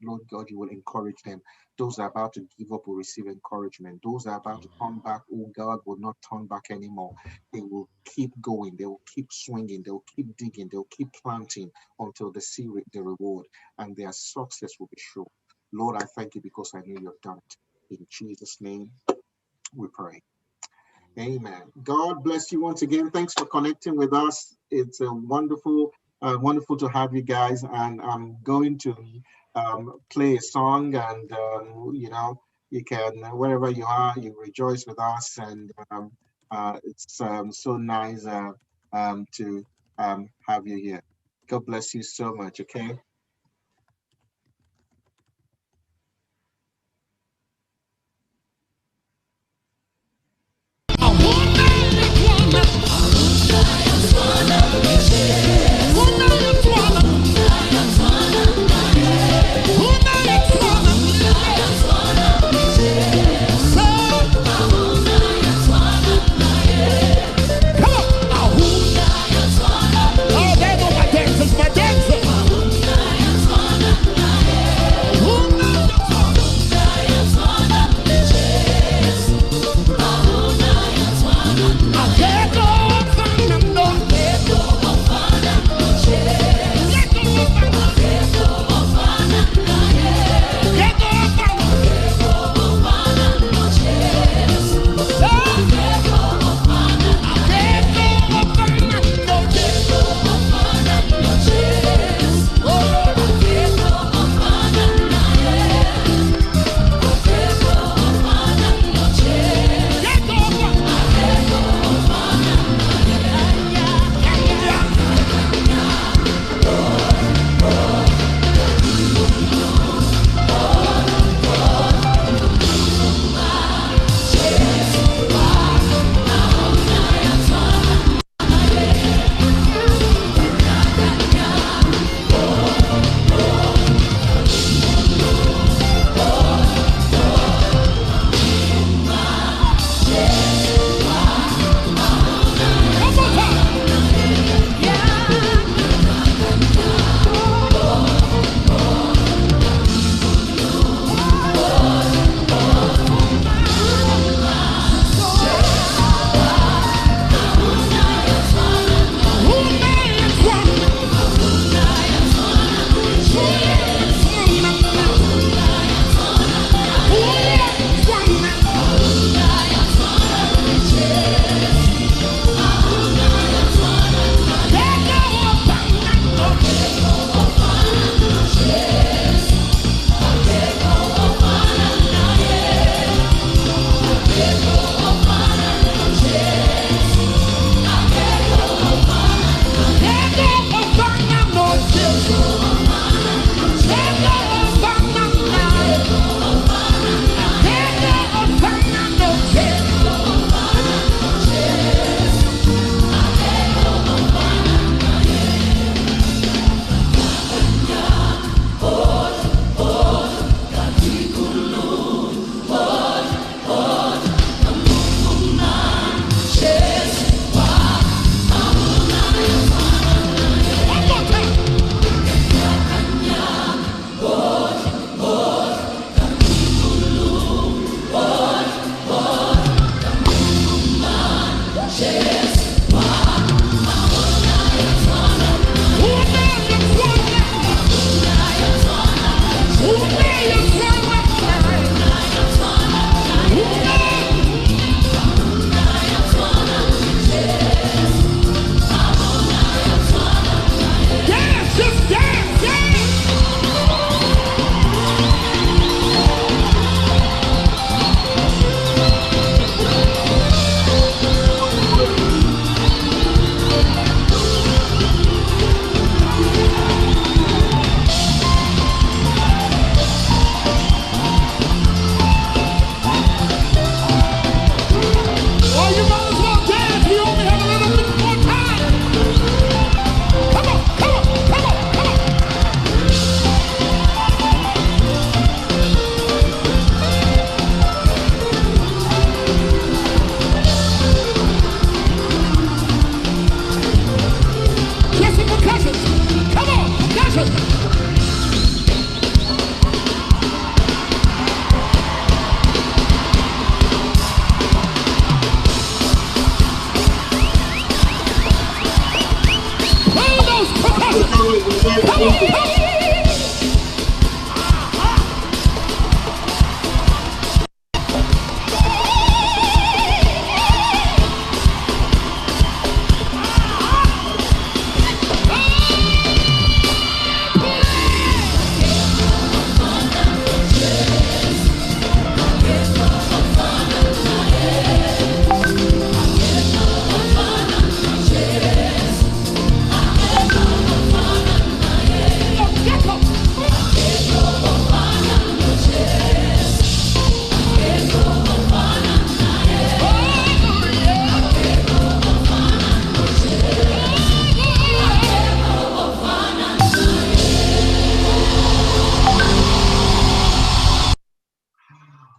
Lord God, you will encourage them. Those that are about to give up will receive encouragement. Those that are about to turn back, oh God, will not turn back anymore. They will keep going, they will keep swinging, they will keep digging, they will keep planting until they see the reward and their success will be sure. Lord, I thank you because I know you have done it. In Jesus' name, we pray. Amen. God bless you once again. Thanks for connecting with us. It's a wonderful Wonderful to have you guys. And I'm going to play a song, and you know, you can, wherever you are, you rejoice with us. And it's so nice to have you here. God bless you so much. Okay.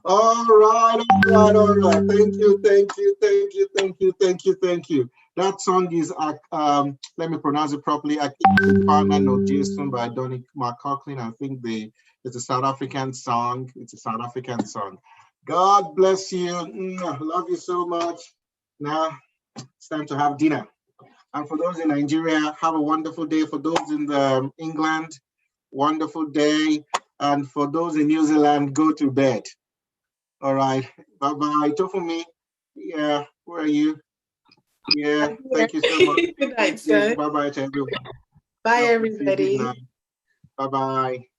All right, all right. Thank you, thank you, thank you, thank you, thank you, thank you. That song is, let me pronounce it properly, Akifana No Jason by Donny McCauley. I think it's a South African song. It's a South African song. God bless you. Love you so much. Now it's time to have dinner. And for those in Nigeria, have a wonderful day. For those in England, wonderful day. And for those in New Zealand, go to bed. All right. Bye-bye. Tofumi. Yeah. Where are you? Yeah. Thank you so much. Good night, Yes. sir. Bye-bye to everyone. Bye, God bless you. Good everybody. night. Bye-bye.